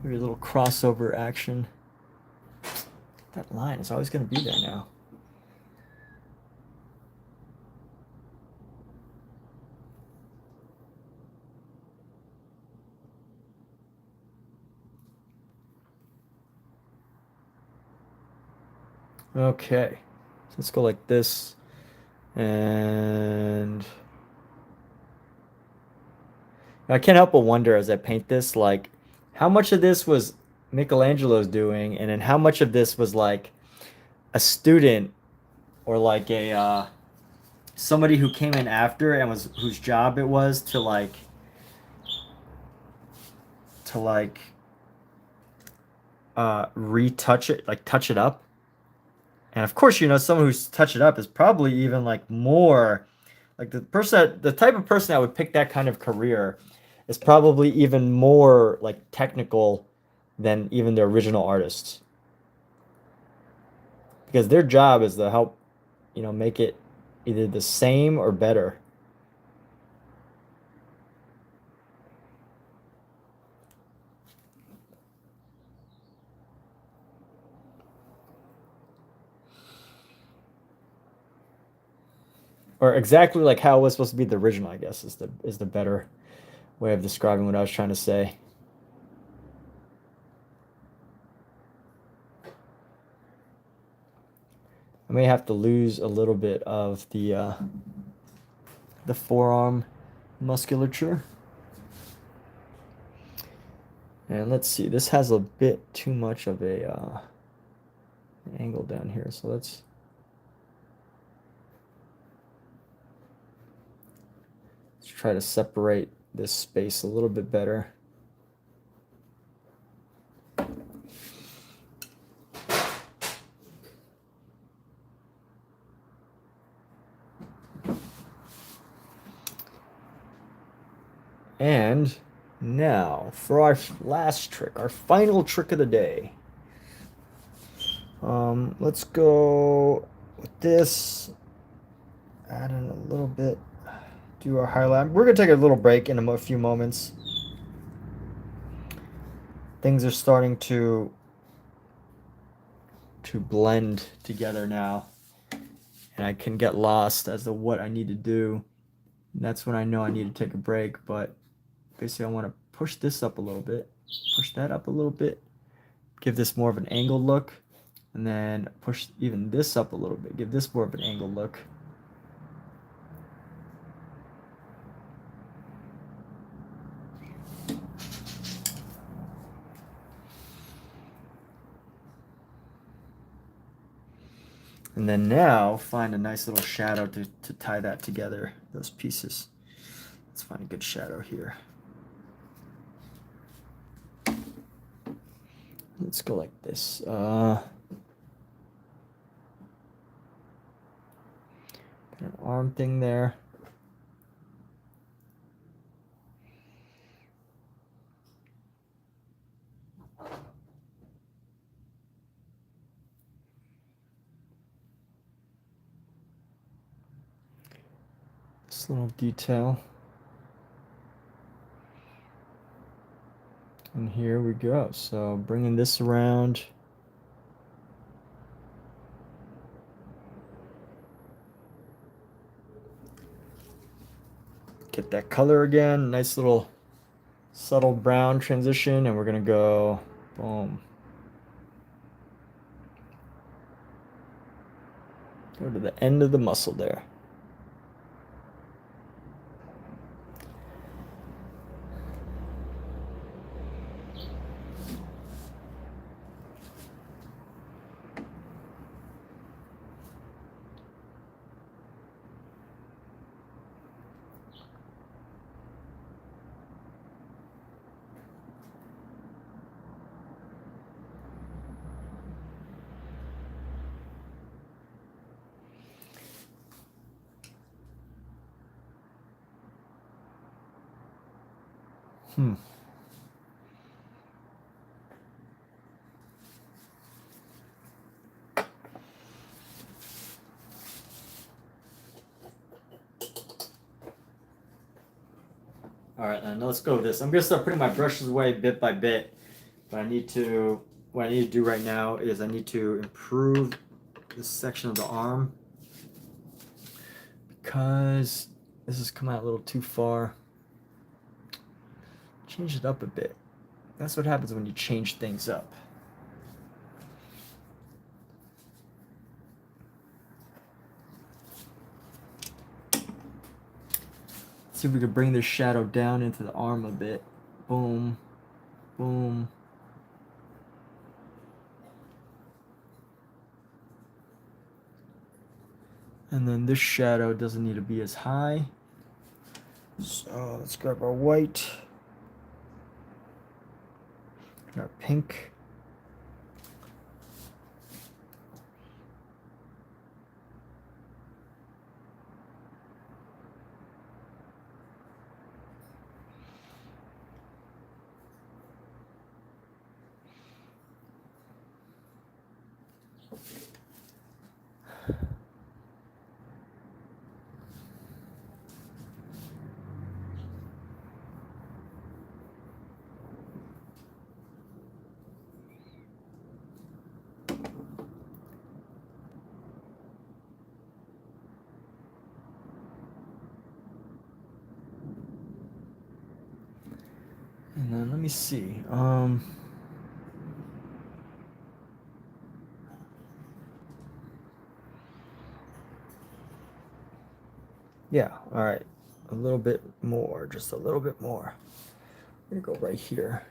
Maybe a little crossover action. That line is always going to be there now. Okay, so let's go like this, and I can't help but wonder as I paint this, like, how much of this was Michelangelo's doing, and then how much of this was like a student or like a somebody who came in after and was whose job it was to retouch it, like touch it up. And of course, you know, someone who's touched it up is probably even like more like the type of person that would pick that kind of career is probably even more like technical than even the original artists. Because their job is to help, you know, make it either the same or better. Or exactly like how it was supposed to be the original, I guess, is the better way of describing what I was trying to say. I may have to lose a little bit of the forearm musculature. And let's see, this has a bit too much of a angle down here, so let's try to separate this space a little bit better. And now for our last trick, our final trick of the day. Let's go with this. Add in a little bit. Do our highlight. We're gonna take a little break in a few moments. Things are starting to blend together now, and I can get lost as to what I need to do. And that's when I know I need to take a break. But basically, I want to push this up a little bit, push that up a little bit, give this more of an angled look, and then push even this up a little bit, give this more of an angled look. And then now find a nice little shadow to tie that together, those pieces. Let's find a good shadow here. Let's go like this. An arm thing there. This little detail. And here we go. So bringing this around. Get that color again. Nice little subtle brown transition. And we're going to go boom. Go to the end of the muscle there. All right, then let's go with this. I'm gonna start putting my brushes away bit by bit. But what I need to do right now is I need to improve this section of the arm because this has come out a little too far. Change it up a bit. That's what happens when you change things up. See if we can bring this shadow down into the arm a bit. Boom, boom. And then this shadow doesn't need to be as high. So let's grab our white, our pink. And then let me see. Yeah, all right. A little bit more, just a little bit more. I'm gonna go right here.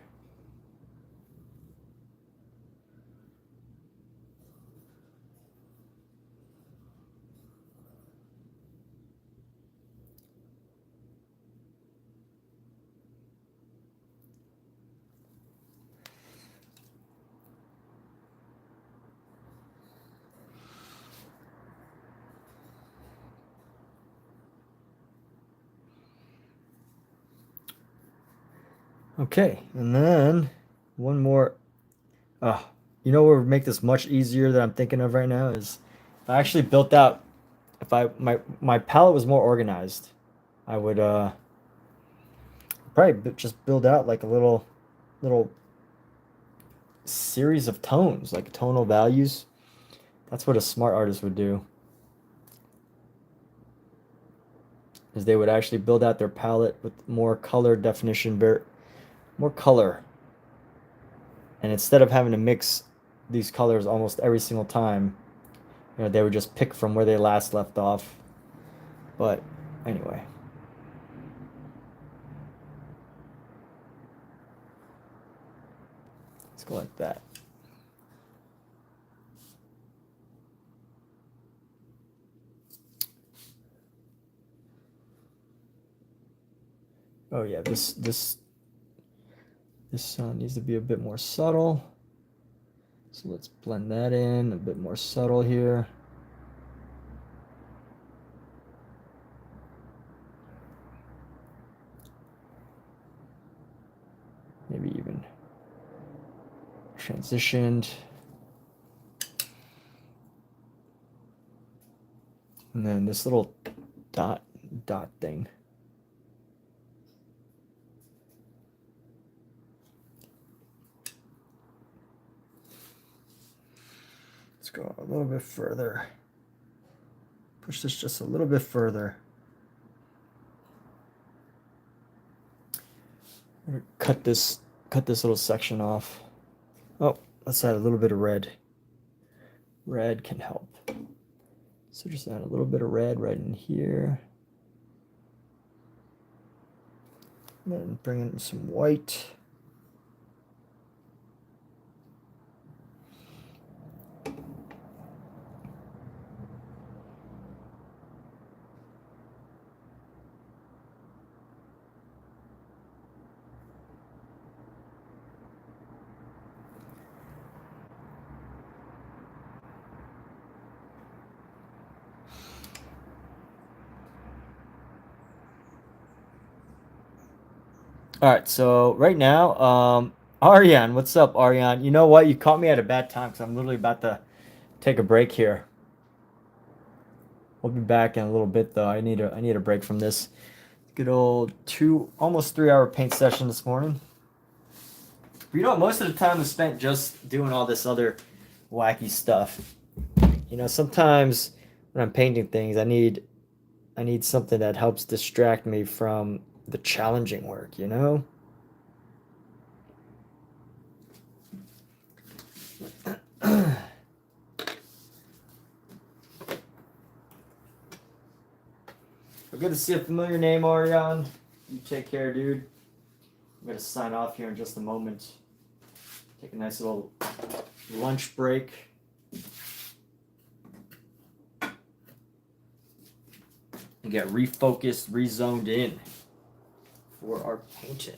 Okay, and then one more. Oh, you know what would make this much easier that I'm thinking of right now is if I actually built out, if my palette was more organized, I would probably just build out like a little series of tones, like tonal values. That's what a smart artist would do. Is they would actually build out their palette with more color definition, more color. And instead of having to mix these colors almost every single time, you know, they would just pick from where they last left off. But anyway. Let's go like that. Oh yeah, this needs to be a bit more subtle. So let's blend that in, a bit more subtle here. Maybe even transitioned. And then this little dot thing. Let's go a little bit further. Push this just a little bit further. Cut this little section off. Oh, let's add a little bit of red. Red can help. So just add a little bit of red right in here. And then bring in some white. All right, so right now, Ariane, what's up, Ariane? You know what? You caught me at a bad time because I'm literally about to take a break here. We'll be back in a little bit, though. I need a break from this good old almost 3-hour paint session this morning. But you know, most of the time is spent just doing all this other wacky stuff. You know, sometimes when I'm painting things, I need something that helps distract me from the challenging work, you know? Good to see a familiar name, Ariane. You take care, dude. I'm gonna sign off here in just a moment. Take a nice little lunch break. And get refocused, rezoned in for our painting.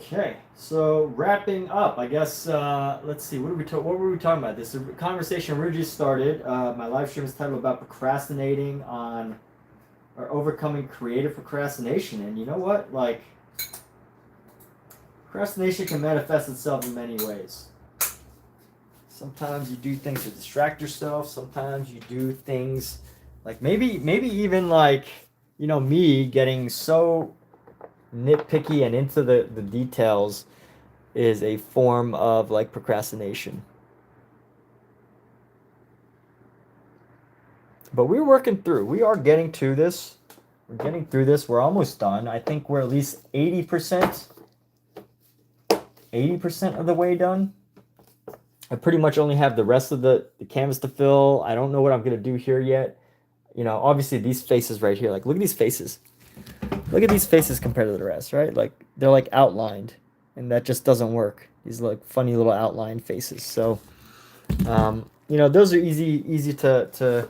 Okay, so wrapping up, I guess, let's see, what were we talking about? This conversation originally started, my live stream is titled about procrastinating on, or overcoming creative procrastination, and you know what, like, procrastination can manifest itself in many ways. Sometimes you do things to distract yourself, sometimes you do things, like, maybe even, like, you know, me getting so nitpicky and into the details is a form of like procrastination. But we're working through. We are getting to this. We're getting through this. We're almost done. I think we're at least 80%. 80% of the way done. I pretty much only have the rest of the canvas to fill. I don't know what I'm going to do here yet. You know, obviously these faces right here, like look at these faces. Look at these faces compared to the rest, right? Like they're like outlined, and that just doesn't work. These like funny little outline faces. So, you know, those are easy to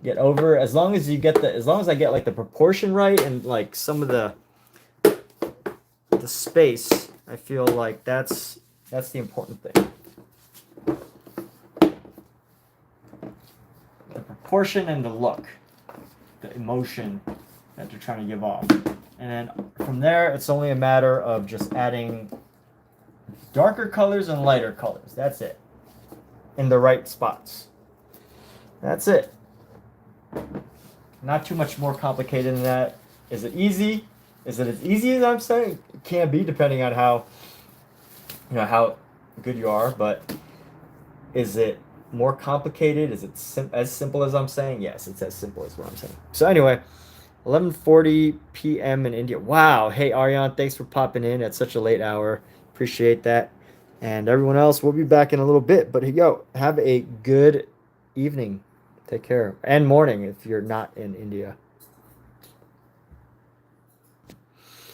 get over as long as you get as long as I get like the proportion right and like some of the space. I feel like that's the important thing. The proportion and the look, the emotion that they're trying to give off. And then from there, it's only a matter of just adding darker colors and lighter colors. That's it. In the right spots. That's it. Not too much more complicated than that. Is it easy? Is it as easy as I'm saying? It can be, depending on how, you know, how good you are. But is it more complicated? Is it as simple as I'm saying? Yes, it's as simple as what I'm saying. So anyway, 11:40 p.m. in India. Wow. Hey, Aryan, thanks for popping in at such a late hour. Appreciate that. And everyone else, we'll be back in a little bit. But yo, have a good evening. Take care. And morning if you're not in India.